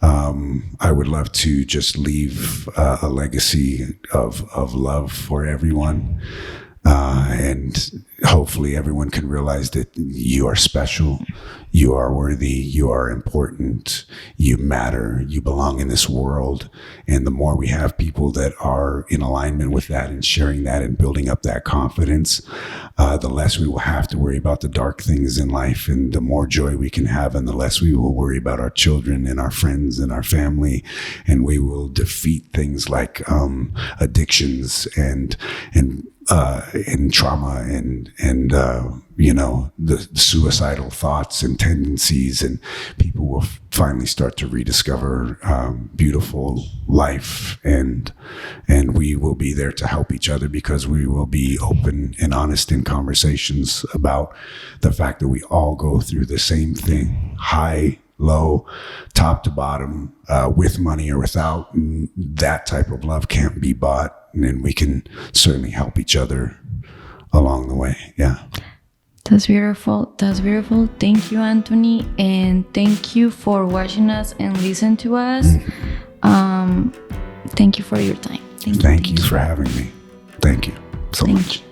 I would love to just leave a legacy of love for everyone. And hopefully everyone can realize that you are special, you are worthy, you are important, you matter, you belong in this world. And the more we have people that are in alignment with that and sharing that and building up that confidence, the less we will have to worry about the dark things in life, and the more joy we can have, and the less we will worry about our children and our friends and our family. And we will defeat things like addictions and trauma and the suicidal thoughts and tendencies, and people will finally start to rediscover beautiful life, and we will be there to help each other, because we will be open and honest in conversations about the fact that we all go through the same thing, high, low, top to bottom, with money or without. That type of love can't be bought, and we can certainly help each other along the way. Yeah. That's beautiful. That's beautiful. Thank you, Anthony. And thank you for watching us and listen to us. Thank you for your time. Thank you for having me. Thank you so much.